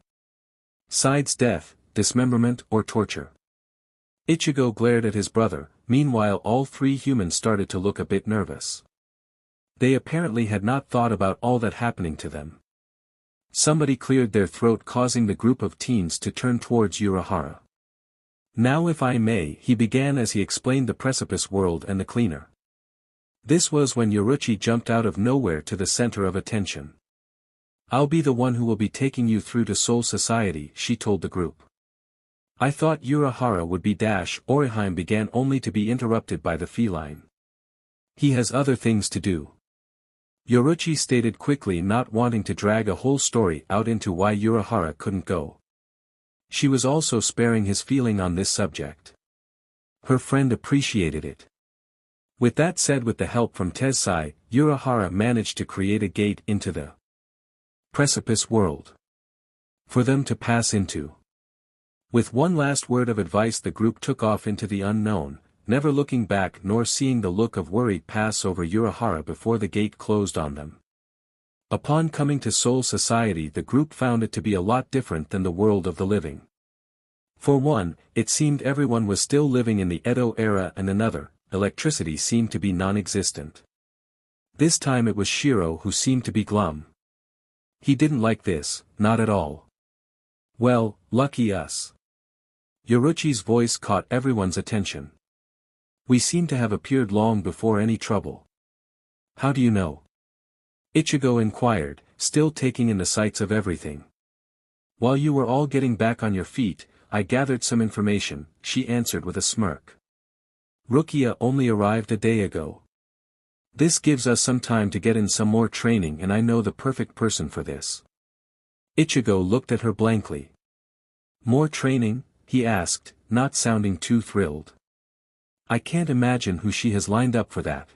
[SPEAKER 1] Sides, death, dismemberment, or torture. Ichigo glared at his brother. Meanwhile all three humans started to look a bit nervous. They apparently had not thought about all that happening to them. Somebody cleared their throat, causing the group of teens to turn towards Urahara. "Now if I may," he began as he explained the precipice world and the cleaner. This was when Yoruchi jumped out of nowhere to the center of attention. "I'll be the one who will be taking you through to Soul Society," she told the group. "I thought Urahara would be Orihime began only to be interrupted by the feline. "He has other things to do," Yoruchi stated quickly, not wanting to drag a whole story out into why Urahara couldn't go. She was also sparing his feeling on this subject. Her friend appreciated it. With that said, with the help from Tessai, Urahara managed to create a gate into the precipice world for them to pass into. With one last word of advice, the group took off into the unknown, never looking back nor seeing the look of worry pass over Urahara before the gate closed on them. Upon coming to Soul Society, the group found it to be a lot different than the world of the living. For one, it seemed everyone was still living in the Edo era, and another, electricity seemed to be non-existent. This time it was Shiro who seemed to be glum. He didn't like this, not at all. "Well, lucky us." Yoruchi's voice caught everyone's attention. "We seem to have appeared long before any trouble." "How do you know?" Ichigo inquired, still taking in the sights of everything. "While you were all getting back on your feet, I gathered some information," she answered with a smirk. "Rukia only arrived a day ago. This gives us some time to get in some more training, and I know the perfect person for this." Ichigo looked at her blankly. "More training?" he asked, not sounding too thrilled. "I can't imagine who she has lined up for that."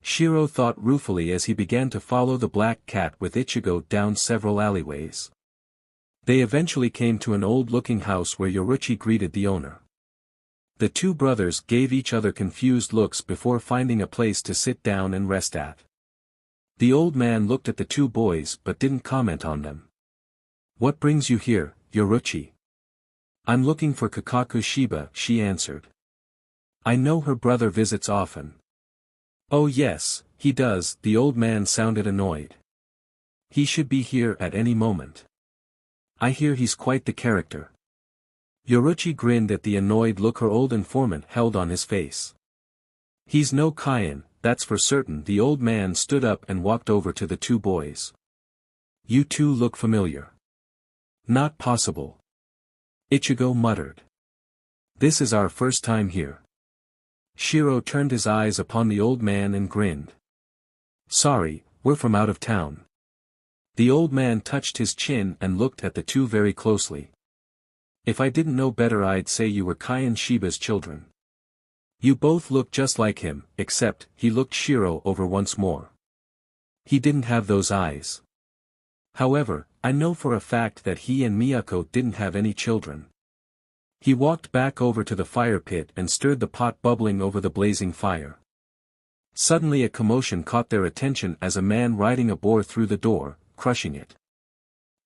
[SPEAKER 1] Shiro thought ruefully as he began to follow the black cat with Ichigo down several alleyways. They eventually came to an old-looking house where Yoruchi greeted the owner. The two brothers gave each other confused looks before finding a place to sit down and rest at. The old man looked at the two boys but didn't comment on them. "What brings you here, Yoruchi?" "I'm looking for Kakaku Shiba," she answered. "I know her brother visits often." "Oh yes, he does," the old man sounded annoyed. "He should be here at any moment. I hear he's quite the character." Yoruchi grinned at the annoyed look her old informant held on his face. "He's no Kaian, that's for certain." The old man stood up and walked over to the two boys. "You two look familiar." "Not possible." Ichigo muttered. "This is our first time here." Shiro turned his eyes upon the old man and grinned. "Sorry, we're from out of town." The old man touched his chin and looked at the two very closely. "If I didn't know better, I'd say you were Kaian Shiba's children. You both look just like him, except," he looked Shiro over once more. "He didn't have those eyes. However, I know for a fact that he and Miyako didn't have any children." He walked back over to the fire pit and stirred the pot bubbling over the blazing fire. Suddenly a commotion caught their attention as a man riding a boar through the door, crushing it.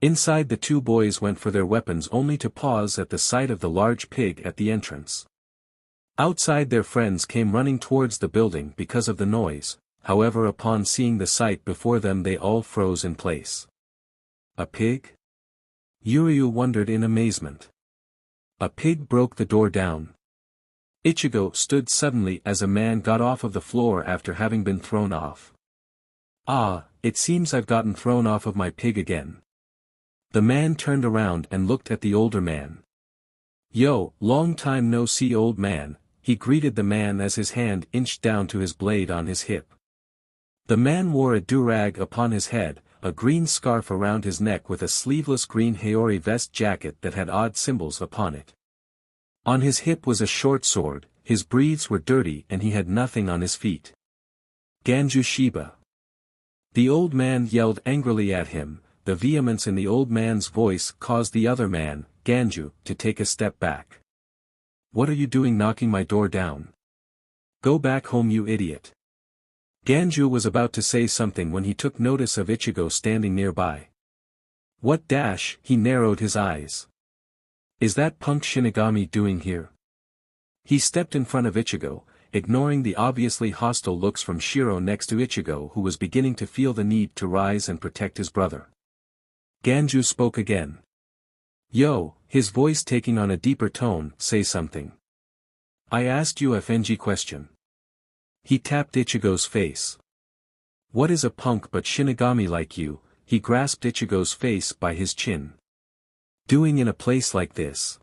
[SPEAKER 1] Inside, the two boys went for their weapons only to pause at the sight of the large pig at the entrance. Outside, their friends came running towards the building because of the noise, however upon seeing the sight before them they all froze in place. "A pig?" Yuryu wondered in amazement. "A pig broke the door down." Ichigo stood suddenly as a man got off of the floor after having been thrown off. "Ah, it seems I've gotten thrown off of my pig again." The man turned around and looked at the older man. "Yo, long time no see, old man," he greeted the man as his hand inched down to his blade on his hip. The man wore a durag upon his head, a green scarf around his neck with a sleeveless green Haori vest jacket that had odd symbols upon it. On his hip was a short sword, his breeds were dirty and he had nothing on his feet. "Ganju Shiba." The old man yelled angrily at him. The vehemence in the old man's voice caused the other man, Ganju, to take a step back. "What are you doing knocking my door down? Go back home, you idiot." Ganju was about to say something when he took notice of Ichigo standing nearby. "What dash?" He narrowed his eyes. "Is that punk Shinigami doing here?" He stepped in front of Ichigo, ignoring the obviously hostile looks from Shiro next to Ichigo, who was beginning to feel the need to rise and protect his brother. Ganju spoke again. Yo, his voice taking on a deeper tone, say something. I asked you a FNG question. He tapped Ichigo's face. What is a punk but Shinigami like you? He grasped Ichigo's face by his chin. Doing in a place like this?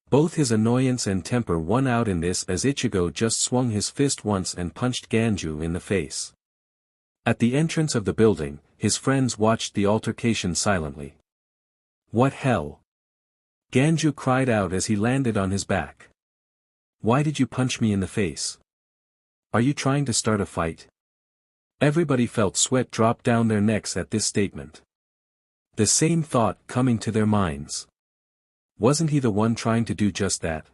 [SPEAKER 1] Both his annoyance and temper won out in this as Ichigo just swung his fist once and punched Ganju in the face. At the entrance of the building, his friends watched the altercation silently. What hell? Ganju cried out as he landed on his back. Why did you punch me in the face? Are you trying to start a fight? Everybody felt sweat drop down their necks at this statement. The same thought coming to their minds. Wasn't he the one trying to do just that?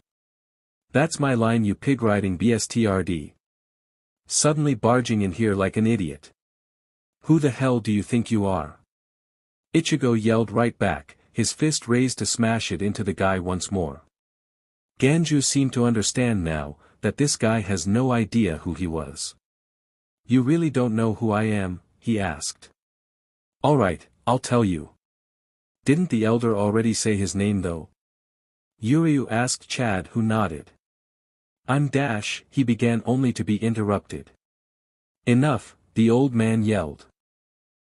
[SPEAKER 1] That's my line, you pig riding BSTRD. Suddenly barging in here like an idiot. Who the hell do you think you are? Ichigo yelled right back, his fist raised to smash it into the guy once more. Ganju seemed to understand now, that this guy has no idea who he was. You really don't know who I am? He asked. Alright, I'll tell you. Didn't the elder already say his name though? Yuryu asked Chad, who nodded. I'm Dash, he began only to be interrupted. Enough, the old man yelled.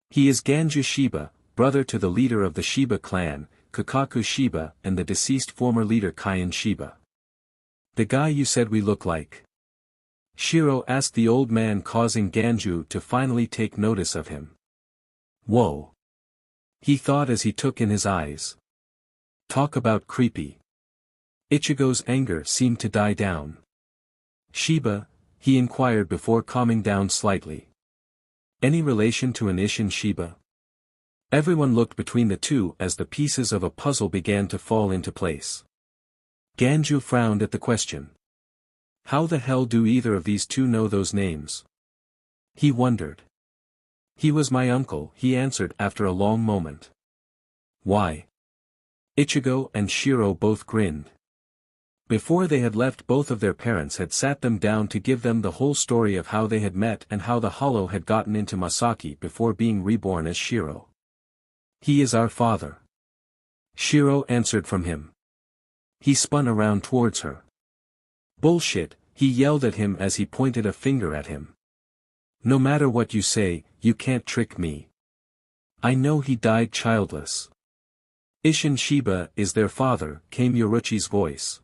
[SPEAKER 1] He is Ganju Shiba, brother to the leader of the Shiba clan, Kakaku Shiba, and the deceased former leader Kaien Shiba. The guy you said we look like? Shiro asked the old man, causing Ganju to finally take notice of him. Whoa! He thought as he took in his eyes. Talk about creepy. Ichigo's anger seemed to die down. Shiba, he inquired before calming down slightly. Any relation to an Isshin Shiba? Everyone looked between the two as the pieces of a puzzle began to fall into place. Ganju frowned at the question. How the hell do either of these two know those names? He wondered. He was my uncle, he answered after a long moment. Why? Ichigo and Shiro both grinned. Before they had left, both of their parents had sat them down to give them the whole story of how they had met and how the Hollow had gotten into Masaki before being reborn as Shiro. He is our father. Shiro answered from him. He spun around towards her. Bullshit, he yelled at him as he pointed a finger at him. No matter what you say, you can't trick me. I know he died childless. Isshin Shiba is their father, came Yoruchi's voice.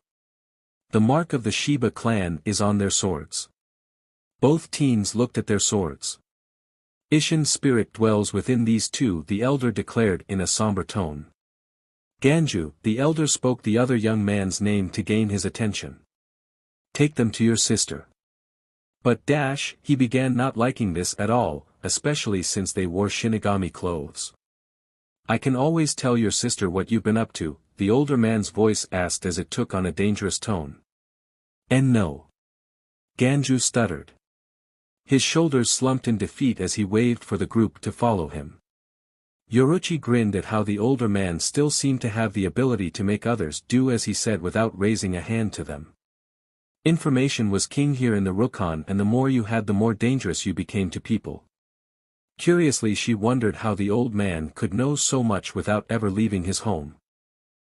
[SPEAKER 1] The mark of the Shiba clan is on their swords. Both teens looked at their swords. Isshin's spirit dwells within these two, the elder declared in a somber tone. Ganju, the elder, spoke the other young man's name to gain his attention. Take them to your sister. But Dash, he began not liking this at all, especially since they wore Shinigami clothes. I can always tell your sister what you've been up to, the older man's voice asked as it took on a dangerous tone. And no. Ganju stuttered. His shoulders slumped in defeat as he waved for the group to follow him. Yoruchi grinned at how the older man still seemed to have the ability to make others do as he said without raising a hand to them. Information was king here in the Rukon, and the more you had the more dangerous you became to people. Curiously, she wondered how the old man could know so much without ever leaving his home.